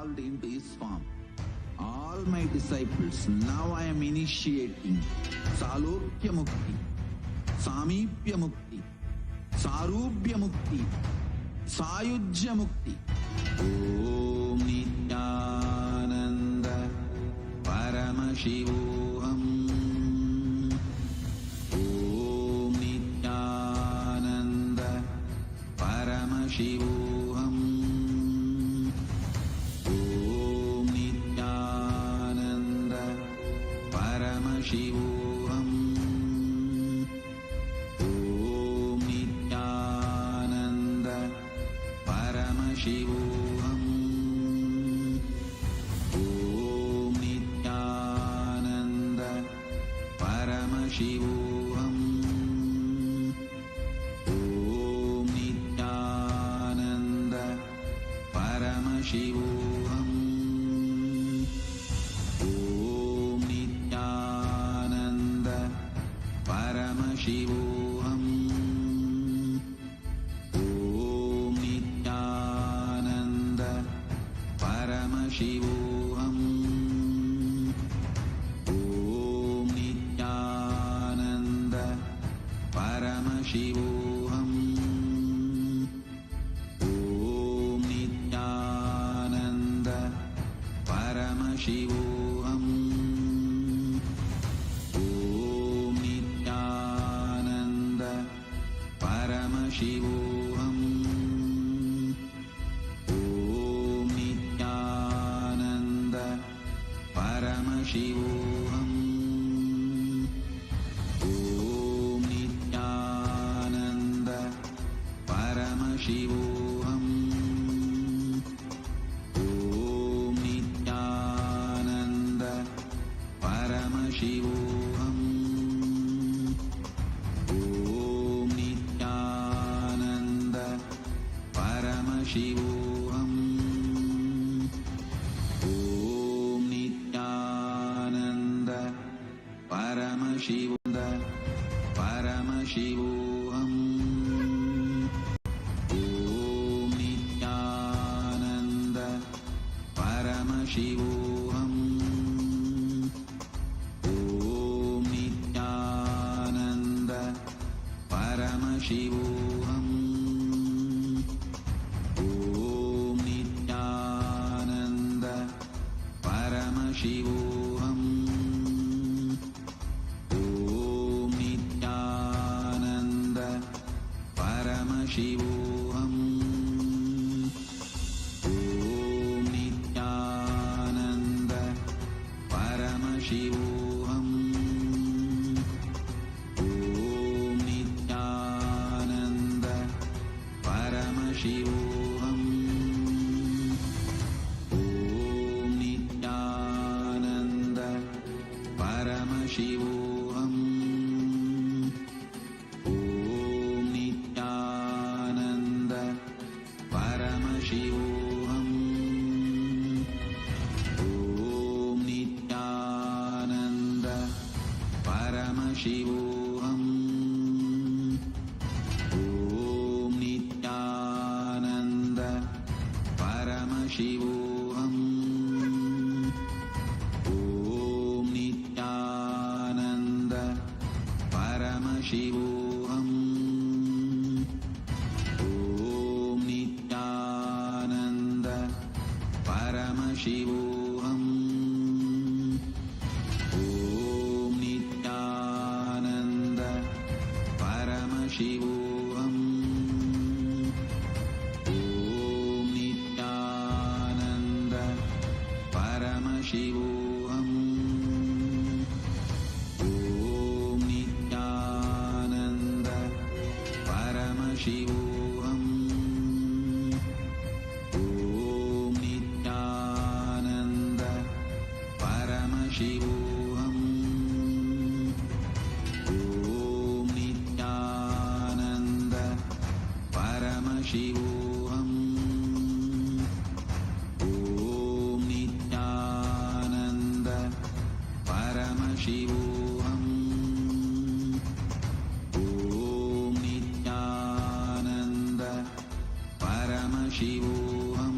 evolved into his form. All my disciples, now I am initiating Salokya Mukti, Samipya Mukti, Sarubhya Mukti, Sayujya Mukti. Om Nityananda Paramashivoham. Om Nityananda Paramashivoham. Om Nityananda Paramashivoham. Om Nityananda Paramashivoham. Om Nityananda Paramashivoham. Om Nityananda Paramashivoham. Om Nityananda Paramashivoham. Om Nityananda Paramashivoham. Om Nityananda Paramashivoham. Om Nityananda Paramashivoham. Om Nityananda Paramashivoham. Om Nityananda Paramashivoham. Om Nityananda Paramashivoham. Om Nityananda Paramashivoham. Om Nityananda Paramashivoham. Om Nityananda Paramashivoham. Paramashivoham. Om Nityananda Paramashivoham. Om Nityananda Paramashivoham. Om Nityananda Paramashivoham. Om Nityananda Paramashivoham. Om Nityananda Paramashivoham. Om Nityananda Paramashivoham. Om Nityananda Paramashivoham. Om Nityananda Paramashivoham. Om Nityananda Paramashivoham. Om Nityananda Paramashivoham. Om Nityananda Paramashivoham. Om Nityananda Paramashivoham. Om Nityananda Paramashivoham. Om Nityananda Paramashivoham. Om Nityananda Paramashivoham. Om Nityananda Paramashivoham. Om Nityananda Paramashivoham. Om Nityananda Paramashivoham. Om Nityananda Paramashivoham.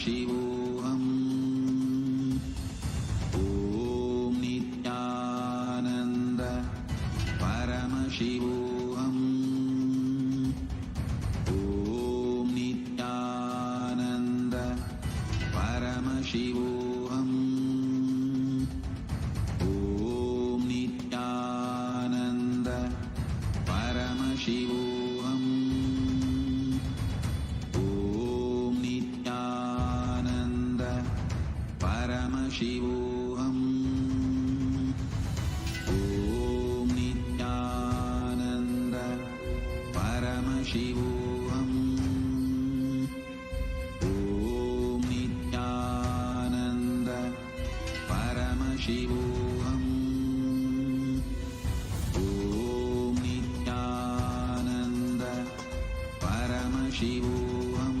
Paramashivoham. Om Nityananda Paramashivoham. Om Nityananda Paramashivoham. Om Nityananda Paramashivoham. Om Nityananda Paramashivoham. Om Nityananda Paramashivoham. Om Nityananda Paramashivoham. Om Nityananda Paramashivoham.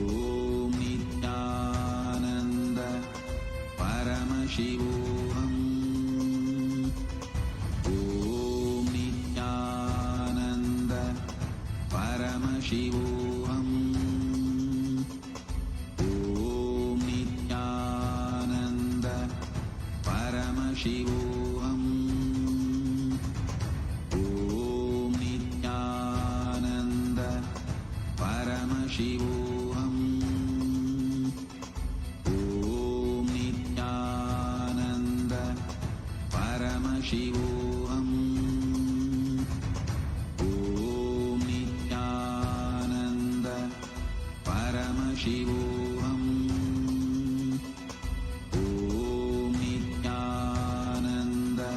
Om Nityananda Paramashivoham. Om Nityananda Paramashivoham. Om Nityananda Paramashivoham. Om Nityananda Paramashivoham. Om Nityananda Paramashivoham. Om Nityananda Paramashivoham. Om Nityananda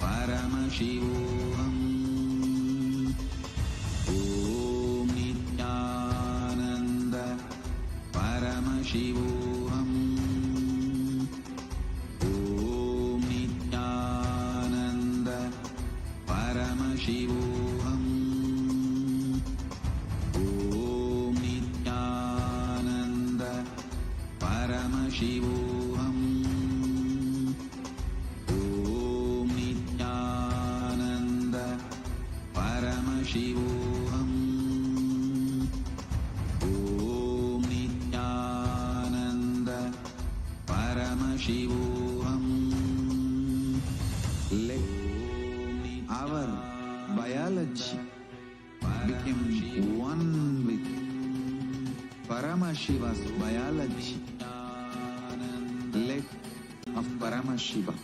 Paramashivoham. Om Nityananda Paramashivoham. Om Nityananda Paramashivoham. Om Nityananda Paramashivoham. Om Nityananda Paramashivoham. Om Nityananda Paramashivoham. Let our biology become one with Paramashiva's biology. Let of Paramashiva.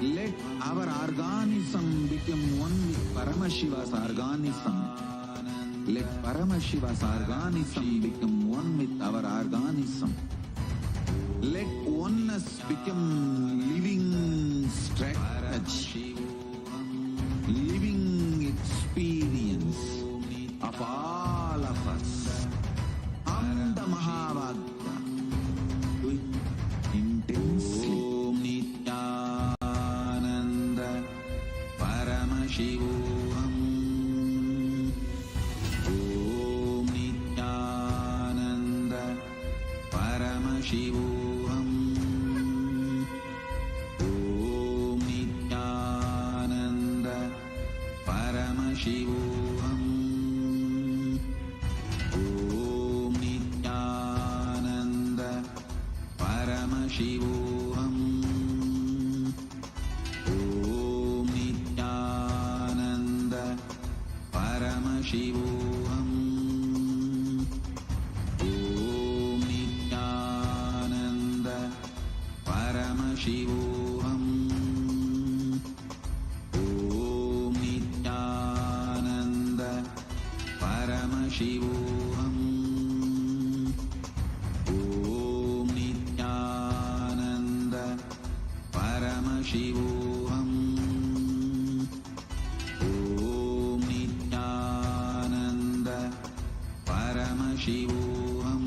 Let our organism become one with Paramashiva's organism. Let Paramashiva's organism become one with our organism. Let oneness become living strategy, living experience of all of us. Amda Mahavagya, do it intensely. Om Nityananda Paramashivoham. Om Nityananda Paramashivoham. Om Nityananda Paramashivoham. Om Nityananda Paramashivoham. Om Nityananda Paramashivoham. Om Nityananda Paramashivoham. Om Nityananda Paramashivoham. Om Nityananda Paramashivoham. Om Nityananda Paramashivoham.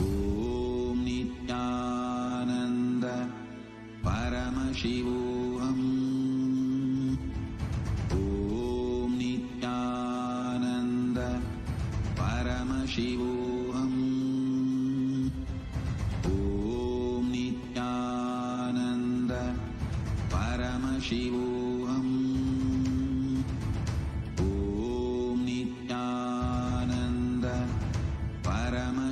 Om Nityananda Paramashivoham. Om Nityananda Paramashivoham. Om Nityananda Paramashivoham. Om Nityananda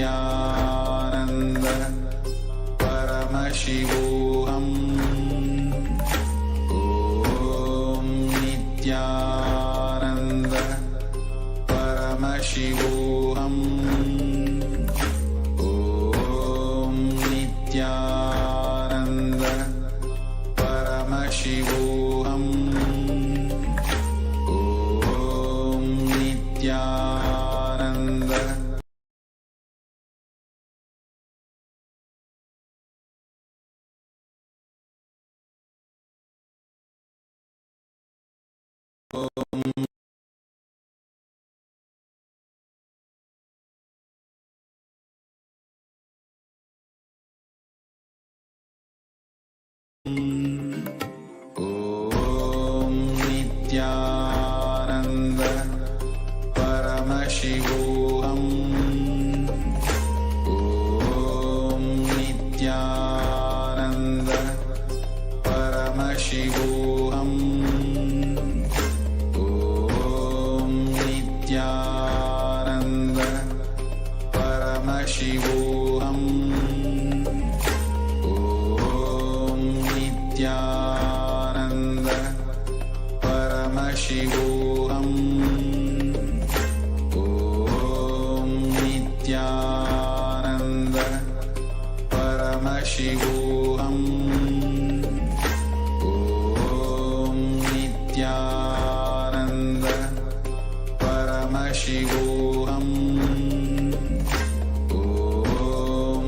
Nityananda Paramashivoham Om Nityananda Paramashivoham Om Nityananda Paramashivoham Om Nityananda Om Nityananda Paramashivoham Om Nityananda Paramashivoham Om Nityananda Paramashivoham Om Nityananda Paramashivoham Om Nityananda Paramashivoham Om Nityananda Paramashivoham Om Nityananda Paramashivoham Om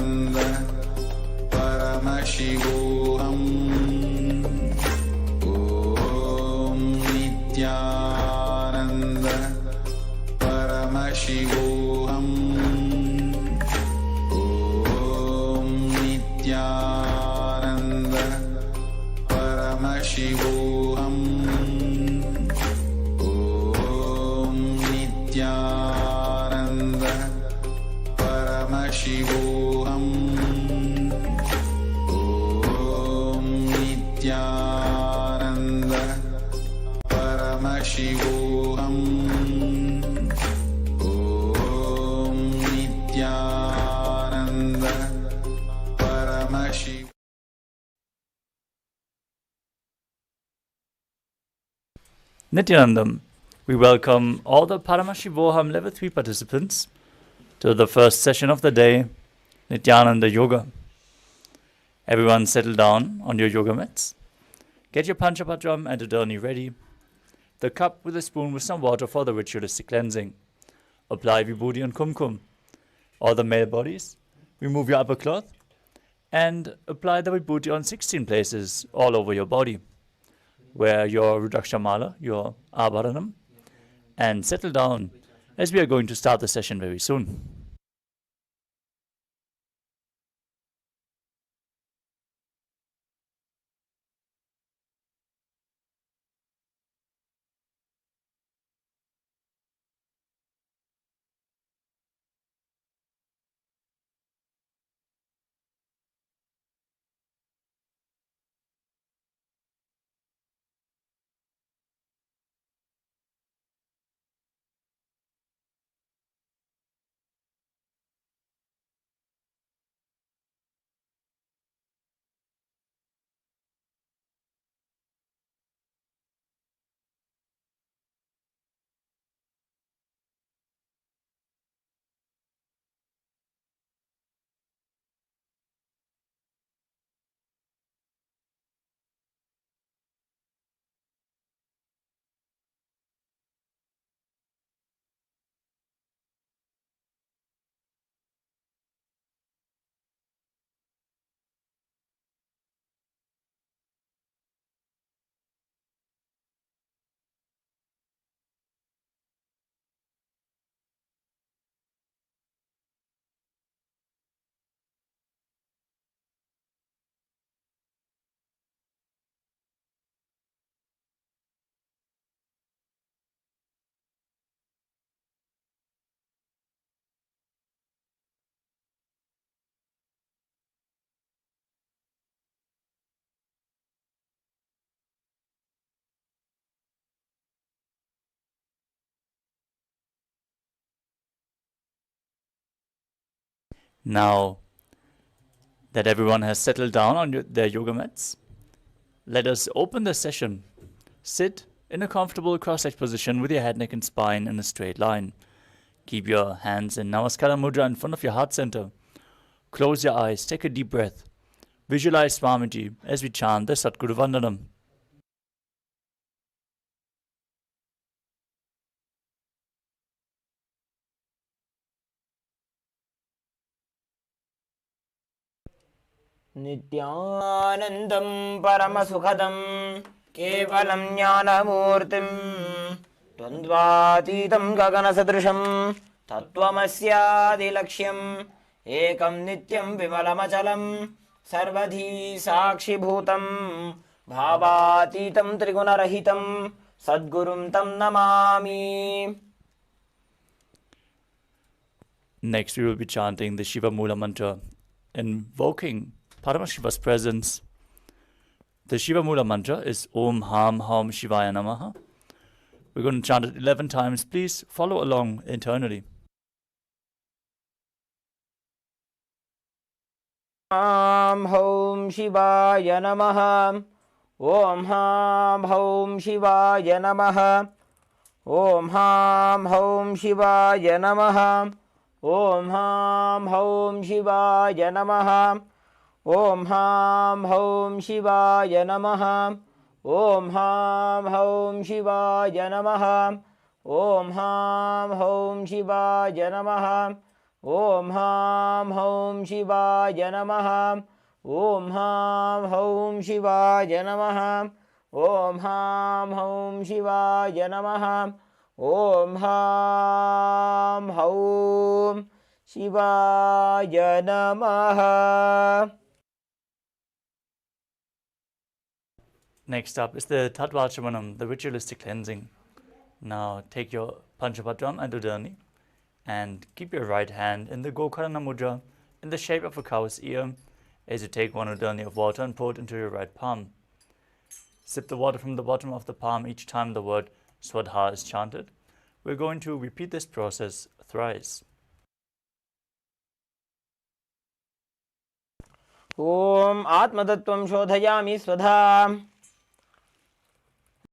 Nityananda Paramashivoham Om Nityananda Paramashivoham Om Nityananda Paramashivoham Om Nityananda Paramashivoham Om Nityananda Paramashivoham Om Nityananda Paramashivoham. Nityanandam, we welcome all the Paramashivoham Level 3 participants to the first session of the day, Nityananda Yoga. Everyone settle down on your yoga mats. Get your Panchapatram and Adani ready. The cup with a spoon with some water for the ritualistic cleansing. Apply Vibhuti and Kumkum. All the male bodies, remove your upper cloth and apply the Vibhuti on 16 places all over your body. Wear your Rudrakshamala, your Abharanam, and settle down as we are going to start the session very soon. Now that everyone has settled down on their yoga mats, let us open the session. Sit in a comfortable cross-legged position with your head, neck and spine in a straight line. Keep your hands in Namaskara Mudra in front of your heart center. Close your eyes, take a deep breath. Visualize Swamiji as we chant the Satguru Vandanam. नित्यानन्दं परमसुखदं केवलं ज्ञानमूर्तिं द्वन्द्वातीतं गगनसदृशं तत्त्वमस्यादिलक्ष्यम् एकं नित्यं विमलमचलं सर्वधी साक्षिभूतं भावातीतं त्रिगुणरहितं सद्गुरुं तं Namami. Next, we will be chanting the Shiva Mula mantra, invoking Paramashiva's presence. The Shiva Mula mantra is Om Ham Ham Shivaya Namaha. We're going to chant it 11 times. Please follow along internally. Om Hom Shivaya Namaha. Om Ham Hom Shivaya Namaha. Om Ham Hom Shivaya Namaha. Om Ham Hom Shivaya Namaha. Om Ham Hom Shivaya Namaha. Om Ham Hom Shivaya Namaha. Om Ham Hom Shivaya Namaha. Om Ham Hom Shivaya Namaha. Om Ham Hom Shivaya Namaha. Om Ham Hom Shivaya Namaha. Om Ham Hom Shivaya Namaha. Next up is the Tattvachamanam, the ritualistic cleansing. Now take your Panchapadram and Udani and keep your right hand in the Gokarna Mudra in the shape of a cow's ear as you take one Udani of water and pour it into your right palm. Sip the water from the bottom of the palm each time the word Swadha is chanted. We're going to repeat this process thrice. Om Atmatattvam Shodhayami Swadha.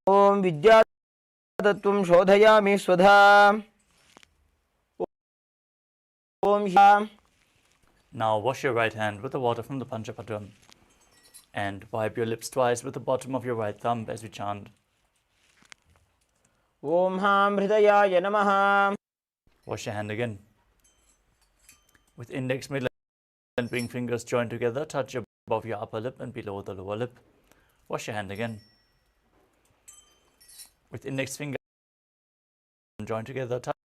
Om Vidyatattvam Shodhayami Swadha. Om Sham. Now wash your right hand with the water from the Panchapadram and wipe your lips twice with the bottom of your right thumb as we chant. Om Ham Hridayaya Namaha. Wash your hand again. With index, middle and ring fingers joined together, touch above your upper lip and below the lower lip. Wash your hand again. With index finger joined together, touch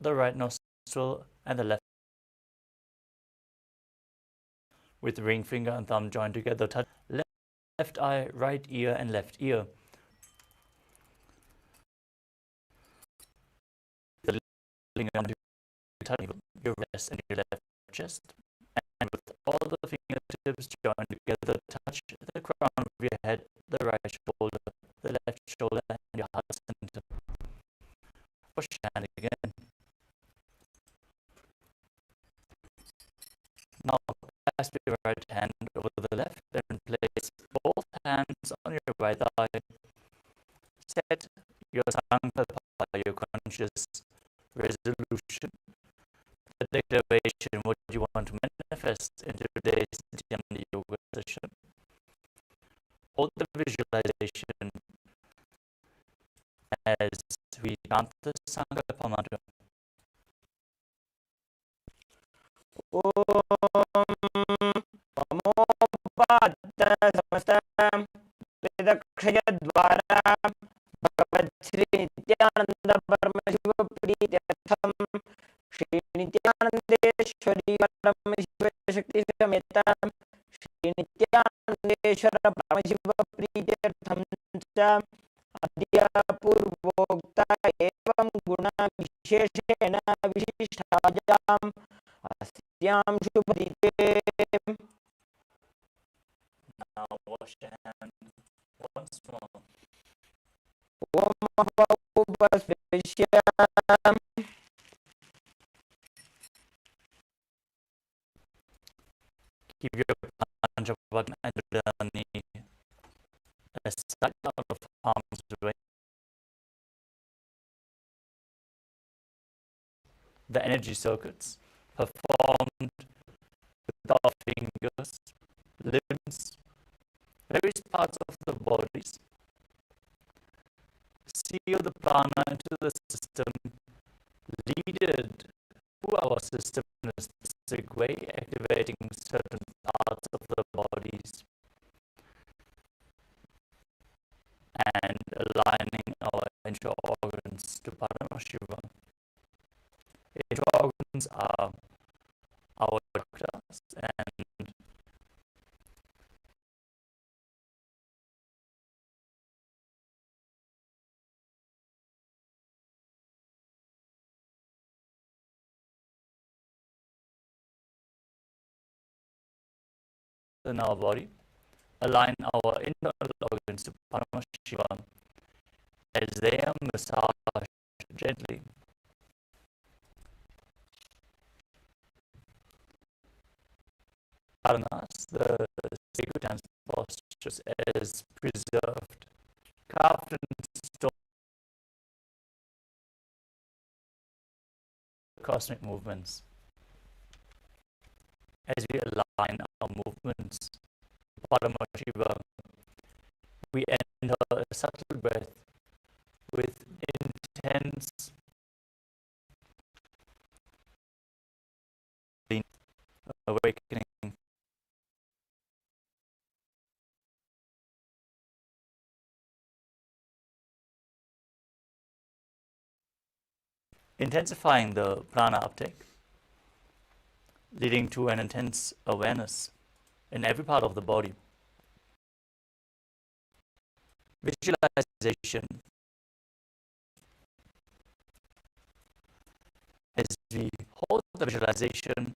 the right nostril and the left. With ring finger and thumb joined together, touch left eye, right ear and left ear. The touch your wrist and your left chest. And with all the fingertips joined together, touch the crown of your head, the right shoulder, the left shoulder, and your heart center. Wash your hand again. Now clasp your right hand over the left and place both hands on your right thigh. Set your sankalpa, your conscious resolution, the declaration, what you want to manifest in today's Dhyana Yoga session. Hold the visualization as we chant the Sankalpa mantra. Om Pamopada Samastam Vedakshayadvara Bhagavad Sri Nityananda Paramashiva Prithyatham Shri Nityanandeshwari Paramashiva Shakti Sametam Shri Nityanandeshwara Paramashiva Prithyatham Cha Adya Purvokta Evam Guna Visheshena Vishishtajam Asyam Shubhadite. Now wash your hand once more. Om Upasveshyam the energy circuits performed with our fingers, limbs, various parts of the bodies, seal the prana into the system, lead it through our system in a specific way, activating certain parts of the bodies and aligning our inner organs to Paramashiva. Inner organs are our chakras and in our body, align our internal organs to Paramashiva as they are massaged gently. Paranas, the sacred dance postures, as preserved, carved in stone, cosmic movements. As we align our movements to Paramashiva, we enter a subtle breath with intense awakening. Intensifying the prana uptake, leading to an intense awareness in every part of the body. Visualization. As we hold the visualization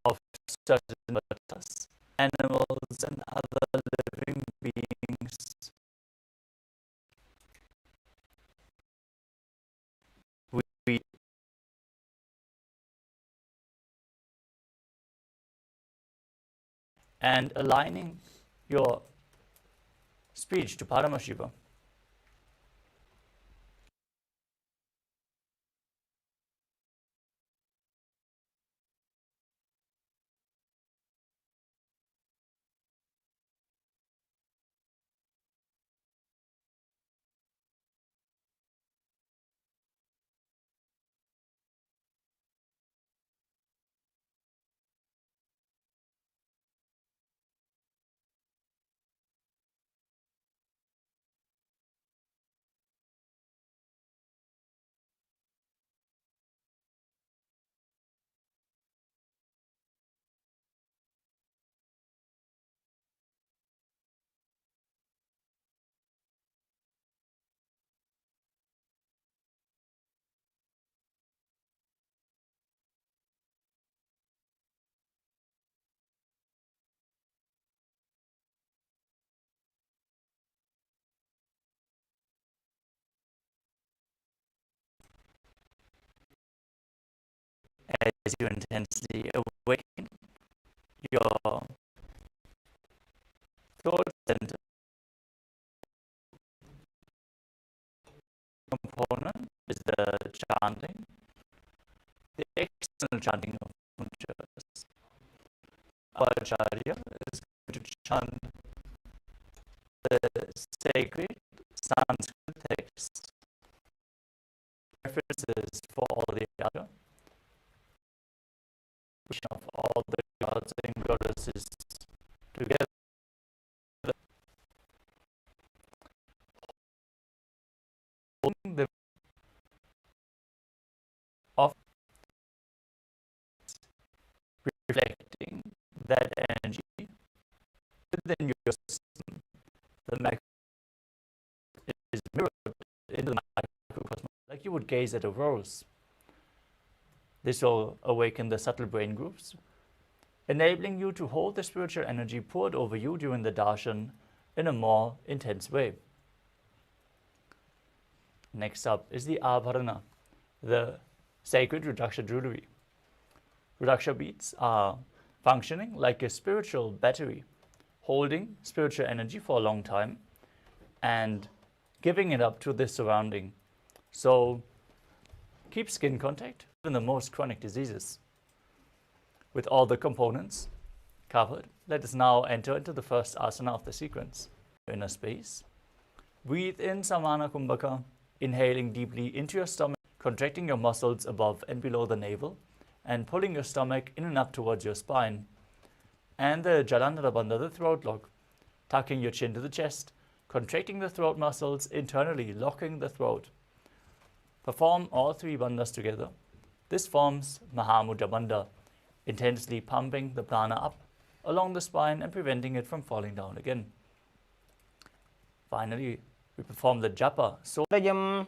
of certain birds, animals, and other living beings, we and aligning your speech to Paramashiva. As you intensely awaken your throat center component is the chanting, the external chanting of mantras. Our Acharya is going to chant the sacred Sanskrit text, references for all the other, of all the gods and goddesses together. Holding the of reflecting that energy within your system. The is mirrored into the microcosm, like you would gaze at a rose. This will awaken the subtle brain groups, enabling you to hold the spiritual energy poured over you during the darshan in a more intense way. Next up is the abharana, the sacred Rudraksha jewelry. Rudraksha beads are functioning like a spiritual battery, holding spiritual energy for a long time and giving it up to the surrounding. So Keep skin contact in the most chronic diseases. With all the components covered, let us now enter into the first asana of the sequence. Inner space. Breathe in Samana Kumbhaka, inhaling deeply into your stomach, contracting your muscles above and below the navel, and pulling your stomach in and up towards your spine. And the Jalandhara Bandha, the throat lock, tucking your chin to the chest, contracting the throat muscles internally, locking the throat. Perform all three bandhas together. This forms Mahamudra Bandha, intensely pumping the prana up along the spine and preventing it from falling down again. Finally, we perform the japa. Rajam.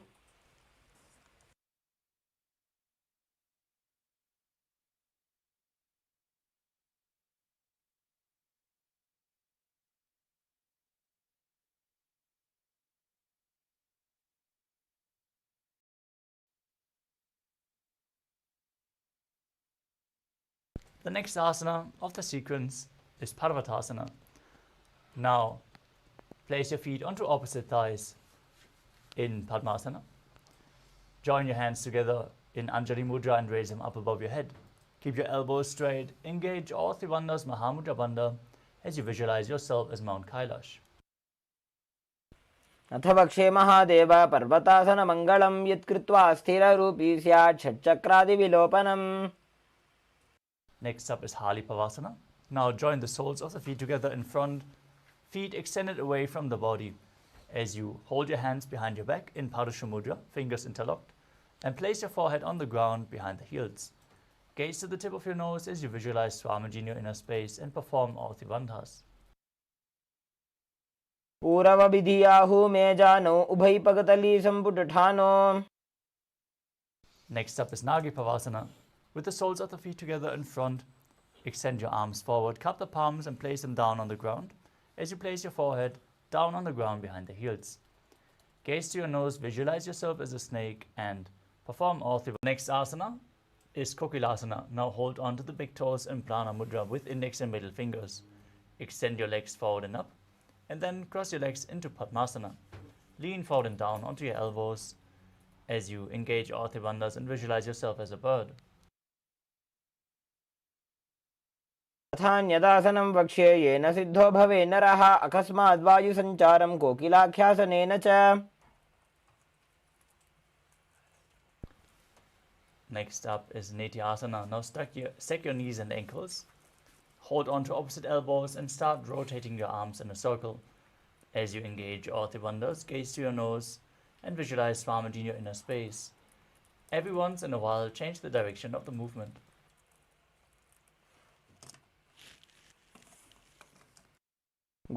The next asana of the sequence is Parvatasana. Now, place your feet onto opposite thighs in Padmasana. Join your hands together in Anjali Mudra and raise them up above your head. Keep your elbows straight. Engage all three bandhas, Mahamudra Bandha, as you visualize yourself as Mount Kailash. अथ वक्षे महादेव पर्वतासन मंगलम यत्कृत्वा स्थिररूपी स्यात् षट्चक्रादिविलोपनम्. Next up is Halipavasana. Now join the soles of the feet together in front, feet extended away from the body, as you hold your hands behind your back in Parusha Mudra, fingers interlocked, and place your forehead on the ground behind the heels. Gaze to the tip of your nose as you visualize Swamiji in your inner space and perform all three bandhas. पूरवविधियाहु मे जानो उभयपगतली संपुटठानो. Next up is Nagipavasana. With the soles of the feet together in front, extend your arms forward, cup the palms and place them down on the ground as you place your forehead down on the ground behind the heels. Gaze to your nose, visualize yourself as a snake and perform all three. Next asana is Kokilasana. Now hold on to the big toes in Prana Mudra with index and middle fingers. Extend your legs forward and up, and then cross your legs into Padmasana. Lean forward and down onto your elbows as you engage all three bandhas and visualize yourself as a bird. तथान्यदासनं वक्ष्ये येन सिद्धो भवे नरः अकस्माद् वायुसञ्चारं कोकिलाख्यासनेन च. Next up is Nityasana. Now stack your knees and ankles. Hold on to opposite elbows and start rotating your arms in a circle. As you engage all three bandhas, gaze to your nose and visualize Swamiji in your inner space. Every once in a while, change the direction of the movement.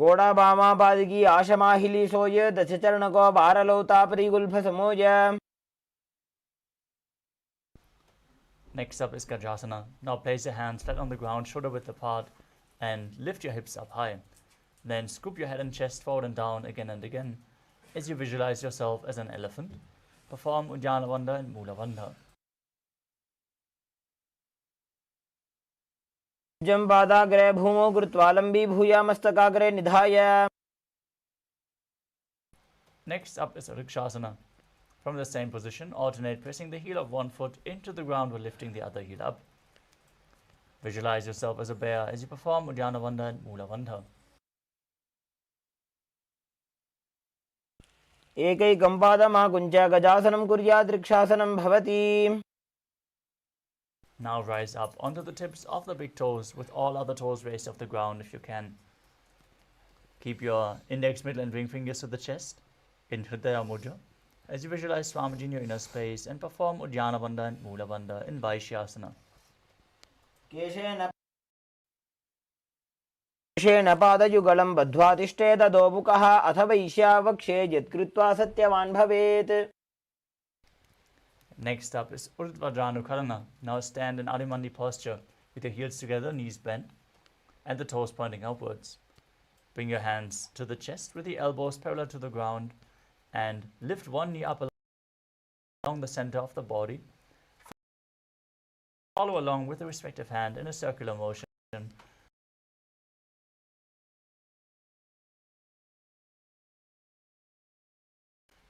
गोड़ा बामा पादकी आशमाहिली सोय दशचरण को बारलौता परिगुल्फ समोय. Next up is Gajasana. Now place your hands flat on the ground, shoulder width apart, and lift your hips up high. Then scoop your head and chest forward and down again and again as you visualize yourself as an elephant. Perform Uddiyana Bandha and Mula Bandha. जम्बादाग्रे भूमौ कृत्वा लम्बी भूया मस्तकाग्रे निधाय. Next up is Rikshasana. From the same position, alternate pressing the heel of one foot into the ground while lifting the other heel up. Visualize yourself as a bear as you perform Uddiyana Bandha and Mula Bandha. एकैकं पादमाकुञ्च गजासनं कुर्यात् रक्षासनं भवति. Now rise up onto the tips of the big toes with all other toes raised off the ground if you can. Keep your index, middle and ring fingers to the chest in Hridaya Mudra as you visualize Swamiji in your inner space and perform Uddiyana Bandha and Mula Bandha in Vaishyasana. केशेन पादयुगलं बद्ध्वा तिष्ठेत दोमुखः अथ वैश्यावक्षे यत्कृत्वा सत्यवान् भवेत्. Next up is Urdhva Now stand in Adimandi posture with your heels together, knees bent, and the toes pointing upwards. Bring your hands to the chest with the elbows parallel to the ground and lift one knee up along the center of the body. Follow along with the respective hand in a circular motion.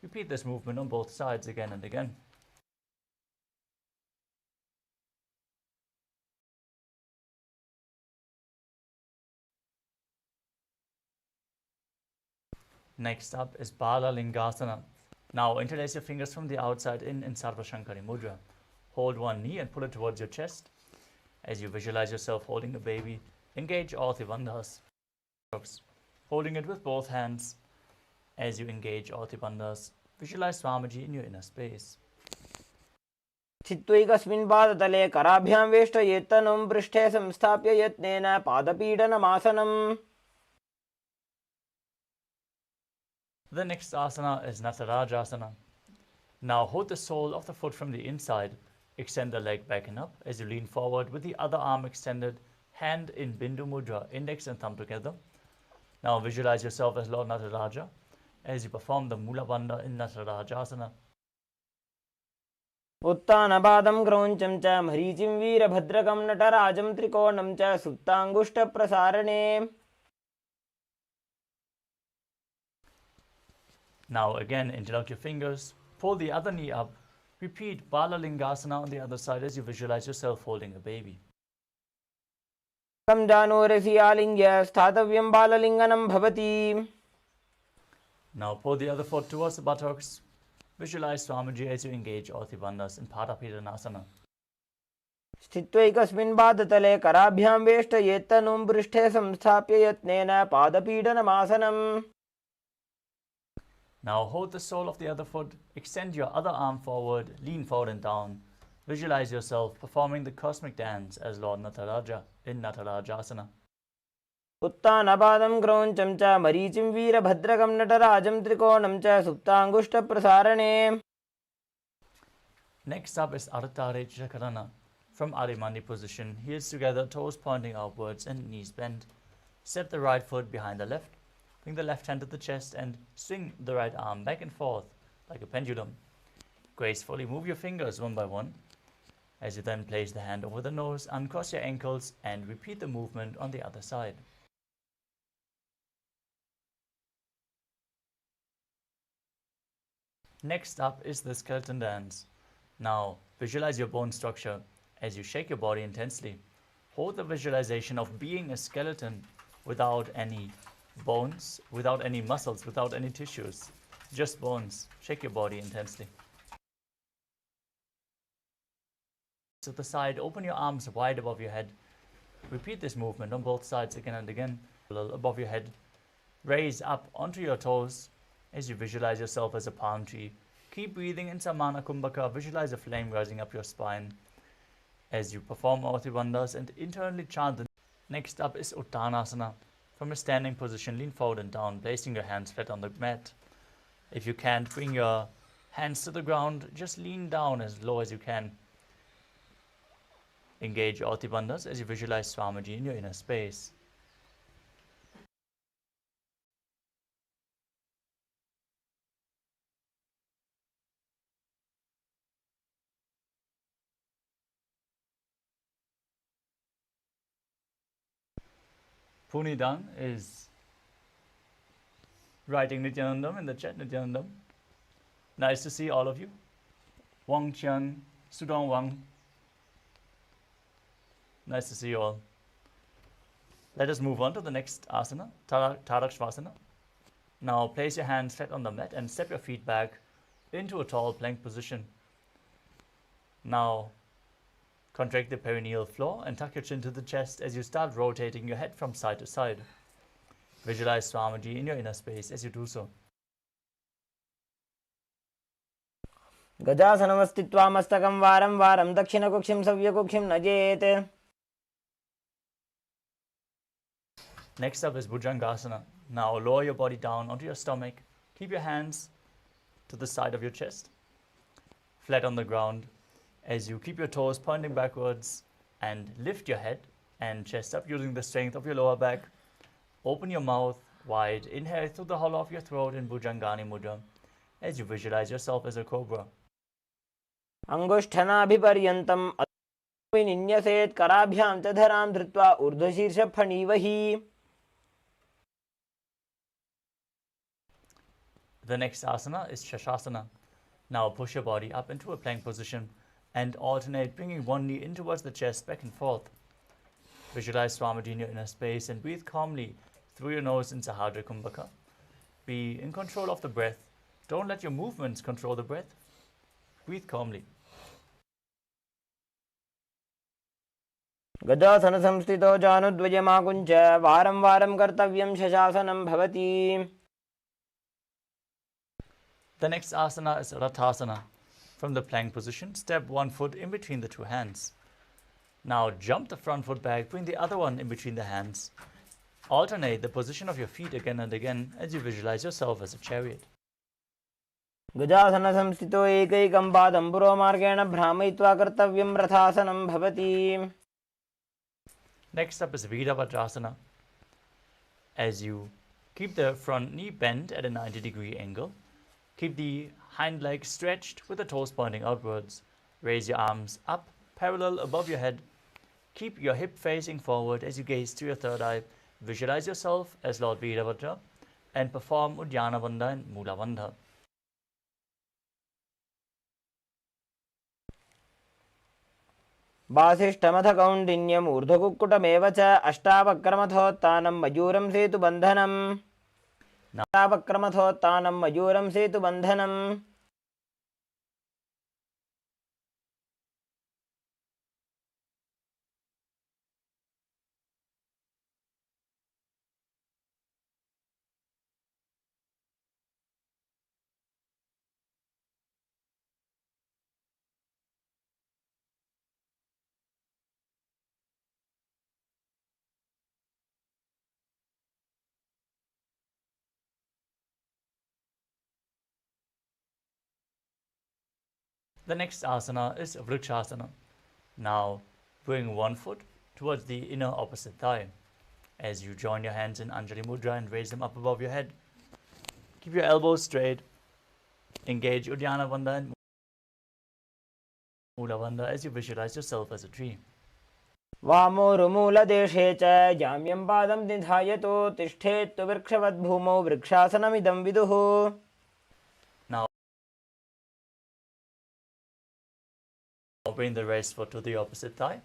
Repeat this movement on both sides again and again. Next up is Bala Lingasana. Now interlace your fingers from the outside in Sarva Shankari Mudra. Hold one knee and pull it towards your chest. As you visualize yourself holding a baby, engage all Tribandhas. Holding it with both hands. As you engage all Tribandhas, visualize Swamiji in your inner space. स्थित्वैकस्मिन् पादतले कराभ्यां वेष्टयेत्तनुं पृष्ठे संस्थाप्य यत्नेन पादपीडनमासनम्. The next asana is Nataraja asana. Now hold the sole of the foot from the inside. Extend the leg back and up as you lean forward with the other arm extended, hand in Bindu Mudra, index and thumb together. Now visualize yourself as Lord Nataraja as you perform the Mula Bandha in Nataraja asana. उत्तानपादं क्रौञ्चं च मरीचिं वीरभद्रकं नटराजं त्रिकोणं च सुप्ताङ्गुष्ठप्रसारणे. Now again interlock your fingers, pull the other knee up, repeat Bala Lingasana on the other side as you visualize yourself holding a baby. कं जानोरसि आलिङ्ग्य स्थातव्यं बाललिङ्गनं भवति. Now pull the other foot towards the buttocks. Visualize Swamiji as you engage all Tribandhas in Padapidanasana. स्थित्वैकस्मिन् पादतले कराभ्यां वेष्टयेत्तनुं पृष्ठे संस्थाप्य यत्नेन पादपीडनमासनम्. Now hold the sole of the other foot, extend your other arm forward, lean forward and down. Visualize yourself performing the cosmic dance as Lord Nataraja in Natarajasana. उत्तानपादं क्रौञ्चं च मरीचिं वीरभद्रकं नटराजं त्रिकोणं च सुप्ताङ्गुष्ठप्रसारणे. Next up is Artare Chakarana. From Arimani position, heels together, toes pointing outwards and knees bent. Step the right foot behind the left. Bring the left hand to the chest and swing the right arm back and forth like a pendulum. Gracefully move your fingers one by one. As you then place the hand over the nose, uncross your ankles and repeat the movement on the other side. Next up is the skeleton dance. Now visualize your bone structure as you shake your body intensely. Hold the visualization of being a skeleton without any bones, without any muscles, without any tissues. Just bones. Shake your body intensely. To the side, open your arms wide above your head. Repeat this movement on both sides again and again. A little above your head. Raise up onto your toes as you visualize yourself as a palm tree. Keep breathing in Samana Kumbhaka. Visualize a flame rising up your spine as you perform all Tribandhas and internally chant. Next up is Uttanasana. From a standing position, lean forward and down, placing your hands flat on the mat. If you can't bring your hands to the ground, just lean down as low as you can. Engage all Tribandhas as you visualize Swamiji in your inner space. Punidan is writing Nityanandam in the chat. Nityanandam, nice to see all of you. Wang Qian, Sudong Wang, nice to see you all. Let us move on to the next asana, Tarakshvasana. Now place your hands flat on the mat and step your feet back into a tall plank position. Now contract the perineal floor and tuck your chin to the chest as you start rotating your head from side to side. Visualize Swamiji in your inner space as you do so. गजासनमस्थित्वा मस्तकं वारं वारं दक्षिणकुक्षिं सव्यकुक्षिं नजेत्. Next up is Bhujangasana. Now lower your body down onto your stomach. Keep your hands to the side of your chest, flat on the ground, as you keep your toes pointing backwards and lift your head and chest up using the strength of your lower back. Open your mouth wide. Inhale through the hollow of your throat in Bhujangani Mudra as you visualize yourself as a cobra. अंगुष्ठनाभिपर्यन्तम् विनिन्यसेत् कराभ्यां च धरां धृत्वा ऊर्ध्वशीर्षफणीवहि. The next asana is Shashasana. Now push your body up into a plank position and alternate, bringing one knee in towards the chest, back and forth. Visualize Swamiji in your inner space and breathe calmly through your nose in Sahadra Kumbhaka. be in control of the breath. Don't let your movements control the breath. Breathe calmly. गजासन संस्थितो जानुद्वयमाकुञ्च वारं वारं कर्तव्यं शशासनं भवति. The next asana is Rathasana. From the plank position, step one foot in between the two hands. Now jump the front foot back, bring the other one in between the hands. Alternate the position of your feet again and again as you visualize yourself as a chariot. गजासन संस्थितो एकैकं पादं पुरोमार्गेण भ्रामयित्वा कर्तव्यं रथासनं भवति. Next up is Virabhadrasana. As you keep the front knee bent at a 90-degree angle, keep the hind leg stretched with the toes pointing outwards. Raise your arms up, parallel above your head. Keep your hip facing forward as you gaze to your third eye. Visualize yourself as Lord Virabhadra and perform Uddiyana Bandha and Mula Bandha. वासिष्ठमथ कौण्डिन्यम् ऊर्ध्वकुक्कुटमेव च अष्टावक्रमथोत्थानं मयूरं सेतुबन्धनम्. अष्टावक्रमथोत्थानं मयूरं सेतुबन्धनम्. The next asana is Vrikshasana. Now bring one foot towards the inner opposite thigh. As you join your hands in Anjali Mudra and raise them up above your head, keep your elbows straight. Engage Uddiyana Bandha and Mula Bandha as you visualize yourself as a tree. वामोरुमूलदेशे च जाम्यं पादं निधायतो तिष्ठेत् वृक्षवद्भूमौ वृक्षासनमिदं विदुः. Now bring the raised foot to the opposite thigh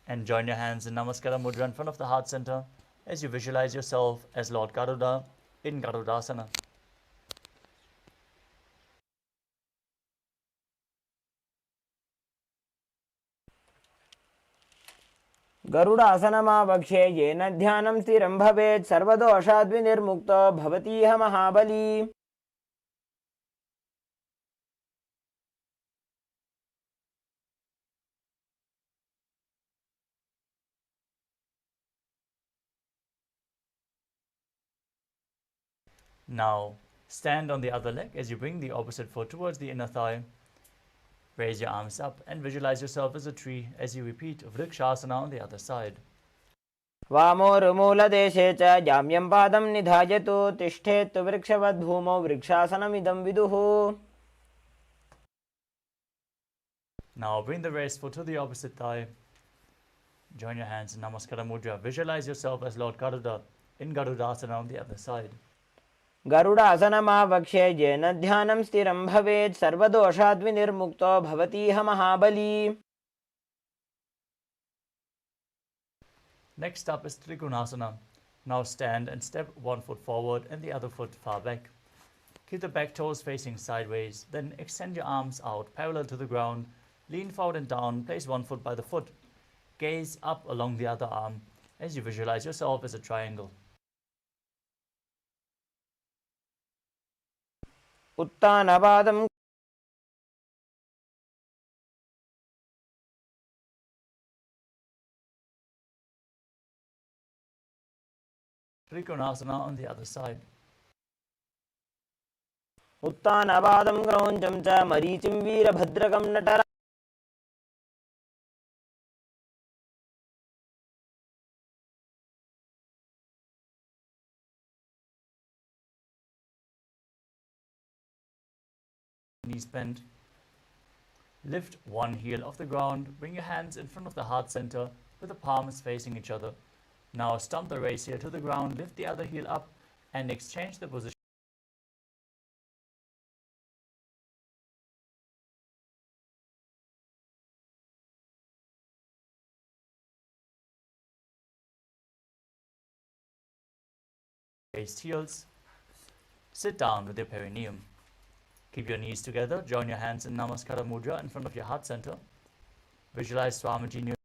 and join your hands in Namaskara Mudra in front of the heart center as you visualize yourself as Lord Garuda in Garudasana. गरुडासनमावक्ष्ये येन ध्यानं स्थिरं भवेत् सर्वदोषाद्विनिर्मुक्तो भवतीह महाबली. Now stand on the other leg as you bring the opposite foot towards the inner thigh. Raise your arms up and visualize yourself as a tree as you repeat Vrikshasana on the other side. वामोरुमूलदेशे च जाम्यं पादं निधायतो तिष्ठेत् वृक्षवद्भूमौ वृक्षासनमिदं विदुः. Now bring the raised foot to the opposite thigh. Join your hands in Namaskara Mudra. Visualize yourself as Lord Garuda in Garudasana on the other side. गरुडासनमावक्ष्ये येन ध्यानं स्थिरं भवेत् सर्वदोषाद्विनिर्मुक्तो भवतीह महाबली. Next up is Trikonasana. Now stand and step one foot forward and the other foot far back. Keep the back toes facing sideways. Then extend your arms out parallel to the ground. Lean forward and down. Place one foot by the foot. Gaze up along the other arm as you visualize yourself as a triangle. उत्तानपादं Trikonasana on the other side. उत्तानपादं क्रौञ्चं च मरीचिं वीरभद्रकं Nataraj. Knees bent. Lift one heel off the ground. Bring your hands in front of the heart center with the palms facing each other. Now stump the raise heel to the ground. Lift the other heel up and exchange the position. Raised heels. Sit down with your perineum. Keep your knees together, join your hands in Namaskara Mudra in front of your heart center. Visualize Swamiji in your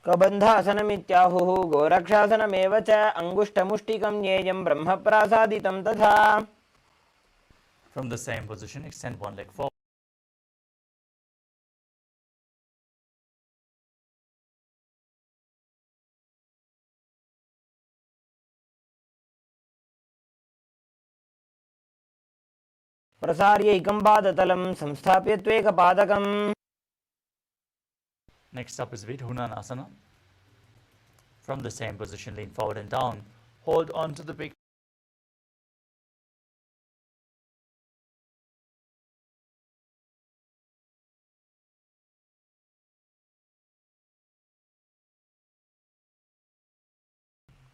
कबन्धासनमित्याहुः गोरक्षासनमेव च अङ्गुष्ठमुष्टिकं ज्ञेयं ब्रह्मप्रासादितं तथा. From the same position, extend one leg forward. प्रसार्यैकं पादतलं संस्थाप्य त्वेकपादकम्. Next up is Vidhunanasana. From the same position, lean forward and down. Hold on to the big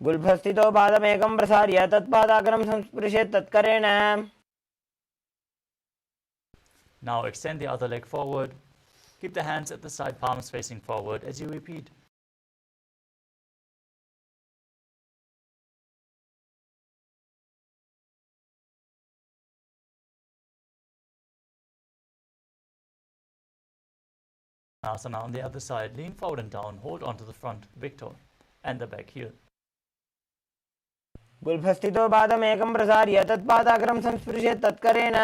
गुल्फस्थितो पादमेकं प्रसार्य तत्पादाग्रं संस्पृशेत् तत्करेण. Now extend the other leg forward. Keep the hands at the side, palms facing forward as you repeat. Asana on the other side, lean forward and down, hold on to the front, Victor, and the back heel. गुल्फस्थितो पादमेकं प्रसार्य तत्पादाग्रं संस्पृशेत् तत्करेण.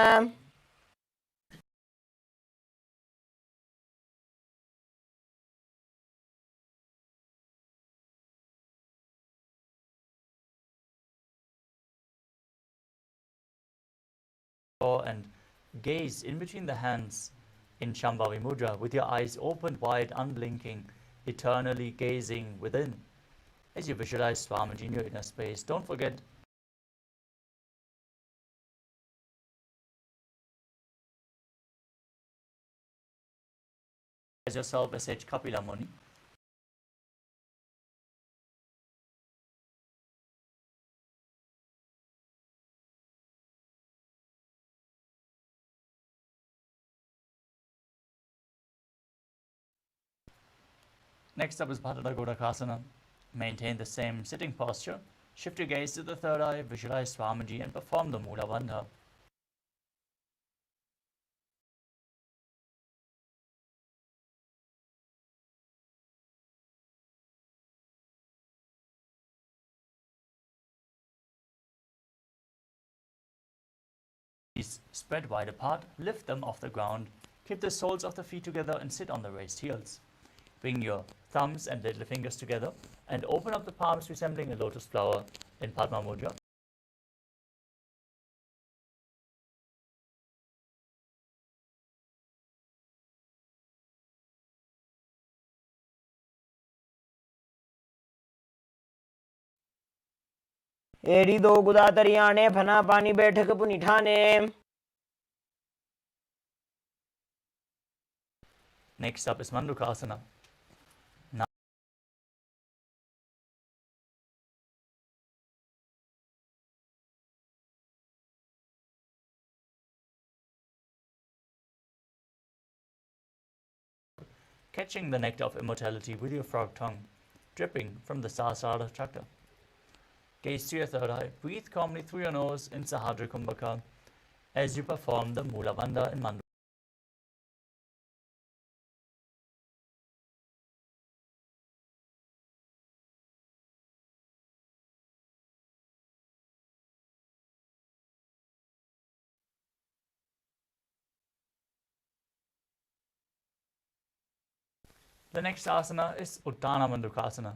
And gaze in between the hands in Shambhavi Mudra with your eyes open wide, unblinking, eternally gazing within. As you visualize Swamiji in your inner space, don't forget as yourself as H. Kapila Muni. Next up is Bhadrada Godakasana. Maintain the same sitting posture. Shift your gaze to the third eye, visualize Swamiji and perform the Mula Bandha. Spread wide apart, lift them off the ground, keep the soles of the feet together and sit on the raised heels. Bring your thumbs and little fingers together and open up the palms resembling a lotus flower in Padma Mudra. एड़ी दो गुदातरियाणे फना पानी बैठक पुनिठाने. Next up is Mandukasana. Now catching the nectar of immortality with your frog tongue, dripping from the Ardra Nakshatra. Gaze to your third eye, breathe calmly through your nose in Sahadri Kumbhaka as you perform the Mula Bandha in Mandu. The next asana is Uttana Mandukasana.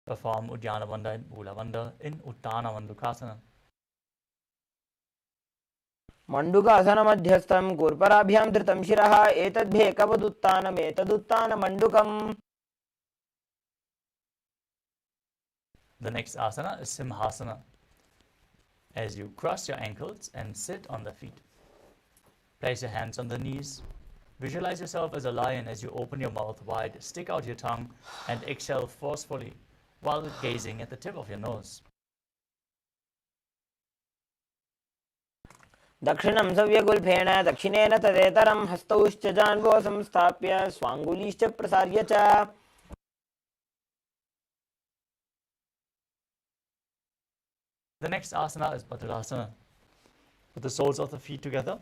Perform Uddiyana Bandha and Mula Bandha in Uttana Mandukasana. मण्डुकासनमध्यस्थं कूर्पराभ्यां धृतं शिरः एतद्भेकवदुत्तानमेतदुत्तानमण्डुकम्. The next asana is Simhasana. as you cross your ankles and sit on the feet. Place your hands on the knees. Visualize yourself as a lion as you open your mouth wide, stick out your tongue, and exhale forcefully while gazing at the tip of your nose. दक्षिणं सव्यगुल्फेन दक्षिणेन तदेतरं हस्तौश्च जान्वो संस्थाप्य स्वाङ्गुलीश्च प्रसार्य च. The next asana is Padurasana, with the soles of the feet together,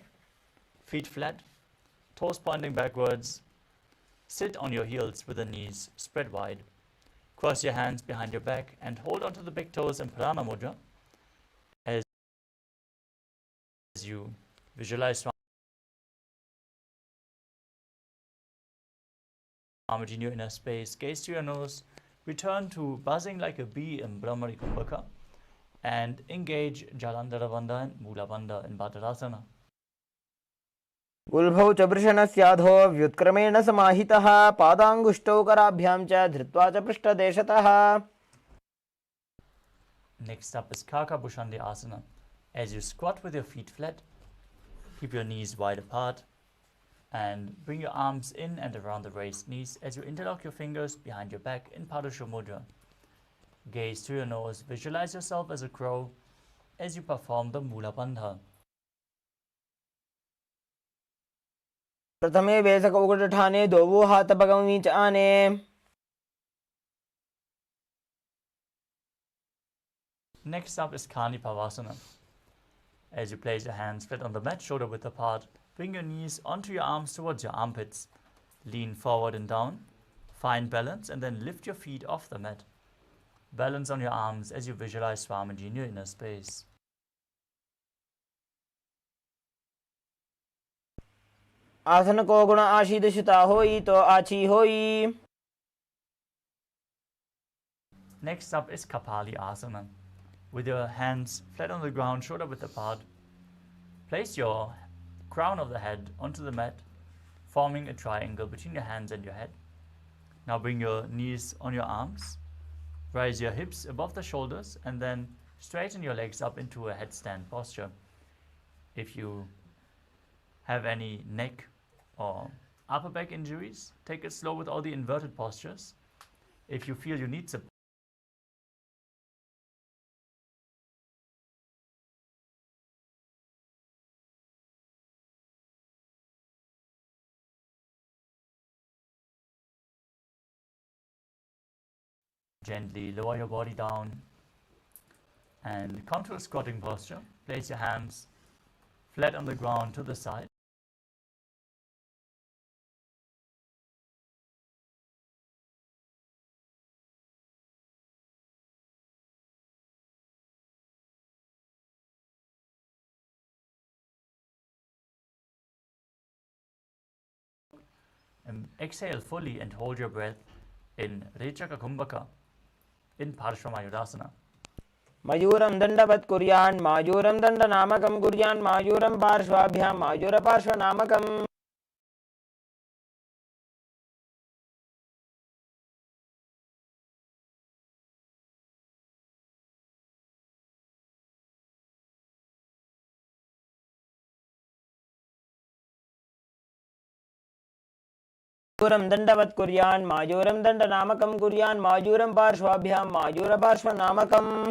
feet flat, toes pointing backwards. Sit on your heels with the knees spread wide. Cross your hands behind your back and hold onto the big toes in Pranama Mudra as you visualize Swamiji in your inner space. Gaze to your nose, return to buzzing like a bee in Brahmari Kumbhaka, and engage Jalandhara Bandha and Mula Bandha in Padurasana. गुल्भौ च वृषणस्याधो व्युत्क्रमेण समाहितः पादाङ्गुष्ठौ कराभ्यां च धृत्वा च पृष्ठदेशतः. Next up is Kaka Bhushandi Asana. As you squat with your feet flat, keep your knees wide apart and bring your arms in and around the raised knees as you interlock your fingers behind your back in Padusha Mudra. Gaze to your nose, visualize yourself as a crow as you perform the Mula Bandha. प्रथमे वेसकौकुटठाने दोवो हाथ पगमी च आने. Next up is Kani Pavasana. As you place your hands flat on the mat, shoulder width apart, bring your knees onto your arms towards your armpits. Lean forward and down, find balance, and then lift your feet off the mat. Balance on your arms as you visualize Swamiji in your inner space. आसन को गुण आशीदशुता होई तो आची होई. Next up is Kapali Asana. With your hands flat on the ground, shoulder width apart, place your crown of the head onto the mat, forming a triangle between your hands and your head. Now bring your knees on your arms, raise your hips above the shoulders, and then straighten your legs up into a headstand posture. If you have any neck or upper back injuries, take it slow with all the inverted postures. If you feel you need support, gently lower your body down and come to a squatting posture. Place your hands flat on the ground to the side. And exhale fully and hold your breath in Rechaka Kumbhaka in Parshvamayurasana. मयूरं दण्डवत् कुर्यान् मायूरं दण्डनामकं कुर्यान् मायूरं पार्श्वाभ्यां मायूरपार्श्वनामकम्. मयूरं दण्डवत् कुर्यान् मायूरं दण्डनामकं कुर्यान् मायूरं पार्श्वाभ्यां मायूरपार्श्वनामकम्.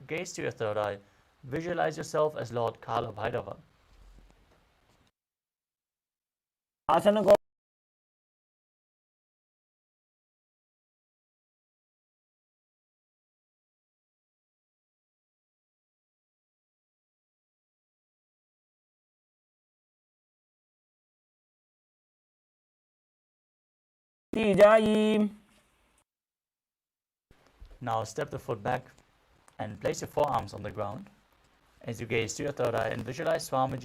Gaze to your third eye. Visualize yourself as Lord Kala Bhairava. आसन को जाई. Now step the foot back and place your forearms on the ground as you gaze to your third eye and visualize Swamiji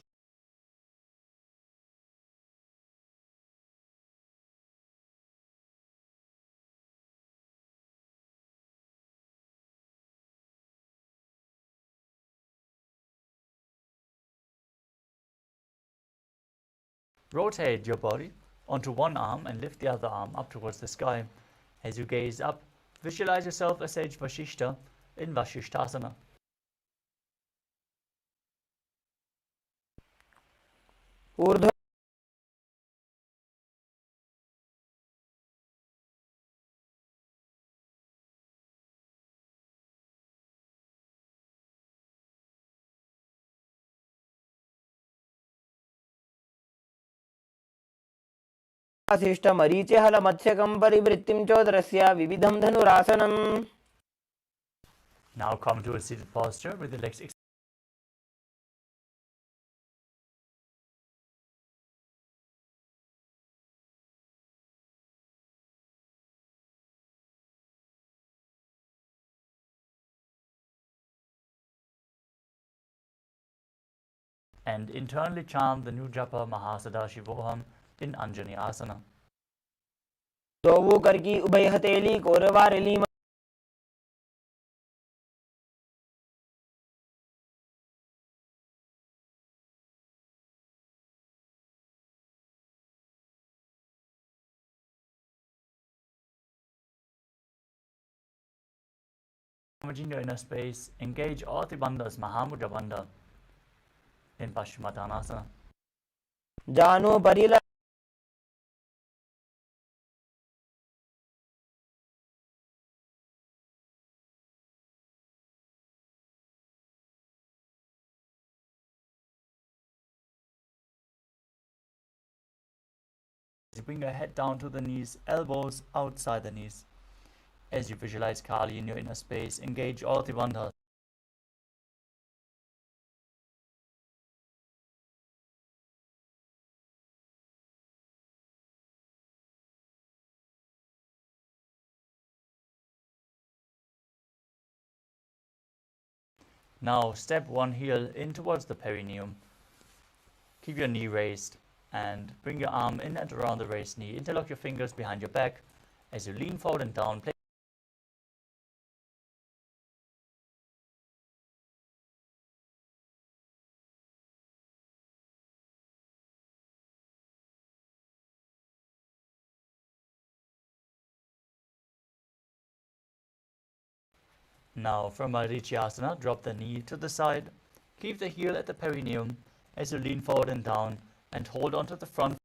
Rotate your body onto one arm and lift the other arm up towards the sky. As you gaze up, visualize yourself as Sage Vashishta in Vashishthasana. ऊर्ध्व मरीचिहलमत्स्यकं परिवृत्तिं चोदरस्य विविधं धनुरासनम्. Now come to a seated posture with the legs extended. And internally chant the new japa Mahasada in Anjani Asana. दोवु करकी उभय हथेली कोरवारेली Imagine your inner space, engage all the bandhas Mahamudra Bandha in Paschimottanasana. जानो परिला As you bring your head down to the knees, elbows outside the knees. As you visualize Kali in your inner space, engage all the bandhas. Now step one heel in towards the perineum. Keep your knee raised and bring your arm in and around the raised knee. Interlock your fingers behind your back as you lean forward and down. Now from Marichyasana, drop the knee to the side. Keep the heel at the perineum as you lean forward and down and hold onto the front.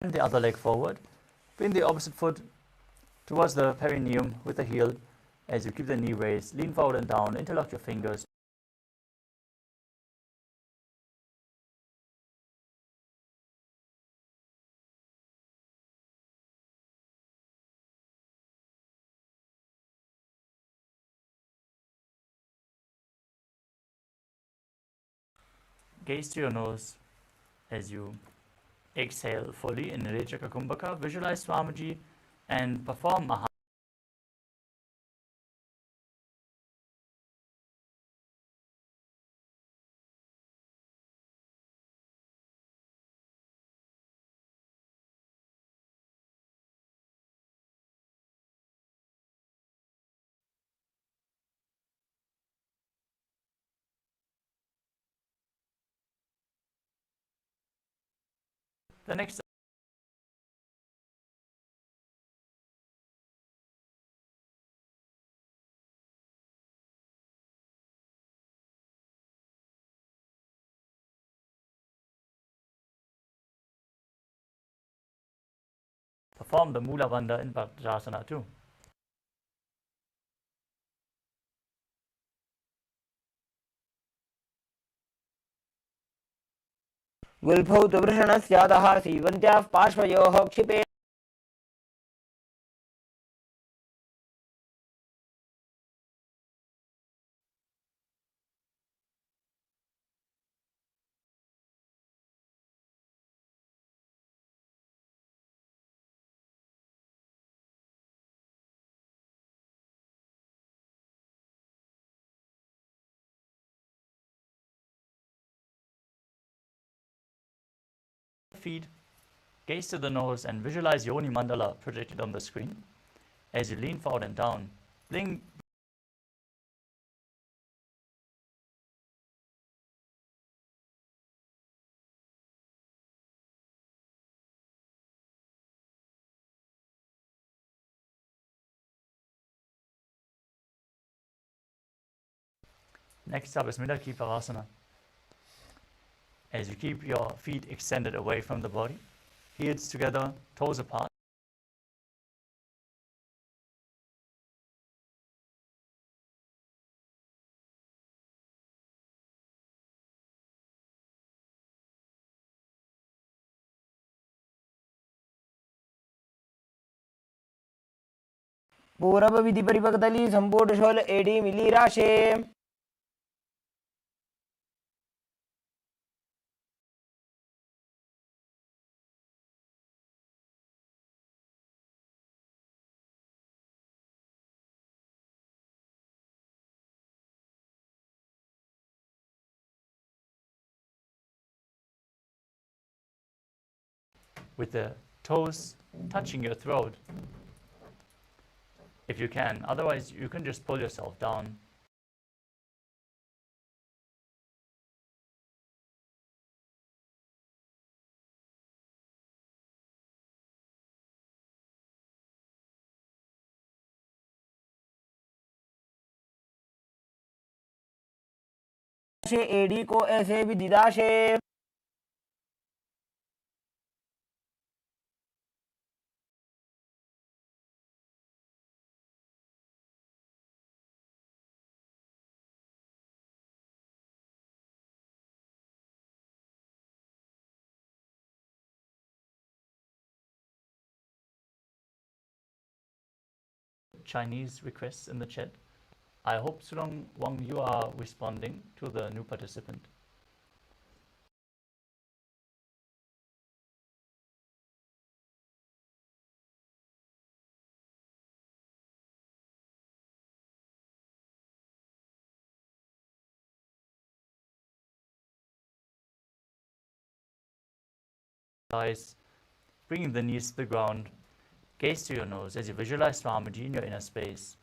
And the other leg forward. Bring the opposite foot towards the perineum with the heel as you keep the knee raised. Lean forward and down, interlock your fingers. Gaze to your nose as you exhale fully in Rejaka Kumbhaka. Visualize Swamiji and perform Maha. The next perform the Mula Bandha in Vajrasana too. गुल्फौ तु वृषणस्यादः सीवन्त्याः पार्श्वयोः क्षिपे feet, gaze to the nose, and visualize Yoni Mandala projected on the screen. As you lean forward and down, bring Next up is Mudakipavasana. As you keep your feet extended away from the body, heels together, toes apart. ಪೂರಬ ವಿಧಿ ಪರಿಪಕದಲ್ಲಿ ಸಂಪೂರ್ಣ ಶೋಲ ಎಡಿ milli ರಾಶೆ. With the toes touching your throat, if you can. Otherwise, you can just pull yourself down. एडी को ऐसे भी दिदाशे. Chinese requests in the chat. I hope, Surong Wang, you are responding to the new participant. Eyes, bringing the knees to the ground. Gaze to your nose as you visualize Swamiji in your inner space.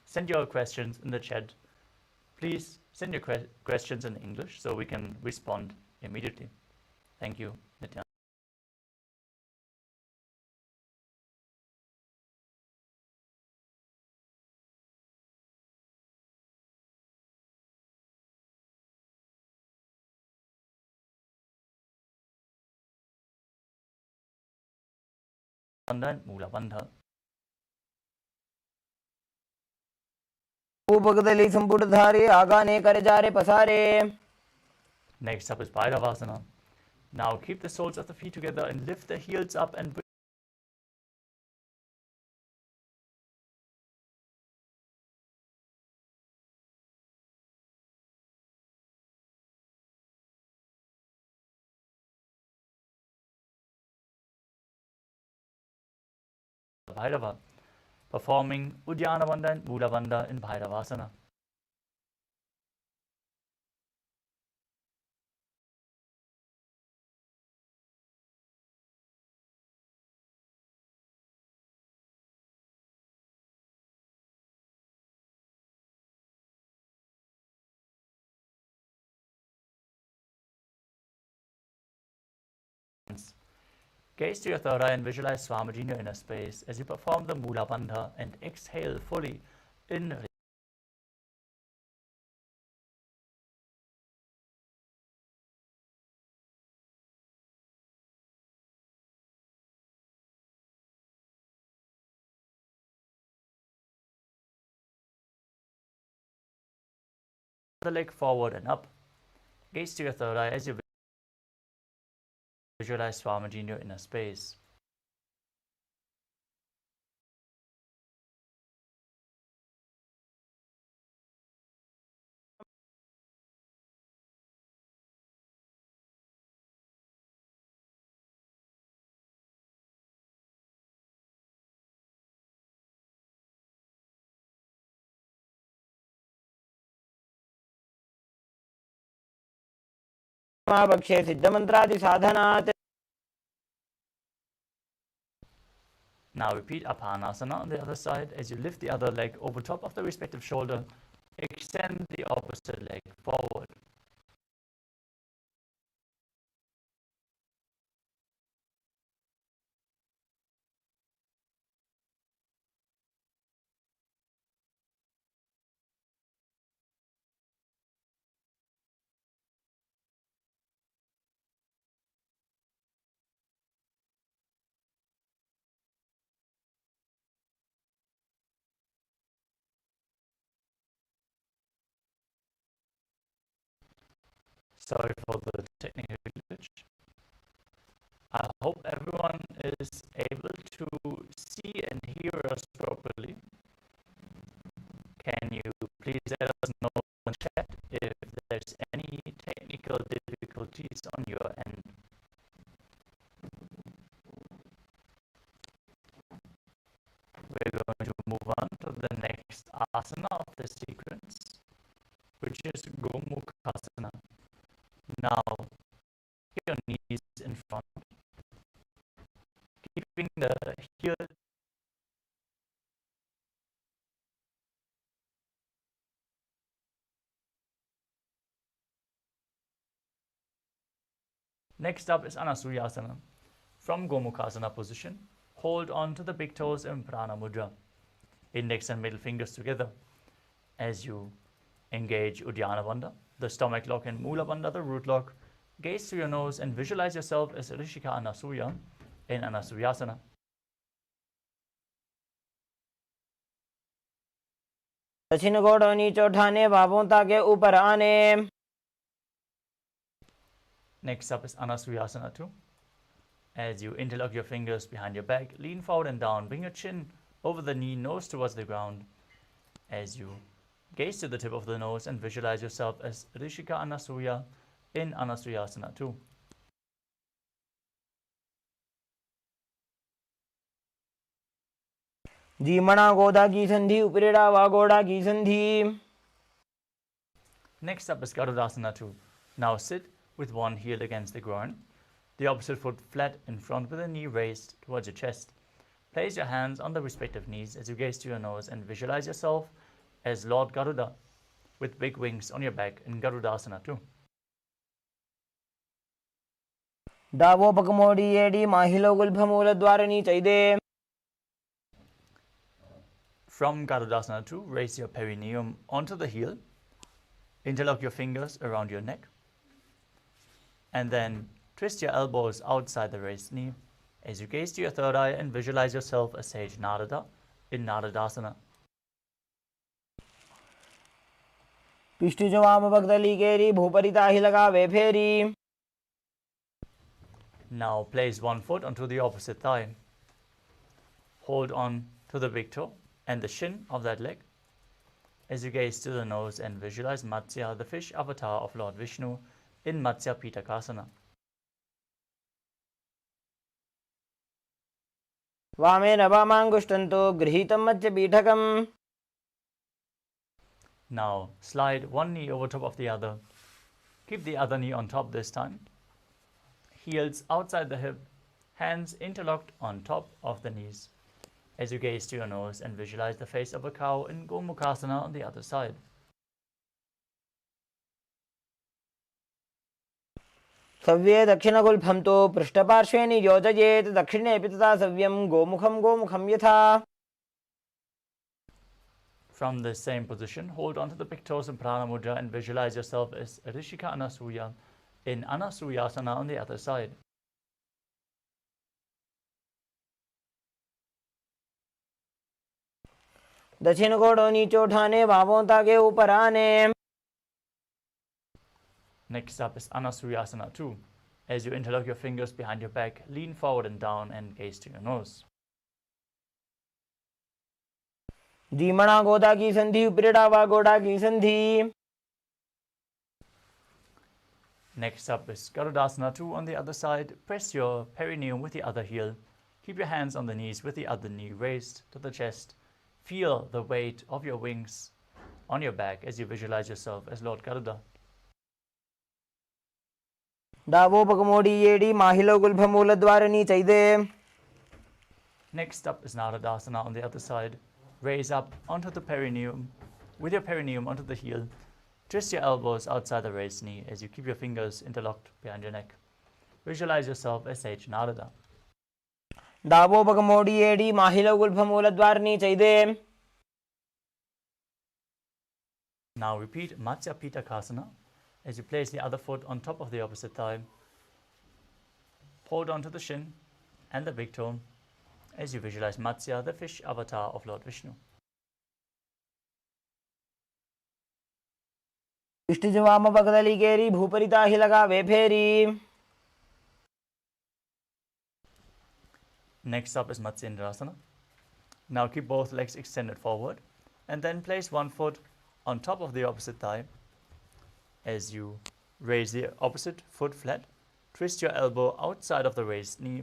Send your questions in the chat. Please send your questions in English so we can respond immediately. Thank you, Nitya. Bandha and Mula Bandha. ಭೂಭಾಗದಲ್ಲಿ ಸಂಪುಟಧಾರಿ ಆಗಾನೆ ಕರೆಜಾರೆ ಪಸಾರೆ. Next up is Bhairavasana. Now keep the soles of the feet together and lift the heels up and bring Bhairava, performing Uddiyana Bandha and Mula Bandha in Bhairavasana. Gaze to your third eye and visualize Swamiji in your inner space as you perform the Mula Bandha and exhale fully in the leg forward and up. Gaze to your third eye as you visualize Swamiji in your inner space. पक्षे सिद्धमन्त्रादि साधनात्. Now repeat Apanasana on the other side as you lift the other leg over top of the respective shoulder. Extend the opposite leg forward. Sorry for the technical glitch. I hope everyone is able to see and hear us properly. Can you please let us know in chat if there's any technical difficulties on your end? We're going to move on to the next asana of the sequence, which is Gomukhasana. Now, your knees in front, keeping the heel. Next up is Anasuyasana. From Gomukhasana position, hold on to the big toes in Prana Mudra, index and middle fingers together. As you engage Uddiyana Bandha, the stomach lock, and Mula Bandha, the root lock, gaze through your nose and visualize yourself as Rishika Anasuya in Anasuyasana. दक्षिण घोड़ों नीचे उठाने, बाहों ताके ऊपर आने. Next up is Anasuyasana 2. As you interlock your fingers behind your back, lean forward and down, bring your chin over the knee, nose towards the ground. As you gaze to the tip of the nose and visualize yourself as Rishika Anasuya in Anasuyasana 2. धीमणा गोदा की संधि, उपरेड़ा वागोड़ा की संधि. Next up is Garudasana 2. Now sit with one heel against the groin, the opposite foot flat in front with the knee raised towards your chest. Place your hands on the respective knees as you gaze to your nose and visualize yourself as Lord Garuda with big wings on your back in Garudasana 2. डावो पकमोड़ी एडी माहिलो गुल्भमूल द्वारणी चैदे. From Garudasana 2, raise your perineum onto the heel, interlock your fingers around your neck, and then twist your elbows outside the raised knee as you gaze to your third eye and visualize yourself as Sage Narada in Naradasana. पिष्टि जो वाम भगदली केरी, भूपरिता ही लगावे फेरी. Now place one foot onto the opposite thigh. Hold on to the big toe and the shin of that leg as you gaze to the nose and visualize Matsya, the fish avatar of Lord Vishnu, in Matsya Pitakasana. वामेन वामांगुष्टंतो गृहीतं मध्य पीठकम्. Now slide one knee over top of the other. Keep the other knee on top this time. Heels outside the hip, hands interlocked on top of the knees as you gaze to your nose and visualize the face of a cow in Gomukhasana on the other side. सव्ये दक्षिणगुल्फं तो पृष्ठपार्श्वे नियोजयेत्. दक्षिणेऽपि तथा सव्यं गोमुखं गोमुखं यथा. From the same position, hold on to the big toes in Prana Mudra and visualize yourself as Rishika Anasuya in Anasuyasana on the other side. दक्षिण घोड़ों नीचे उठाने, बाहों ताके ऊपर आने. Next up is Anasuyasana 2. As you interlock your fingers behind your back, lean forward and down and gaze to your nose. धीमणा गोदा की संधि, उपरेड़ा वागोड़ा की संधि. Next up is Garudasana 2 on the other side. Press your perineum with the other heel. Keep your hands on the knees with the other knee raised to the chest. Feel the weight of your wings on your back as you visualize yourself as Lord Garuda. దావోపగమోడీయేడి మాహిలో గుల్భమూలద్వారిణి చైదే. Next up is Nataraja on the other side. Raise up onto the perineum, with your perineum onto the heel. Twist your elbows outside the raised knee as you keep your fingers interlocked behind your neck. Visualize yourself as Sage Narada. దావోపగమోడీయేడి మాహిలో గుల్భమూలద్వారిణి చైదే. Now repeat Matsya Pitakasana as you place the other foot on top of the opposite thigh. Hold onto the shin and the big toe as you visualize Matsya, the fish avatar of Lord Vishnu. ಇಷ್ಟಿಜವಾಮ ಪಗದಲಿಗೇರಿ ಭೂಪರಿತಾ ಹಿಲಗ ವೇಫೇರಿ. Next up is Matsyendrasana. Now keep both legs extended forward and then place one foot on top of the opposite thigh as you raise the opposite foot flat. Twist your elbow outside of the raised knee.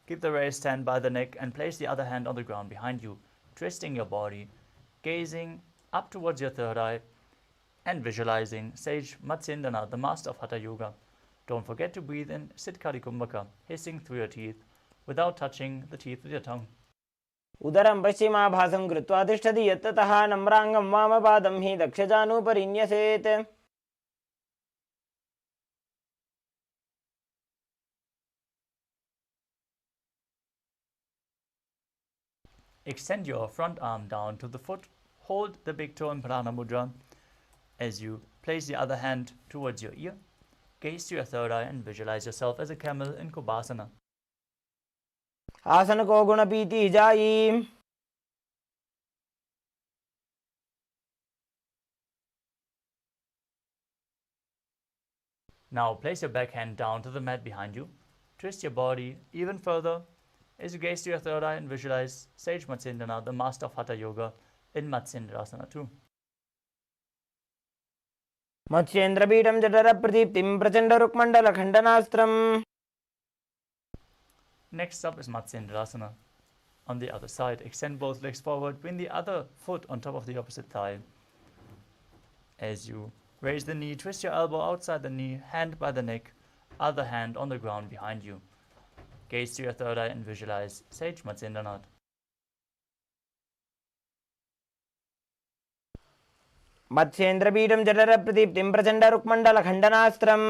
Keep the raised hand by the neck and place the other hand on the ground behind you, twisting your body, gazing up towards your third eye and visualizing Sage Matsyendranath, the master of Hatha Yoga. Don't forget to breathe in Siddhkari Kumbhaka, hissing through your teeth without touching the teeth with your tongue. उदरं पश्चिमाभासं कृत्वा तिष्ठति यत्ततः नम्राङ्गं वामपादं हि दक्षजानुपरिन्यसेत्. Extend your front arm down to the foot. Hold the big toe in Prana Mudra as you place the other hand towards your ear. Gaze to your third eye and visualize yourself as a camel in Kubhasana. आसन को गुण पीति जाई. Now place your back hand down to the mat behind you. Twist your body even further as you gaze to your third eye and visualize Sage Matsyendranath, the master of Hatha Yoga, in Matsyendrasana too. मत्स्येन्द्रपीठं जठरप्रदीप्तिं प्रचण्डरुक्मण्डलखण्डनास्त्रम्. Next up is Matsyendrasana. On the other side, extend both legs forward, bring the other foot on top of the opposite thigh. As you raise the knee, twist your elbow outside the knee, hand by the neck, other hand on the ground behind you. Gaze to your third eye and visualize Sage Matsyendranath. मत्स्येन्द्रपीठं जठरप्रदीप्तिं प्रचण्डरुक्मण्डलखण्डनास्त्रम्.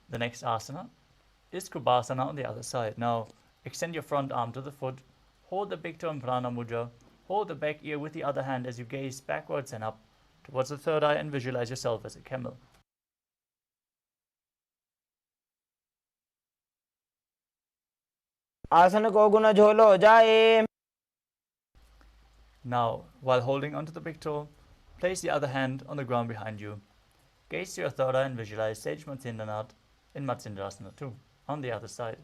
The next asana is Kubhasana on the other side. Now extend your front arm to the foot. Hold the big toe in Prana Mudra. Hold the back ear with the other hand as you gaze backwards and up towards the third eye and visualize yourself as a camel. आसन को गुण झोलो जाए. Now, while holding onto the big toe, place the other hand on the ground behind you. Gaze to your third eye and visualize Sage Matsyendranath in Matsyendrasana too, on the other side.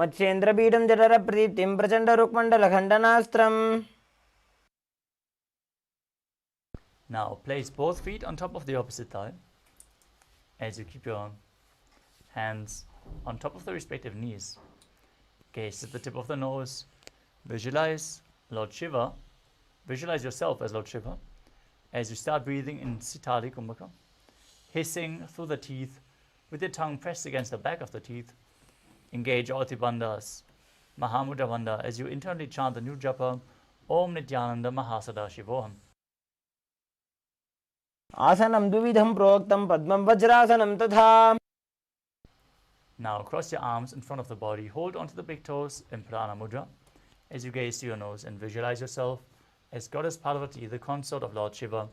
मत्स्येन्द्रपीठं जठरप्रदीप्तिं प्रचण्डरुक्मण्डलखण्डनास्त्रम्. Now, place both feet on top of the opposite thigh as you keep your hands on top of the respective knees. Gaze at the tip of the nose. Visualize Lord Shiva. Visualize yourself as Lord Shiva as you start breathing in Sitali Kumbhaka, hissing through the teeth with your tongue pressed against the back of the teeth. Engage all the bandhas, Mahamudra Bandha, as you internally chant the new japa Om Nityananda Mahasada Shivoham. आसनं द्विविधं प्रोक्तं पद्मं वज्रासनं तथा. Now cross your arms in front of the body, hold onto the big toes in Prana Mudra as you gaze to your nose and visualize yourself as Goddess Parvati, the consort of Lord Shiva.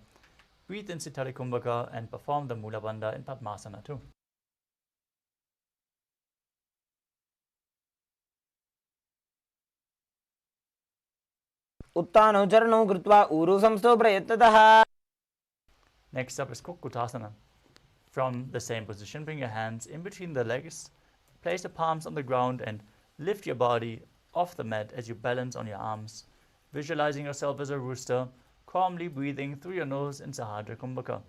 Breathe in Sitali Kumbhaka and perform the Mula Bandha in Padmasana too. उत्तानौ चरणौ कृत्वा ऊरु संस्थौ प्रयत्नतः. Next up is Kukutasana. From the same position, bring your hands in between the legs, place the palms on the ground and lift your body off the mat as you balance on your arms, visualizing yourself as a rooster, calmly breathing through your nose in Sahadra Kumbhaka.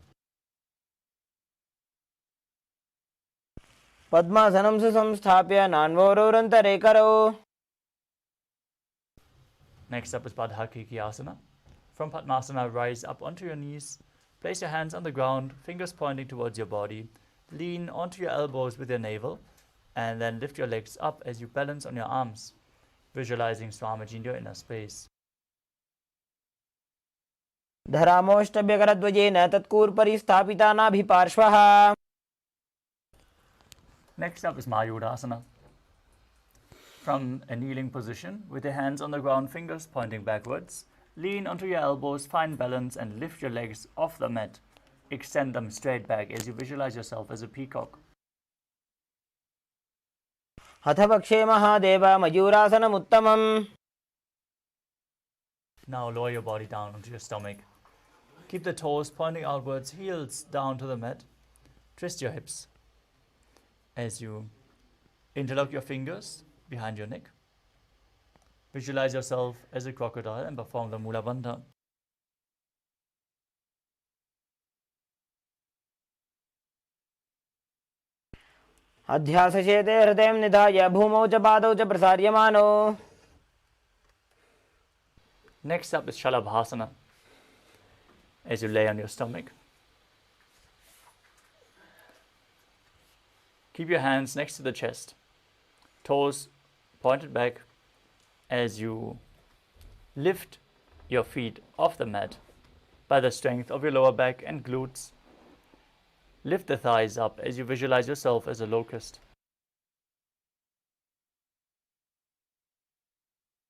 पद्मासनं सुसंस्थाप्य नान्वोरोरन्तरे करौ. Next up is Padhakiki Asana. From Padmasana, rise up onto your knees. Place your hands on the ground, fingers pointing towards your body. Lean onto your elbows with your navel, and then lift your legs up as you balance on your arms, visualizing Swamiji in your inner space. धरामोष्टभ्यकरध्वजेन तत्कूर्परि स्थापिता नाभिपार्श्वः. Next up is Mayurasana. From a kneeling position, with your hands on the ground, fingers pointing backwards, lean onto your elbows, find balance, and lift your legs off the mat. Extend them straight back as you visualize yourself as a peacock. हथवक्षे Mahadev मयूरासनमुत्तमम्. Now lower your body down onto your stomach. Keep the toes pointing outwards, heels down to the mat. Twist your hips as you interlock your fingers behind your neck. Visualize yourself as a crocodile and perform the Mula Bandha. अध्यासचेते हृदयं निधाय भूमौ च पादौ च प्रसार्यमानो. Next up is Shalabhasana. As you lay on your stomach, keep your hands next to the chest, toes pointed back as you lift your feet off the mat by the strength of your lower back and glutes. Lift the thighs up as you visualize yourself as a locust.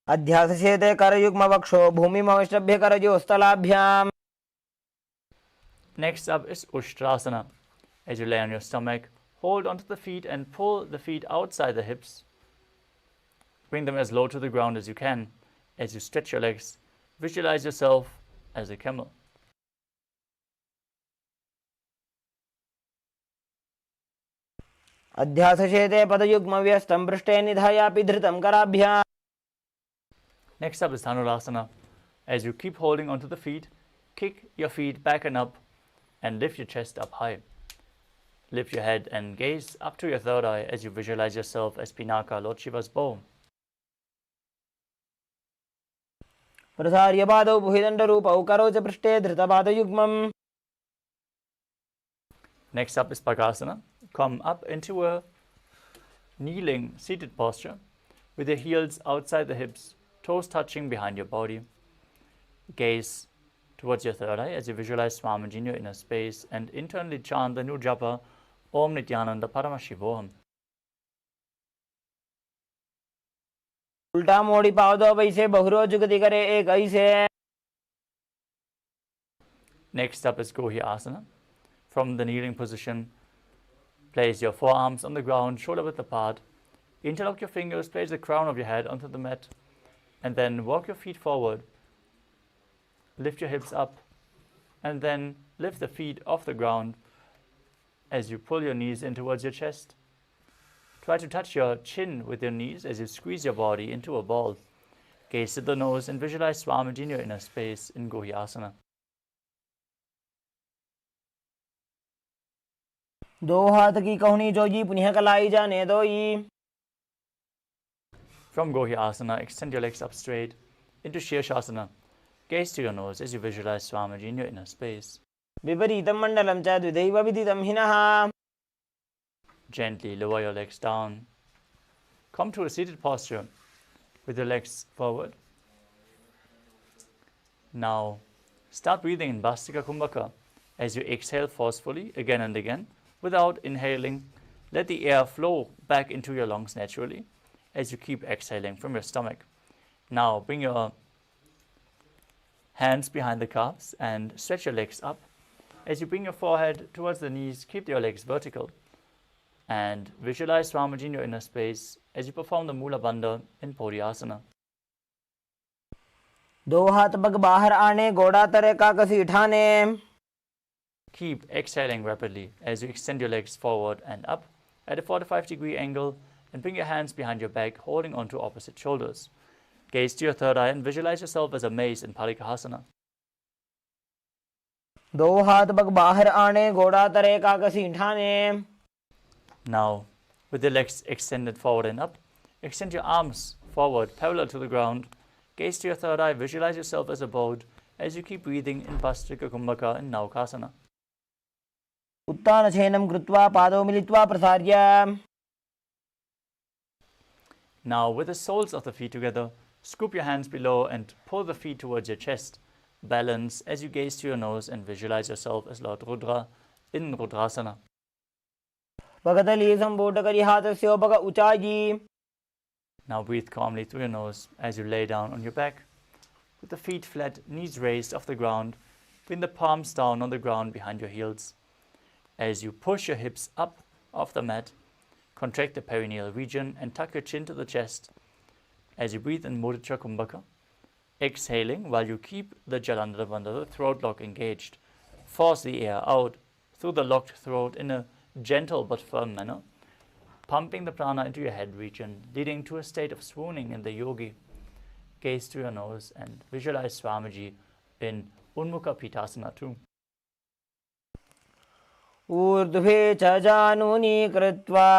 अध्यासचेते करयुग्मवक्षो भूमिमवष्टभ्य करयोस्तलाभ्याम्. Next up is Ushtrasana. As you lay on your stomach, hold onto the feet and pull the feet outside the hips. Bring them as low to the ground as you can. As you stretch your legs, visualize yourself as a camel. अध्यासचेते पदयुग्मव्यस्तं पृष्ठे निधायापि धृतं कराभ्याम्. Next up is Dhanurasana. As you keep holding onto the feet, kick your feet back and up and lift your chest up high. Lift your head and gaze up to your third eye as you visualize yourself as Pinaka, Lord Shiva's bow. प्रसार्य पादौ भुहिदण्डरूपौ करौ च पृष्ठे धृतपादयुग्मम्. Next up is Pakasana. Come up into a kneeling seated posture with your heels outside the hips, toes touching behind your body. Gaze towards your third eye as you visualize Swamiji in your inner space and internally chant the new japa Om Nityananda Paramashivoham. उल्टा मोड़ी पाव दो वैसे बहुरो जुगति करे एक ऐसे. Next up is Gohi Asana. From the kneeling position, place your forearms on the ground, shoulder width apart. Interlock your fingers, place the crown of your head onto the mat, and then walk your feet forward. Lift your hips up, and then lift the feet off the ground as you pull your knees in towards your chest. Try to touch your chin with your knees as you squeeze your body into a ball. Gaze to the nose and visualize Swamiji in your inner space in Gohi Asana. दो हाथ की कहुनी जोगी पुनः कलाई जाने दोई. From Gohi Asana, extend your legs up straight into Shirshasana. Gaze to your nose as you visualize Swamiji in your inner space. विपरीतं मण्डलं च द्विदैव विदितं हिनः. Gently lower your legs down. Come to a seated posture with your legs forward. Now, start breathing in Bhastika Kumbhaka as you exhale forcefully again and again. Without inhaling, let the air flow back into your lungs naturally as you keep exhaling from your stomach. Now, bring your hands behind the calves and stretch your legs up. As you bring your forehead towards the knees, keep your legs vertical. And visualize Swamiji in your inner space as you perform the Mula Bandha in Poriasana. दो हाथ पग बाहर आने गोड़ा तरे काकसी ठाने. Keep exhaling rapidly as you extend your legs forward and up at a 45-degree angle and bring your hands behind your back, holding onto opposite shoulders. Gaze to your third eye and visualize yourself as a mace in Parikahasana. दो हाथ पग बाहर आने गोड़ा तरे काकसी ठाने. Now, With the legs extended forward and up, extend your arms forward, parallel to the ground. Gaze to your third eye. Visualize yourself as a boat as you keep breathing in Bhastrika Kumbhaka and Naukasana. उत्तानशयनं कृत्वा पादौ मिलित्वा प्रसार्य. Now, with the soles of the feet together, scoop your hands below and pull the feet towards your chest. Balance as you gaze to your nose and visualize yourself as Lord Rudra in Rudrasana. भगतली संबोधकरी हाथस्योपग उचायी. Now breathe calmly through your nose as you lay down on your back. With the feet flat, knees raised off the ground, bring the palms down on the ground behind your heels. As you push your hips up off the mat, contract the perineal region and tuck your chin to the chest. As you breathe in Mudra Kumbhaka, exhaling while you keep the Jalandhara under the throat lock engaged. Force the air out through the locked throat in a gentle but firm manner, pumping the prana into your head region, leading to a state of swooning in the yogi. Gaze to your nose and visualize Swamiji in Unmukha Pitasana too. ऊर्ध्वे च जानूनि कृत्वा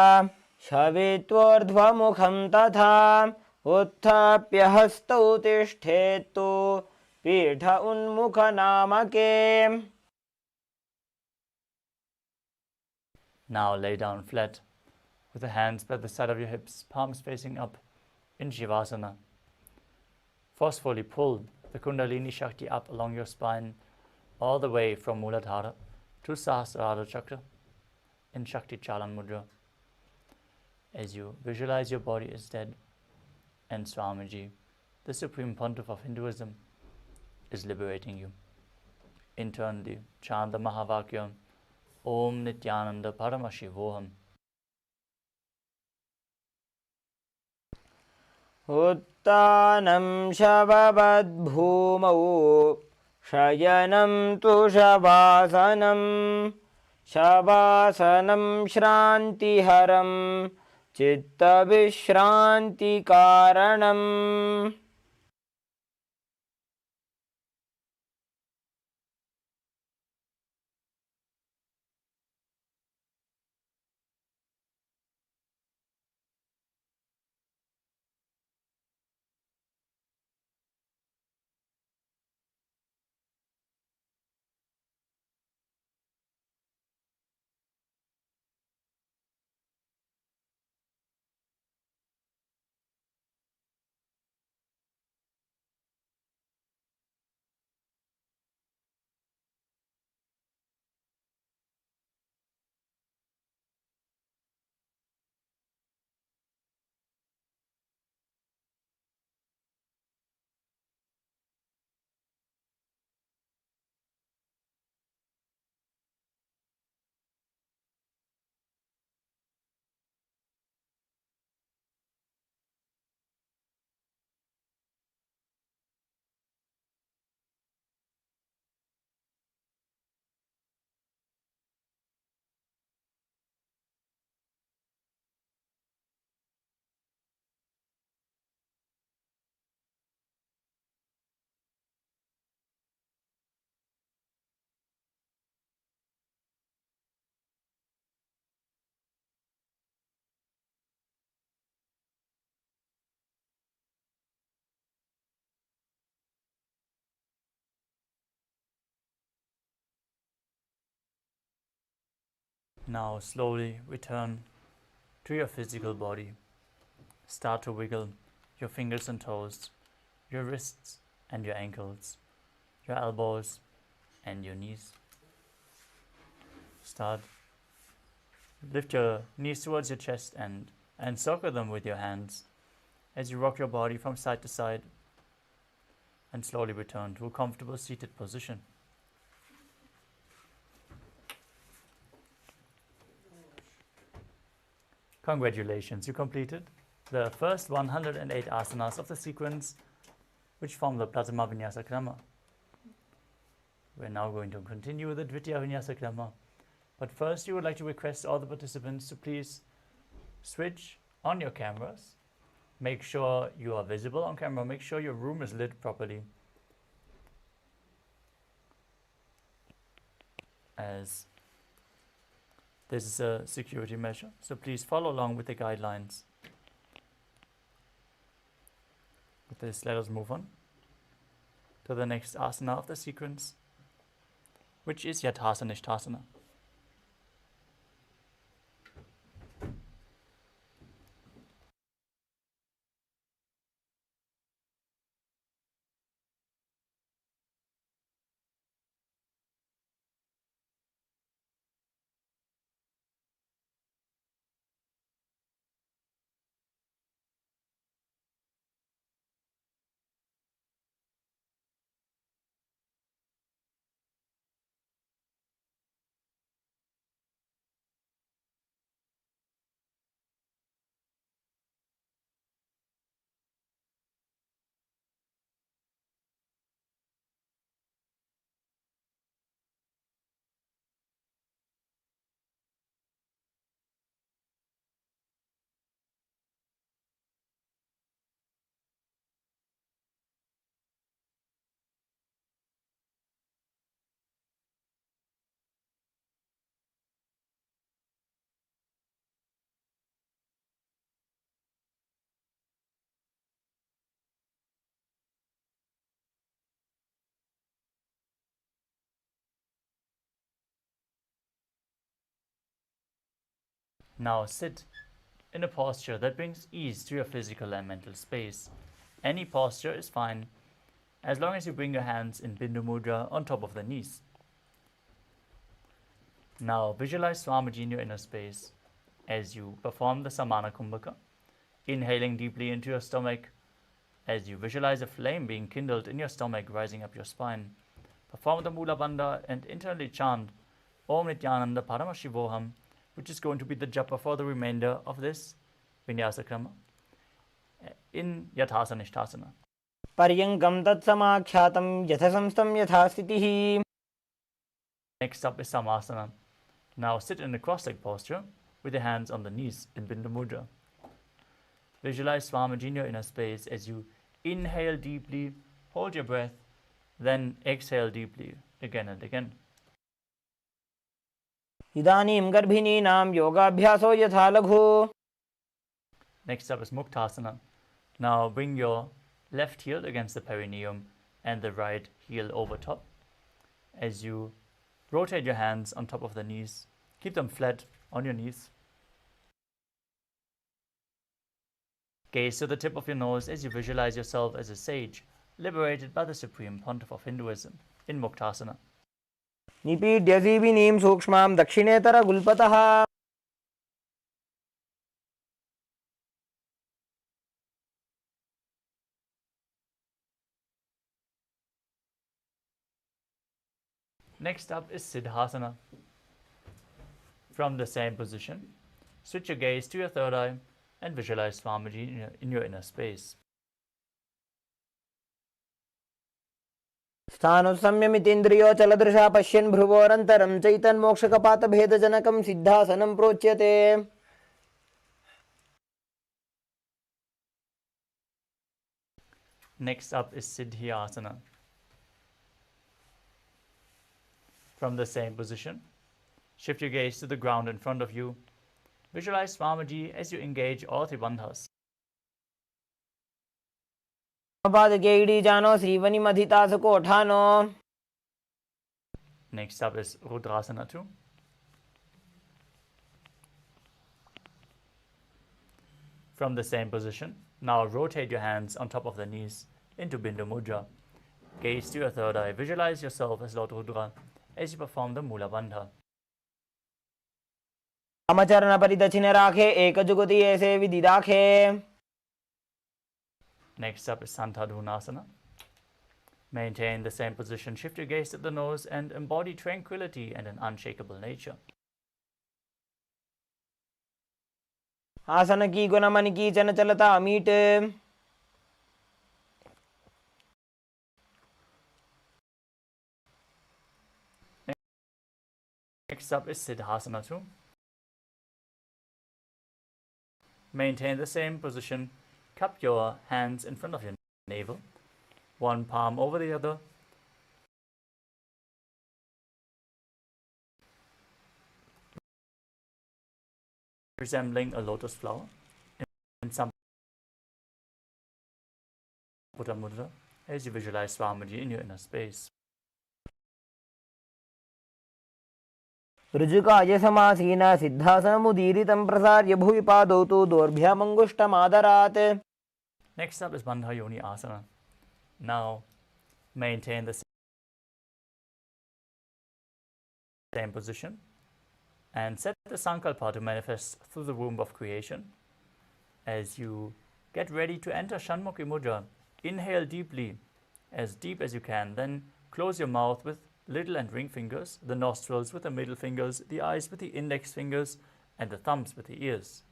शवेत्वोर्ध्वमुखं तथा उत्थाप्य हस्तौ तिष्ठेत्तु पीठ उन्मुखनामके. Now lay down flat with the hands by the side of your hips, palms facing up in Shivasana. Forcefully pull the Kundalini Shakti up along your spine all the way from Muladhara to Sahasrara Chakra in Shakti Chalan Mudra. As you visualize your body is dead and Swamiji, the Supreme Pontiff of Hinduism, is liberating you. Internally, chant the Mahavakya, Om Nityananda Paramashivoham. उत्तानं शववद्भूमौ शयनं तु शवासनं शवासनं श्रान्तिहरं चित्तविश्रान्तिकारणम्. Now slowly return to your physical body. Start to wiggle your fingers and toes, your wrists and your ankles, your elbows and your knees. Lift your knees towards your chest and encircle them with your hands as you rock your body from side to side and slowly return to a comfortable seated position. Congratulations, you completed the first 108 asanas of the sequence which form the Pratama Vinyasa Krama. We're now going to continue the Dvitiya Vinyasa Krama. But first, you would like to request all the participants to please switch on your cameras. Make sure you are visible on camera. Make sure your room is lit properly. As This is a security measure, so please follow along with the guidelines. With this, let us move on to the next asana of the sequence, which is Yathasanishthasana. Now sit in a posture that brings ease to your physical and mental space. Any posture is fine, as long as you bring your hands in Bindu Mudra on top of the knees. Now visualize Swamiji in your inner space as you perform the Samana Kumbhaka, inhaling deeply into your stomach as you visualize a flame being kindled in your stomach rising up your spine. Perform the Mula Bandha and internally chant Om Nityananda Paramashivoham, which is going to be the japa for the remainder of this Vinyasa Krama in Yathasanishthasana. Paryankam tatsamakhyatam yathasamstam yathasthitihi. Next up is Samasana. Now sit in a cross-leg posture with your hands on the knees in Bindu Mudra. Visualize Swamiji in your inner space as you inhale deeply, hold your breath, then exhale deeply again and again. Idanim garbhininam yogabhyaso yatha laghu. Next up is Muktasana. Now bring your left heel against the perineum and the right heel over top. As you rotate your hands on top of the knees, keep them flat on your knees. Gaze to the tip of your nose as you visualize yourself as a sage, liberated by the Supreme Pontiff of Hinduism in Muktasana. Nipidyazivinim sukshmam dakshinetara gulpataha. Next up is Siddhasana. From the same position, switch your gaze to your third eye and visualize Swamiji in your inner space. Sthanusamyamitindriyo chaladrisha pashyan bhruvorantaram chaitan mokshakapata bhedajanakam siddhasanam prochyate. Next up is Siddhyasana. From the same position, shift your gaze to the ground in front of you. Visualize Swamiji as you engage all three bandhas. Next up is Rudrasana 2. From the same position, now rotate your hands on top of the knees into Bindu Mudra. Gaze to your third eye. Visualize yourself as Lord Rudra as you perform the Mula Bandha. Amacharana paridachine rakhe ekajuguti aise vidhi rakhe. Next up is Santadhunasana. Maintain the same position. Shift your gaze to the nose and embody tranquility and an unshakable nature. आसन की गुण मन की चन चलता अमीट. Next up is Siddhasana 2. Maintain the same position. Cup your hands in front of your navel, one palm over the other. resembling a lotus flower in some Mudra as you visualize Swamiji in your inner space. ऋजुकाय समासीन सिद्धासनमुदीरितं प्रसार्य भुवि पादौ तु दोर्भ्यामङ्गुष्ठमादरात्. Next up is Bandha Yoni Asana. Now maintain the same position and set the Sankalpa to manifest through the womb of creation. As you get ready to enter Shanmukhi Mudra, inhale deep as you can, then close your mouth with little and ring fingers, the nostrils with the middle fingers, the eyes with the index fingers, and the thumbs with the ears.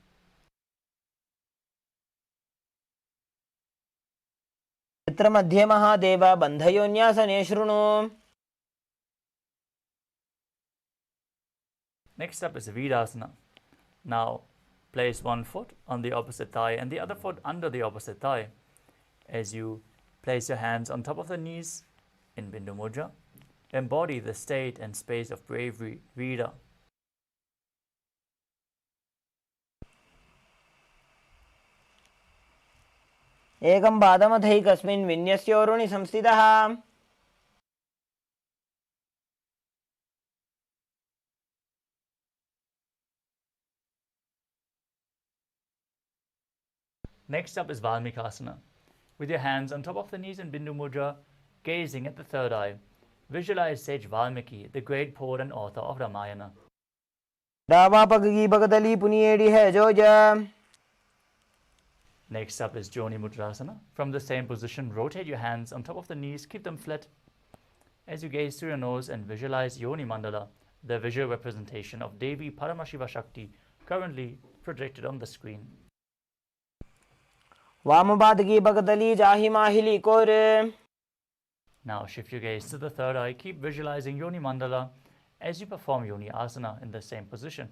चित्रमध्ये Mahadev बन्धयोन्यासने शृणु. Next up is Virasana. Now place one foot on the opposite thigh and the other foot under the opposite thigh. As you place your hands on top of the knees in Bindu Mudra, embody the state and space of bravery, Veera. एकं पादमथैकस्मिन् विन्यस्योरुणि संस्थितः. Next up is Valmikasana. With your hands on top of the knees in Bindu Mudra, gazing at the third eye, visualize sage Valmiki, the great poet and author of Ramayana. Next up is Joni Mudrasana. From the same position, rotate your hands on top of the knees, keep them flat. As you gaze through your nose and visualize Yoni Mandala, the visual representation of Devi Paramashiva Shakti, currently projected on the screen. Now shift your gaze to the third eye. Keep visualizing Yoni Mandala as you perform Yoni Asana in the same position.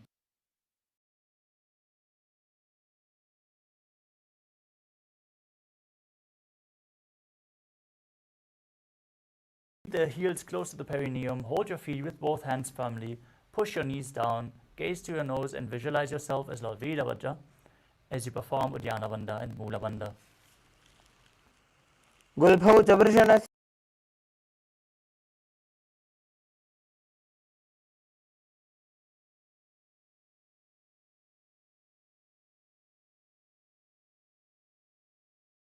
Keep the heels close to the perineum. Hold your feet with both hands firmly. Push your knees down. Gaze to your nose and visualize yourself as Lord Veerabhadra as you perform Udyana Bandha and Mula Bandha.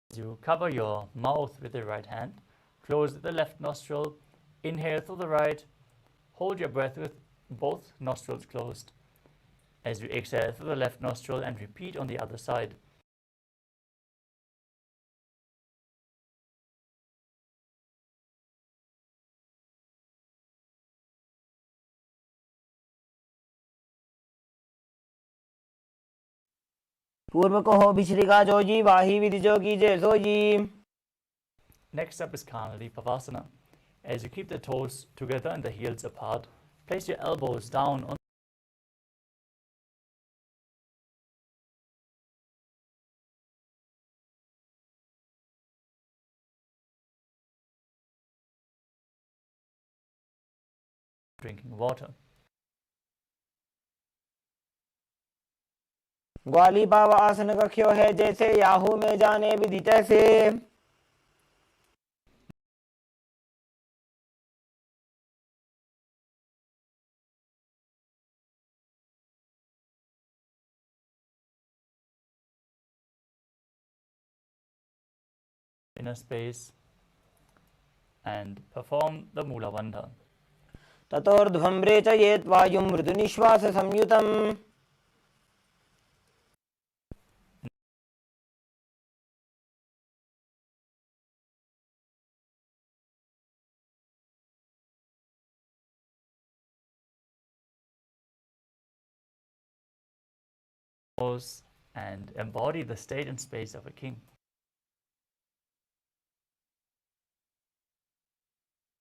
As you cover your mouth with the right hand, close the left nostril, inhale through the right, hold your breath with both nostrils closed. As you exhale through the left nostril and repeat on the other side. पूर्व को हो भिश्रिका जोजी वाही विधि जोगी जय sooji. Next up is Kanali Pavasana. As you keep the toes together and the heels apart, place your elbows down on drinking water. ग्वाली पाव आसन कख्यो है जैसे Yahoo में जाने विधि तैसे. Inner space and perform the Mula Bandha. ततोर्ध्वं रेचयेत् वायुं मृदुनिश्वास संयुतम्. And embody the state and space of a king.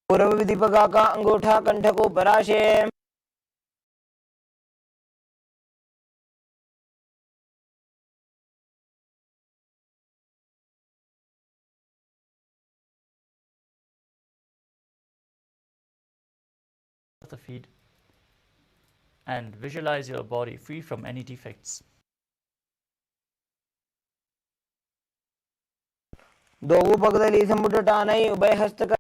पूर्व विधि पगा का अंगूठा कंठ को पराशे. The feet and visualize your body free from any defects. ದೋವು ಪಕ್ಕದಲ್ಲಿ ಸಂಪುಟ ಟಾನೈ ಉಭಯ ಹಸ್ತಕ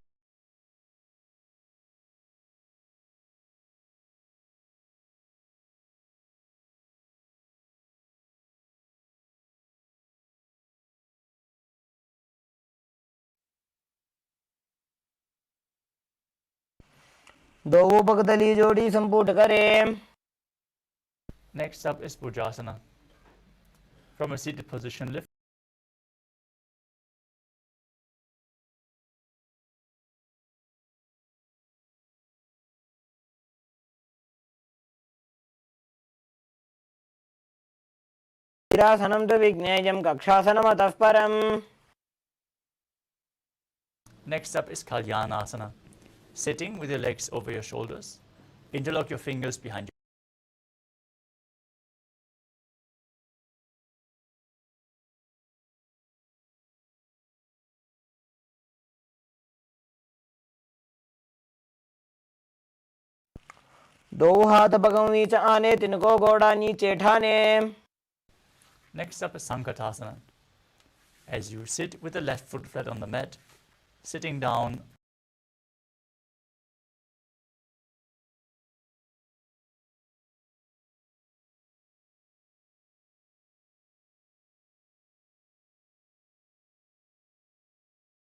ದೋವು ಪಕ್ಕದಲ್ಲಿ ಜೋಡಿ ಸಂಪುಟ ಕರೆ. Next up is Bhujasana. From a seated position, lift वीरासनं तु विज्ञेयं कक्षासनमतः परम्. Next up is Kalyanasana. Sitting with your legs over your shoulders. Interlock your fingers behind you. दो हाथ पगों नीचे आने, तिनको घोड़ा नीचे ठाने. Next up is Sankatasana. As you sit with the left foot flat on the mat, sitting down,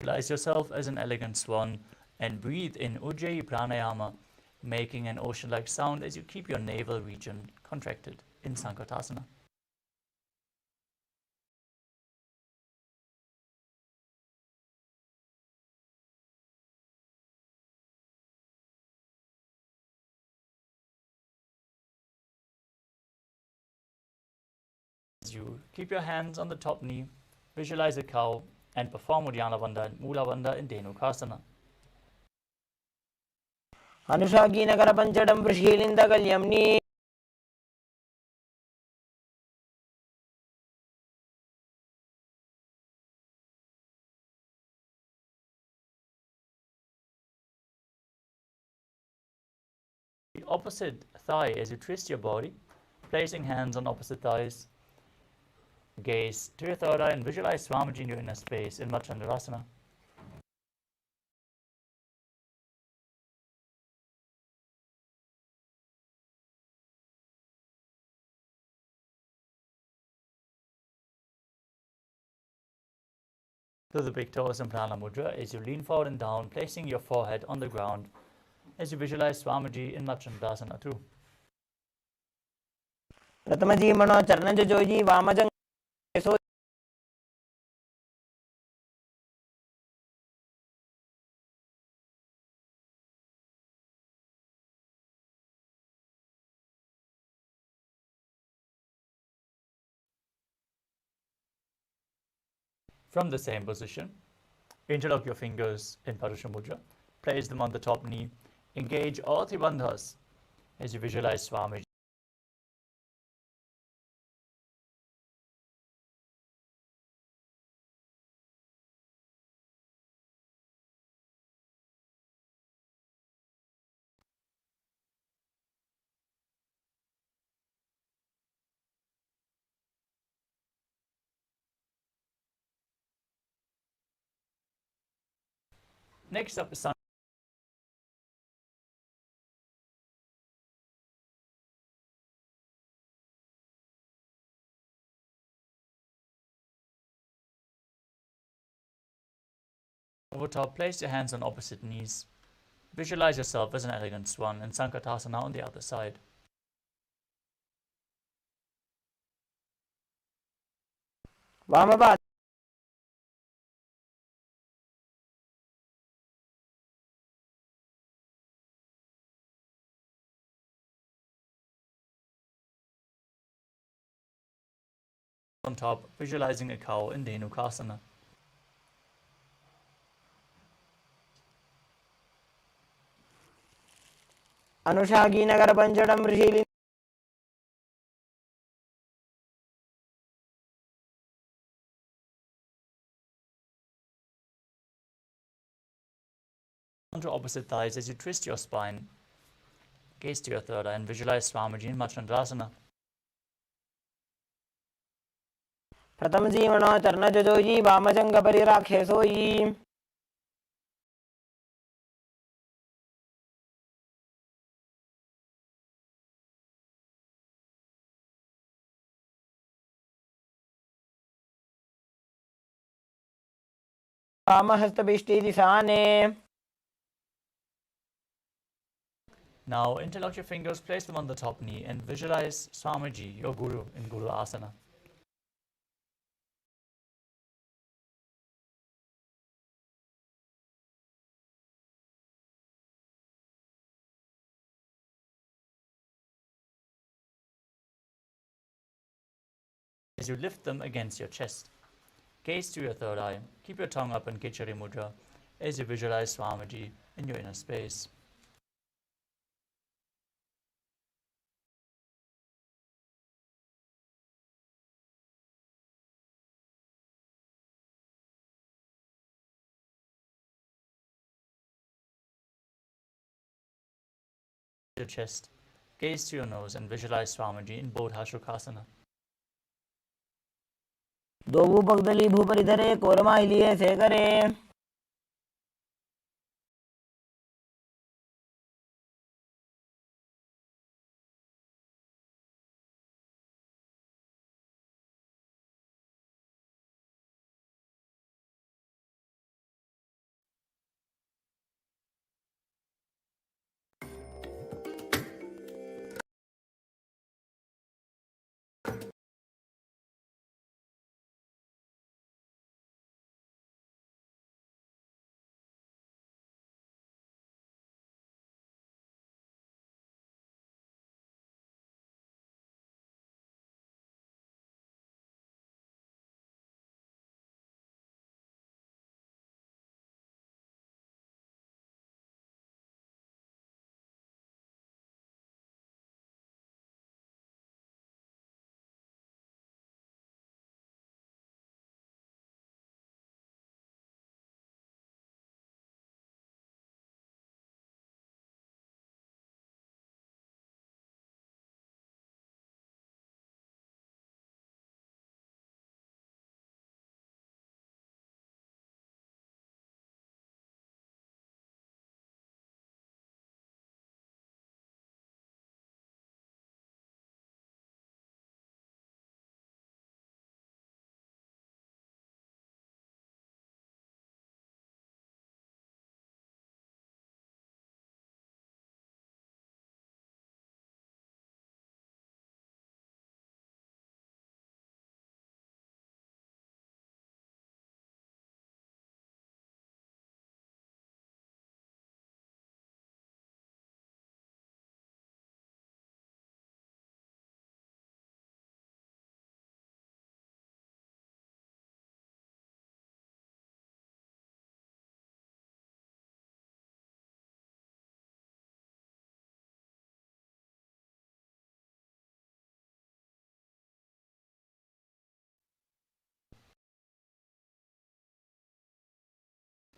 visualize yourself as an elegant swan and breathe in Ujjayi Pranayama, making an ocean-like sound as you keep your navel region contracted in Sankatasana. As you keep your hands on the top knee, visualize a cow and perform Uddiyana Bandha and Mula Bandha in Dhenukasana. अनुषाकी Nagar पंचडं प्रशीलिंद कल्यमनी. The opposite thigh as you twist your body, placing hands on opposite thighs. Gaze to your third eye and visualize Swamiji in your inner space in Machandarasana. To the big toes in Prana Mudra as you lean forward and down, placing your forehead on the ground as you visualize Swamiji in Machandarasana too. प्रथमजी मनो चरणज जोजी वामजंग सो. From the same position, interlock your fingers in Parusha Mudra, place them on the top knee, engage all three bandhas as you visualize Swamiji. Next up is Sun. Over top, place your hands on opposite knees. Visualize yourself as an elegant swan and Sankatasana on the other side. वामपाद On top, visualizing a cow in Dhenukasana. अनुषाकी Nagar पंचडं प्रशीलिंद. Onto opposite thighs as you twist your spine. Gaze to your third eye and visualize Swamiji in Machandrasana. प्रथम जीवनो चरण जोजी वामजंग परिराखे सोई. वामहस्तभिष्टि दिशाने. Now interlock your fingers, place them on the top knee and visualize Swamiji, your Guru, in Guru Asana. As you lift them against your chest, gaze to your third eye, keep your tongue up in Kichari Mudra as you visualize Swamiji in your inner space. Your chest, gaze to your nose and visualize Swamiji in Bodha Shukasana. दो भूपगदली भूपरिधरे कोरमा इलिये से करे.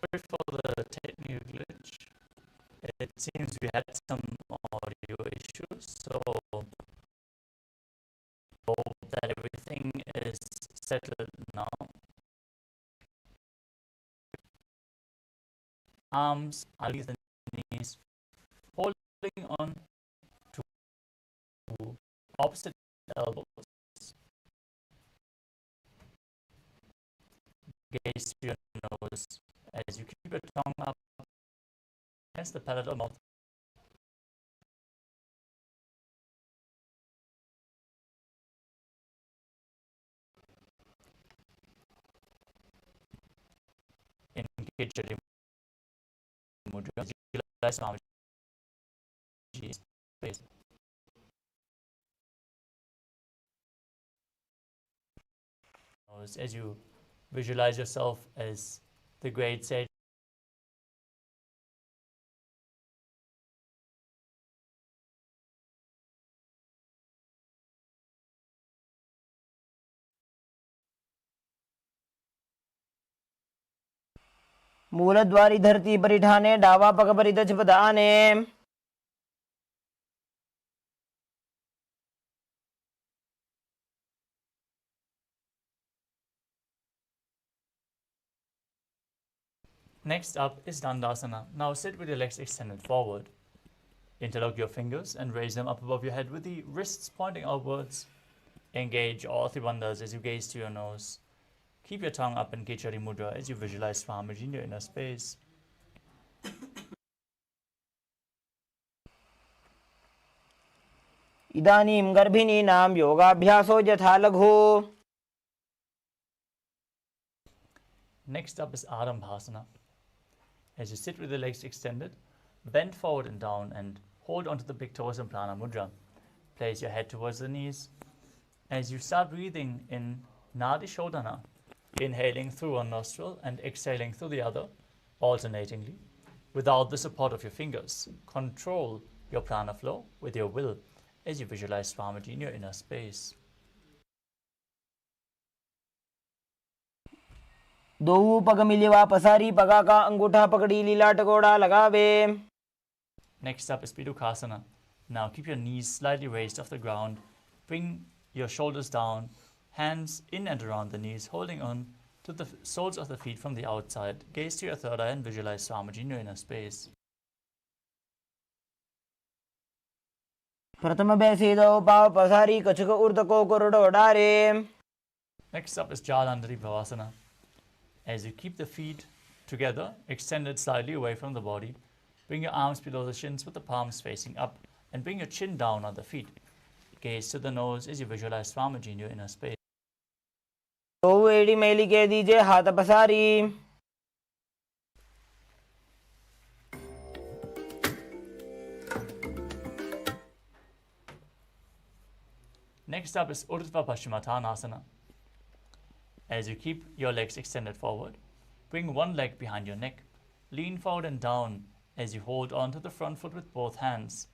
Sorry for the technical glitch. It seems we had some audio issues, so hope that everything is settled now. Arms underneath the knees, holding on to opposite elbows. Gaze to your nose as you keep your tongue up against the palate or mouth. In Kichari Mudra, visualize Swamiji's face. As you visualize yourself as the great sage, मूलद्वारी धरती परिठाने डावा पग परिदच पदाने. Next up is Dandasana. Now sit with your legs extended forward. Interlock your fingers and raise them up above your head with the wrists pointing outwards. Engage all three bandhas as you gaze to your nose. Keep your tongue up in Kechari Mudra as you visualize Swamiji in your inner space. इदानीं गर्भिणीनां योगाभ्यासो यथा लघु. Next up is Arambhasana. As you sit with the legs extended, bend forward and down and hold onto the big toes in Prana Mudra. Place your head towards the knees. As you start breathing in Nadi Shodhana, inhaling through one nostril and exhaling through the other, alternatingly, without the support of your fingers. Control your prana flow with your will as you visualize Swamiji in your inner space. दो पग मिलिवा पसारी पगा का अंगूठा पकड़ी लीला टकोड़ा लगावे. Next up is Pidukasana. Now keep your knees slightly raised off the ground. Bring your shoulders down, hands in and around the knees, holding on to the soles of the feet from the outside. Gaze to your third eye and visualize Swamiji in your inner space. प्रथम बेसीदो पाव पसारी कछुक ऊर्ध को कोरडो डारे. Next up is Jalandhari Bhavasana. As you keep the feet together, extended slightly away from the body, bring your arms below the shins with the palms facing up and bring your chin down on the feet. Gaze to the nose as you visualize Swamiji in your inner space. दो एड़ी मेली के दीजिए हाथ पसारी. Next up is Urdhva Paschimottanasana. As you keep your legs extended forward, bring one leg behind your neck. Lean forward and down as you hold on to the front foot with both hands.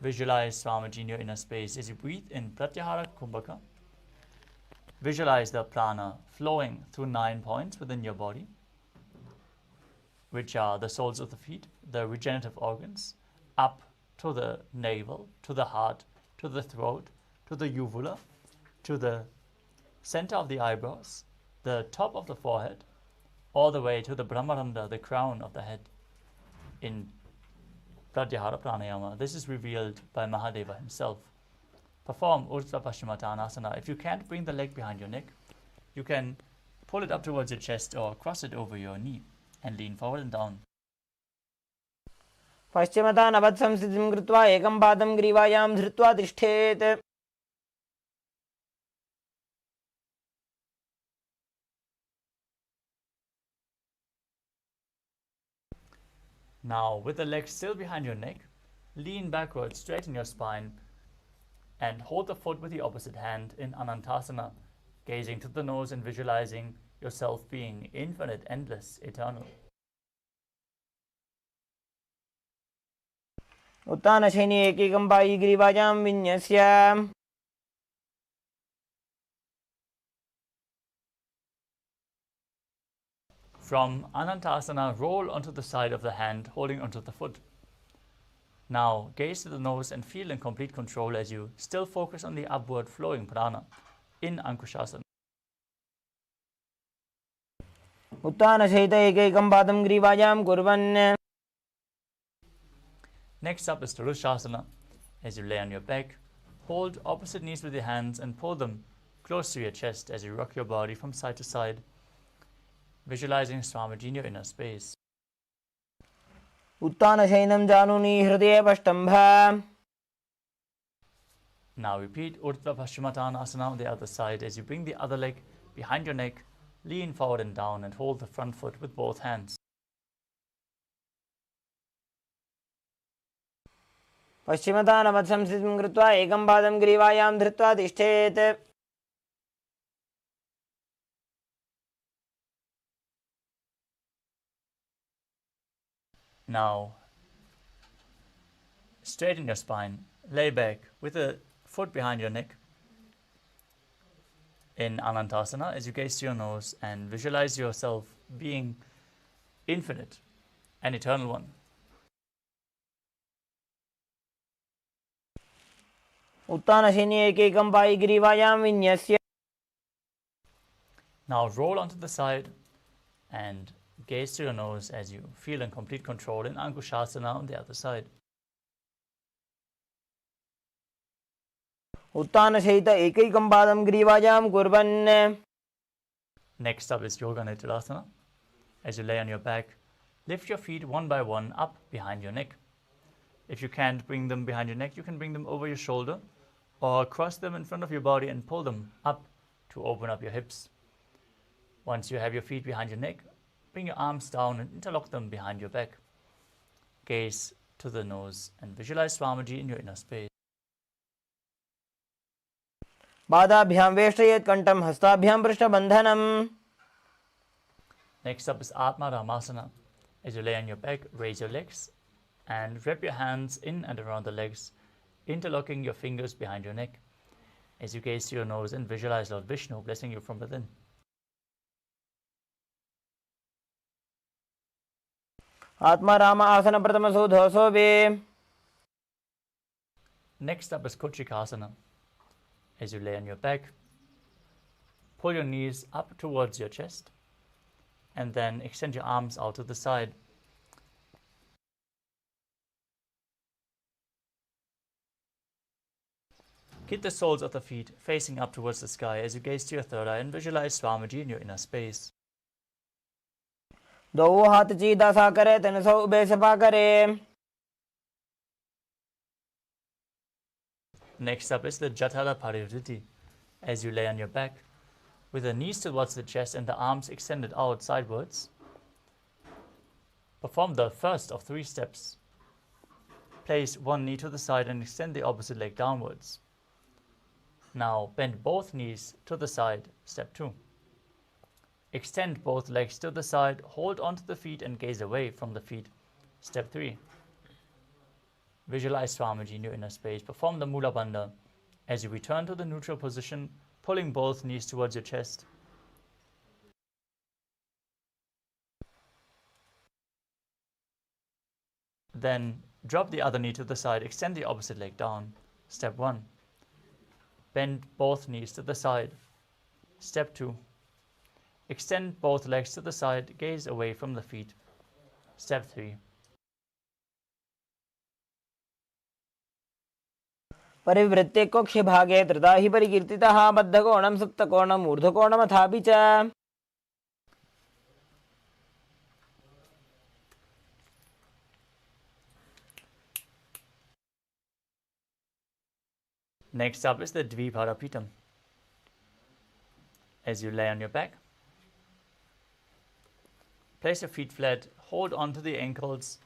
Visualize Swamiji in your inner space as you breathe in Pratyahara Kumbhaka. Visualize the prana flowing through 9 points within your body, which are the soles of the feet, the regenerative organs, up to the navel, to the heart, to the throat, to the uvula, to the center of the eyebrows, the top of the forehead, all the way to the Brahmarandha, the crown of the head, in Pratyahara Pranayama. This is revealed by Mahadeva himself. Perform Urdhva Paschimottanasana. If you can't bring the leg behind your neck, you can pull it up towards your chest or cross it over your knee and lean forward and down. पश्चिमतानवत् संस्थितिं कृत्वा एकं पादं ग्रीवायां धृत्वा तिष्ठेत्. Now, with the legs still behind your neck, lean backwards, straighten your spine, and hold the foot with the opposite hand in Anantasana, gazing to the nose and visualizing yourself being infinite, endless, eternal. उत्तानशयनी एकैकं पायी ग्रीवायां विन्यस्य. From Anantasana, roll onto the side of the hand, holding onto the foot. Now, gaze to the nose and feel in complete control as you still focus on the upward flowing prana in Ankushasana. उत्तानशयित एकैकं पादं ग्रीवायां कुर्वन्. Next up is Tarushasana. As you lay on your back, hold opposite knees with your hands and pull them close to your chest as you rock your body from side to side, visualizing Swamiji in your inner space. उत्तानशयनं जानुनी हृदये पष्टम्भ. Now repeat Urdhva Paschimottanasana on the other side as you bring the other leg behind your neck, lean forward and down and hold the front foot with both hands. पश्चिमतानवत् संस्थितिं कृत्वा एकं पादं ग्रीवायां धृत्वा तिष्ठेत्. Now, straighten your spine, lay back with a foot behind your neck in Anantasana as you gaze to your nose and visualize yourself being infinite, an eternal one. उत्तानशयनी एकैकं पायी ग्रीवायां विन्यस्य. Now roll onto the side and Gaze to your nose as you feel in complete control in Ankushasana on the other side. उत्तानसहित एकैकं पादं ग्रीवायां कुर्वन्. Next up is Yoga Nidrasana. As you lay on your back, lift your feet one by one up behind your neck. If you can't bring them behind your neck, you can bring them over your shoulder or cross them in front of your body and pull them up to open up your hips. Once you have your feet behind your neck, bring your arms down and interlock them behind your back. Gaze to the nose and visualize Swamiji in your inner space. पादाभ्यां वेष्टयेत् कण्ठं हस्ताभ्यां पृष्ठबन्धनम्. Next up is Atma Ramasana. As you lay on your back, raise your legs and wrap your hands in and around the legs, interlocking your fingers behind your neck. As you gaze to your nose and visualize Lord Vishnu blessing you from within. आत्मा राम आसन प्रथमसो धोसोभे. Next up is Kuchikasana. As you lay on your back, pull your knees up towards your chest and then extend your arms out to the side. Keep the soles of the feet facing up towards the sky as you gaze to your third eye and visualize Swamiji in your inner space. दो हाथ सीधा सा करे तनसो ube Sapa करे. Next up is the Jatala Parivriti. As you lay on your back, with the knees towards the chest and the arms extended out sidewards, perform the first of 3 steps. Place one knee to the side and extend the opposite leg downwards. Now bend both knees to the side, step 2. Extend both legs to the side, hold onto the feet and gaze away from the feet, step 3. Visualize Swamiji in your inner space. Perform the Mula Bandha as you return to the neutral position, pulling both knees towards your chest. Then drop the other knee to the side, extend the opposite leg down. Step 1. Bend both knees to the side. Step 2. Extend both legs to the side, gaze away from the feet. Step 3. परिवृत्ते कक्ष्य भागे त्रिधा हि परिकीर्तितः बद्धकोणं सुप्तकोणम् ऊर्ध्वकोणमथापि च. Next up is the Dviparapitam. As you lay on your back, place your feet flat, hold on to the ankles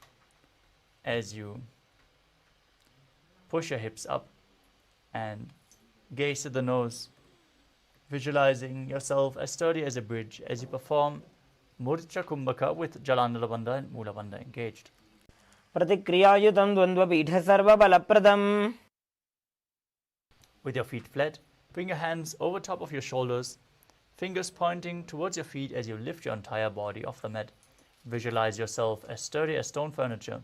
as you push your hips up and gaze to the nose, visualizing yourself as sturdy as a bridge as you perform Murcha Kumbhaka with Jalandhara Bandha and Mula Bandha engaged. प्रतिक्रियायुतं द्वन्द्वपीठ सर्वबलप्रदम्. With your feet flat, bring your hands over top of your shoulders, fingers pointing towards your feet as you lift your entire body off the mat. Visualize yourself as sturdy as stone furniture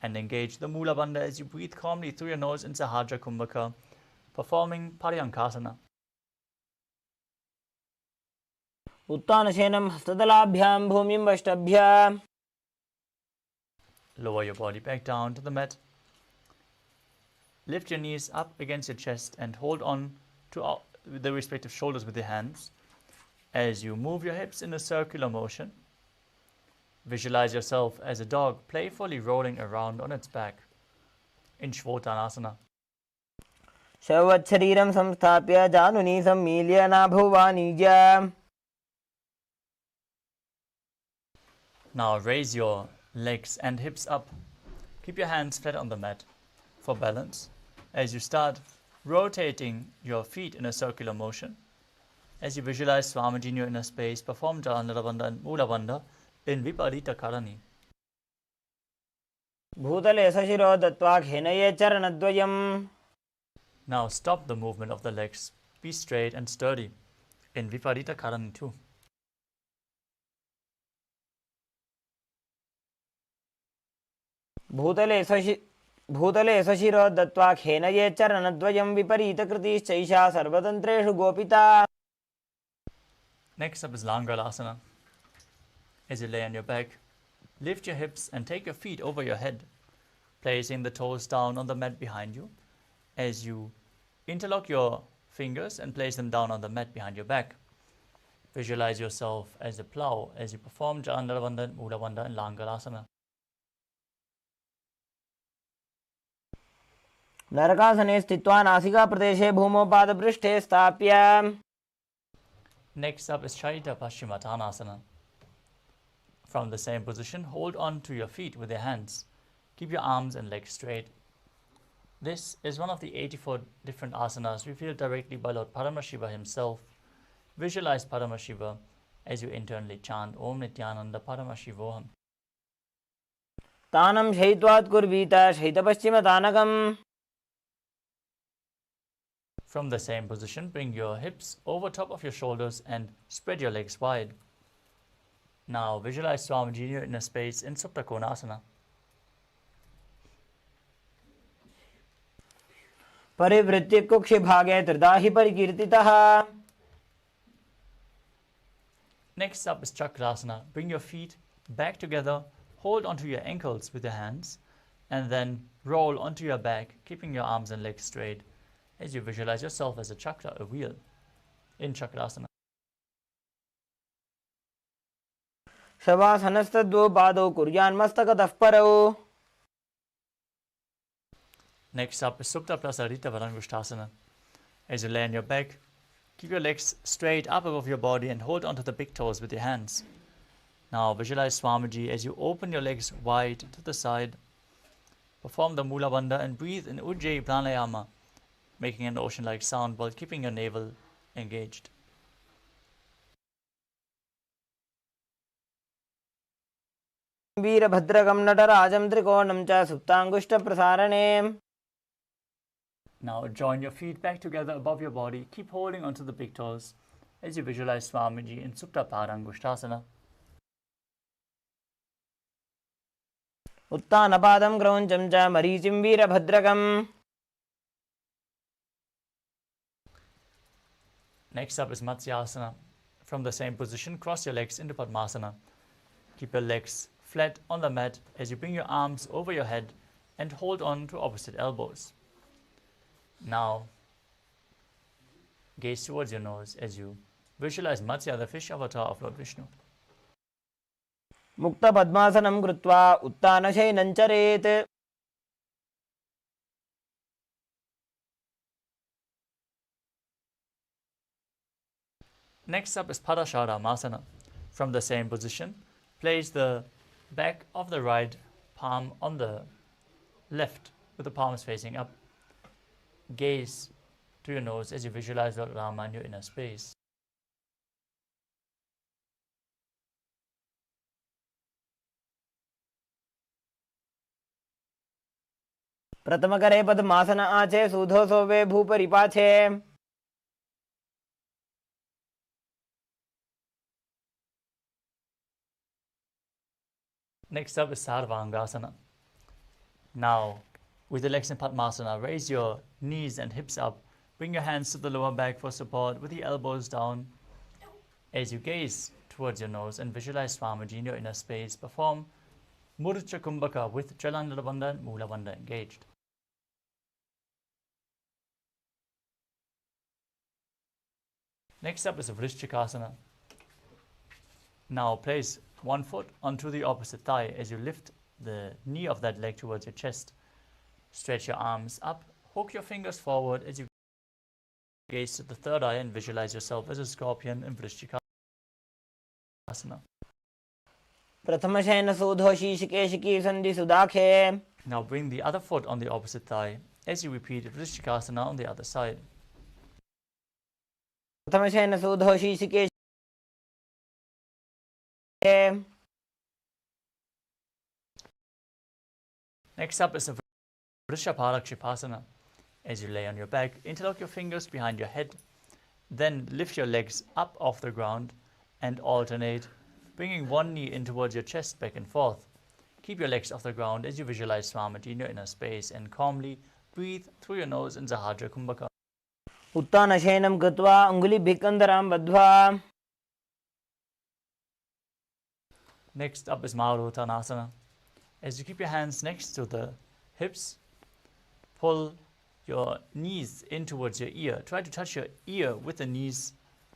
and engage the Mula Bandha as you breathe calmly through your nose in Sahajra Kumbhaka, performing Paryankasana. उत्तानशयनं हस्तदलाभ्यां भूमिं वष्टभ्य. Lower your body back down to the mat. Lift your knees up against your chest and hold on to the respective shoulders with your hands as you move your hips in a circular motion. Visualize yourself as a dog playfully rolling around on its back in Shvotanasana. शवच्छरीरं संस्थाप्य जानुनी सम्मील्य नाभुवाणिज्य. Now raise your legs and hips up. Keep your hands flat on the mat for balance as you start rotating your feet in a circular motion. As you visualize Swamiji in your inner space, perform Jalandhara Bandha and Mula Bandha in Viparita Karani. भूतले सशिरो दत्त्वा खेनये चरणद्वयम्. Now stop the movement of the legs. Be straight and sturdy in Viparita Karani too. भूतले सशिरो दत्त्वा खेनये चरणद्वयं विपरीतकृतिश्चैषा सर्वतन्त्रेषु गोपिता. Next up is Langalasana. As you lay on your back, lift your hips and take your feet over your head, placing the toes down on the mat behind you. As you interlock your fingers and place them down on the mat behind your back. Visualize yourself as a plow as you perform Chandravanda, Moolavanda and Langalasana. नरकासने स्थित्वा नासिका प्रदेशे भूमौ पादपृष्ठे स्थाप्य. Next up is Chaita Paschimottanasana. From the same position, hold on to your feet with your hands. Keep your arms and legs straight. This is one of the 84 different asanas revealed directly by Lord Paramashiva himself. Visualize Paramashiva as you internally chant Om Nityananda Paramashivoham. तानं शयित्वात् कुर्वीत शयितपश्चिमतानकम्. From the same position, bring your hips over top of your shoulders and spread your legs wide. Now visualize Swamiji in your inner space in Supta Konasana. परिवृत्य कुक्षि भागे त्रिदाहि परिकीर्तितः. Next up is Chakrasana. Bring your feet back together, hold onto your ankles with your hands, and then roll onto your back, keeping your arms and legs straight as you visualize yourself as a chakra, a wheel, in Chakrasana. शवासनस्तद्वौ पादौ कुर्यान्मस्तकतः परौ. Next up is Supta Prasarita Varangushtasana. As you lay on your back, keep your legs straight up above your body and hold onto the big toes with your hands. Now visualize Swamiji as you open your legs wide to the side. Perform the Mula Bandha and breathe in Ujjayi Pranayama, making an ocean-like sound while keeping your navel engaged. वीरभद्रकं नटराजं त्रिकोणं च सुप्ताङ्गुष्ठप्रसारणे. Now join your feet back together above your body. Keep holding onto the big toes as you visualize Swamiji in Supta Parangushtasana. उत्तानपादं क्रौञ्चं च मरीचिं वीरभद्रकम्. Next up is Matsyasana. From the same position, cross your legs into Padmasana. Keep your legs flat on the mat as you bring your arms over your head and hold on to opposite elbows. Now, gaze towards your nose as you visualize Matsya, the fish avatar of Lord Vishnu. मुक्तपद्मासनं कृत्वा उत्तानशयनं चरेत्. Next up is Padasharamasana. From the same position, place the back of the right palm on the left with the palms facing up. Gaze to your nose as you visualize Lord Rama in your inner space. प्रथमकरे पद्मासन आचे सूधो सोवे भूपरिपाचे. Next up is Sarvangasana. Now, with the legs in Padmasana, raise your knees and hips up. Bring your hands to the lower back for support with the elbows down. As you gaze towards your nose and visualize Swamiji in your inner space, perform Murcha Kumbhaka with Jalandravanda and Moolavanda engaged. Next up is Vrishchikasana. Now place one foot onto the opposite thigh as you lift the knee of that leg towards your chest. Stretch your arms up, hook your fingers forward as you gaze to the third eye and visualize yourself as a scorpion in Vrishchikasana. प्रथमशयन सूधो शीशिकेशिकी सन्धि सुदाखे. Now bring the other foot on the opposite thigh as you repeat Vrishchikasana on the other side. प्रथमशयन सूधो शीशिकेशिकी. Next up is a Vrishabharakshipasana. As you lay on your back, interlock your fingers behind your head. Then lift your legs up off the ground and alternate, bringing one knee in towards your chest back and forth. Keep your legs off the ground as you visualize Swamiji in your inner space and calmly breathe through your nose in Sahadra Kumbhaka. उत्तानशयनं कृत्वा अङ्गुलिभिः कन्दरां बद्ध्वा. Next up is Maruttanasana. As you keep your hands next to the hips, pull your knees in towards your ear. Try to touch your ear with the knees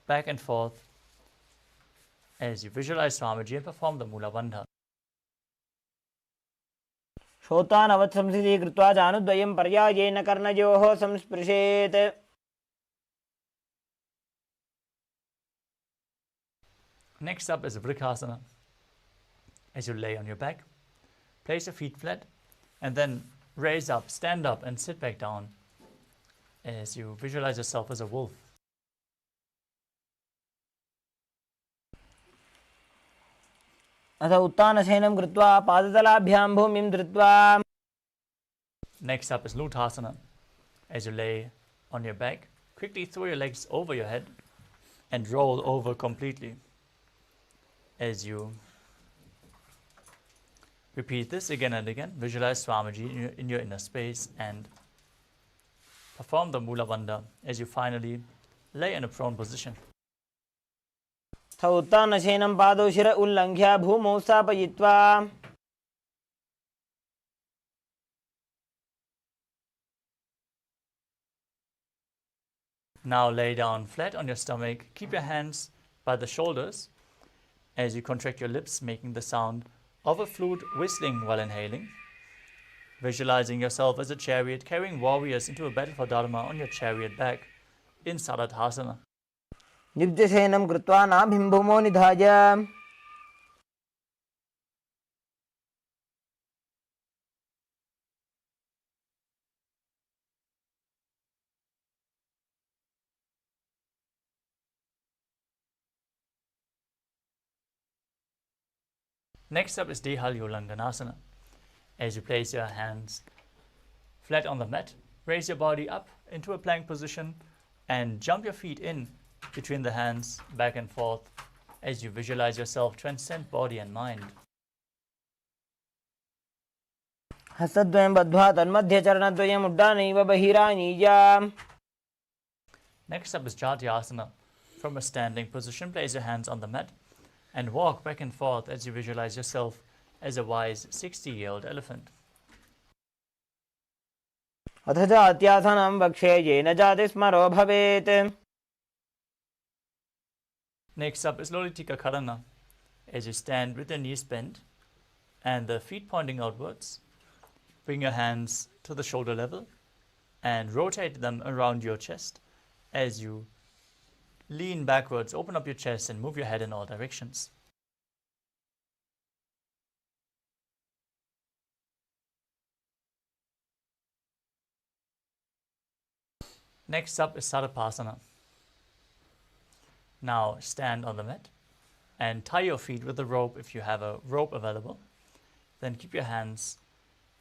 back and forth as you visualize Swamiji and perform the Mula Bandha. श्रोतानवत्संसिति कृत्वा जानुद्वयं पर्यायेन कर्णयोः संस्पृशेत्. Next up is Vriksasana. As you lay on your back, place your feet flat and then raise up, stand up and sit back down as you visualize yourself as a wolf. अथ उत्तानशयनं कृत्वा पादतलाभ्यां भूमिं धृत्वा. Next up is Lutasana. As you lay on your back, quickly throw your legs over your head and roll over completely. As you repeat this again and again, visualize Swamiji in your inner space and perform the Mula Bandha as you finally lay in a prone position. अथ उत्तानशयनं पादौ शिर उल्लङ्घ्य भूमौ स्थापयित्वा. Now lay down flat on your stomach. Keep your hands by the shoulders as you contract your lips, making the sound of a flute whistling while inhaling. Visualizing yourself as a chariot, carrying warriors into a battle for Dharma on your chariot back in Saradhasana. नित्यशयनं कृत्वा नाभिं भूमौ निधाय. Next up is Dehalyolanganasana. As you place your hands flat on the mat, raise your body up into a plank position and jump your feet in between the hands back and forth as you visualize yourself transcend body and mind. हस्तद्वयं बद्ध्वा तन्मध्ये चरणद्वयम् उड्डानैव बहिरानीय. Next up is Jatyasana. From a standing position, place your hands on the mat and walk back and forth as you visualize yourself as a wise 60-year-old elephant. अथ जात्यासनं वक्षे येन जातिस्मरो भवेत्. Next up is Lolitika Karana. As you stand with your knees bent and the feet pointing outwards, bring your hands to the shoulder level and rotate them around your chest as you lean backwards, open up your chest and move your head in all directions. Next up is Sarapasana. Now stand on the mat and tie your feet with a rope if you have a rope available. Then keep your hands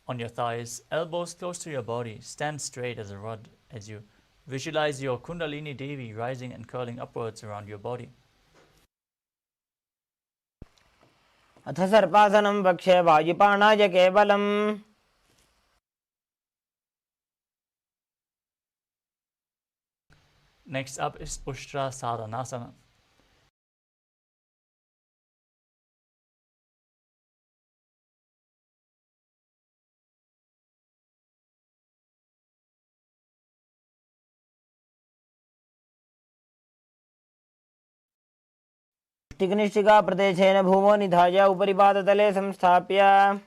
on your thighs, elbows close to your body. Stand straight as a rod as you visualize your Kundalini Devi rising and curling upwards around your body. अथ सर्पासनं वक्षे वायुपाणाय केवलम्. Next up is Ushtra Sadhanasana. मुष्टिकनिष्ठिका प्रदेशेन भूमौ निधाय उपरि पादतले संस्थाप्य.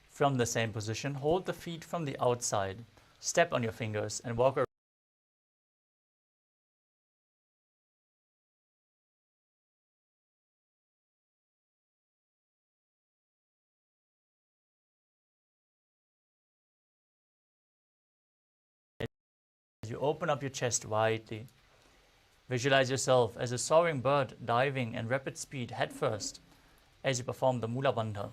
From the same position, hold the feet from the outside, step on your fingers and walk around. As you open up your chest widely, visualize yourself as a soaring bird diving in rapid speed headfirst as you perform the Mula Bandha.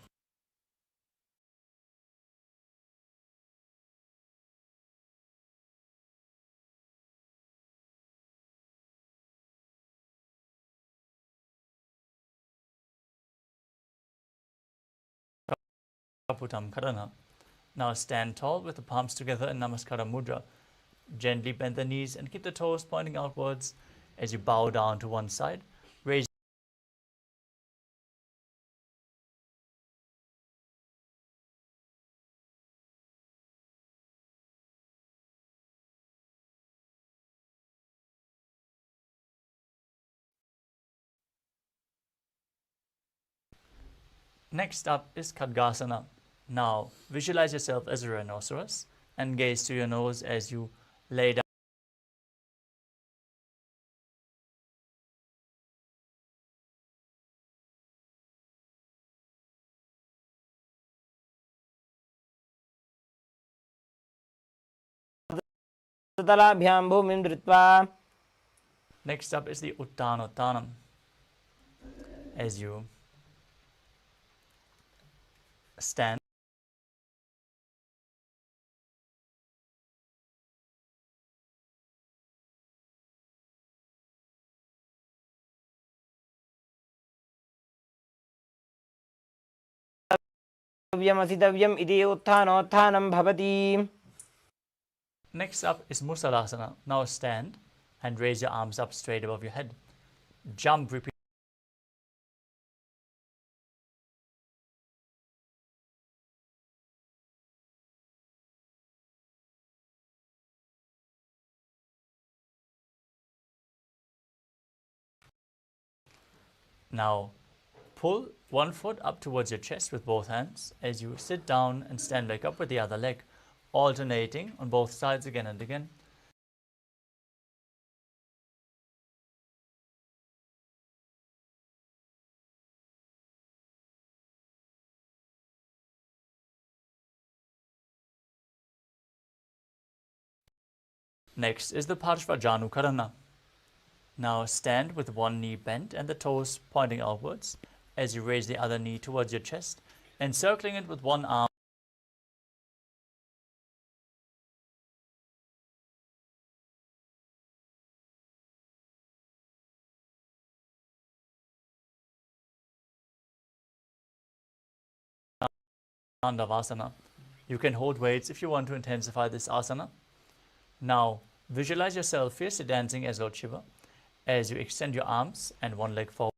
Kaputam Karana. Now stand tall with the palms together in Namaskara Mudra. Gently bend the knees and keep the toes pointing outwards as you bow down to one side. Raise Next up is Khadgasana. Now visualize yourself as a rhinoceros and gaze to your nose as you lay down तलाभ्यां भूमिं धृत्वा. Next up is the Uttanottanam. As you stand, तव्यमसितव्यम् इति उत्थानोत्थानं भवति. next up is Musalasana. Now stand and raise your arms up straight above your head. Jump, repeat. Now pull one foot up towards your chest with both hands as you sit down and stand back up with the other leg, alternating on both sides again and again. Next is the Parshvajanukarana. Now stand with one knee bent and the toes pointing outwards as you raise the other knee towards your chest, encircling it with one arm. Dandavasana. You can hold weights if you want to intensify this asana. Now visualize yourself fiercely dancing as Lord Shiva as you extend your arms and one leg forward.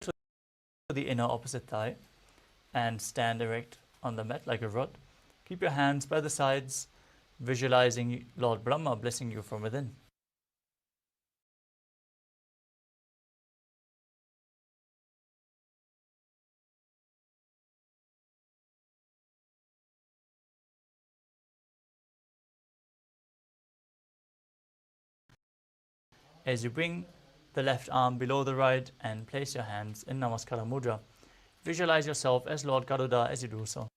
To the inner opposite thigh and stand erect on the mat like a rod. Keep your hands by the sides, visualizing Lord Brahma blessing you from within. As you bring the left arm below the right and place your hands in Namaskara Mudra, visualize yourself as Lord Garuda as you do so.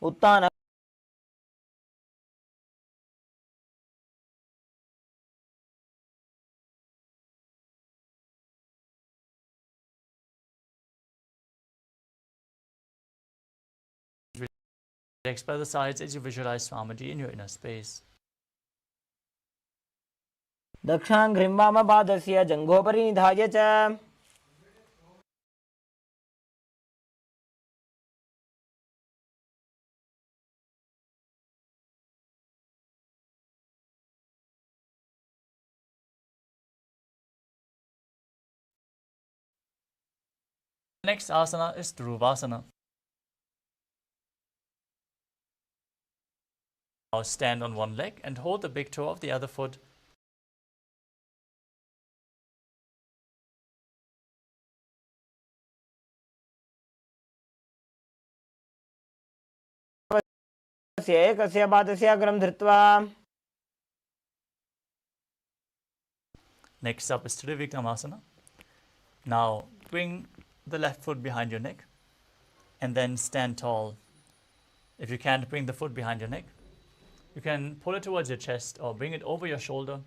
Utthan Legs by the sides as you visualize Swamiji in your inner space. दक्षाङ्घ्रिं वामपादस्य जङ्घोपरि निधाय च. Next asana is Dhruvasana. Now stand on one leg and hold the big toe of the other foot. एकस्य पादस्य अग्रं धृत्वा. Next up is Trivikramasana. Now bring the left foot behind your neck and then stand tall. If you can't bring the foot behind your neck, you can pull it towards your chest or bring it over your shoulder.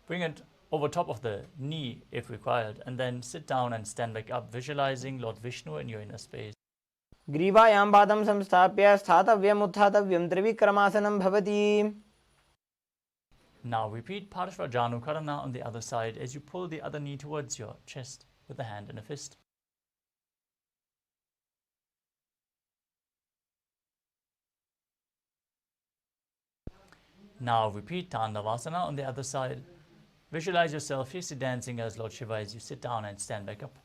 Bring it over top of the knee if required, and then sit down and stand back up, visualizing Lord Vishnu in your inner space. ग्रीवायां पादं संस्थाप्य स्थातव्यम् उत्थातव्यं त्रिविक्रमासनं भवति. Now repeat Parshvajanukarana on the other side as you pull the other knee towards your chest with a hand and a fist. Now repeat Tandavasana on the other side. Visualize yourself fiercely dancing as Lord Shiva as you sit down and stand back up.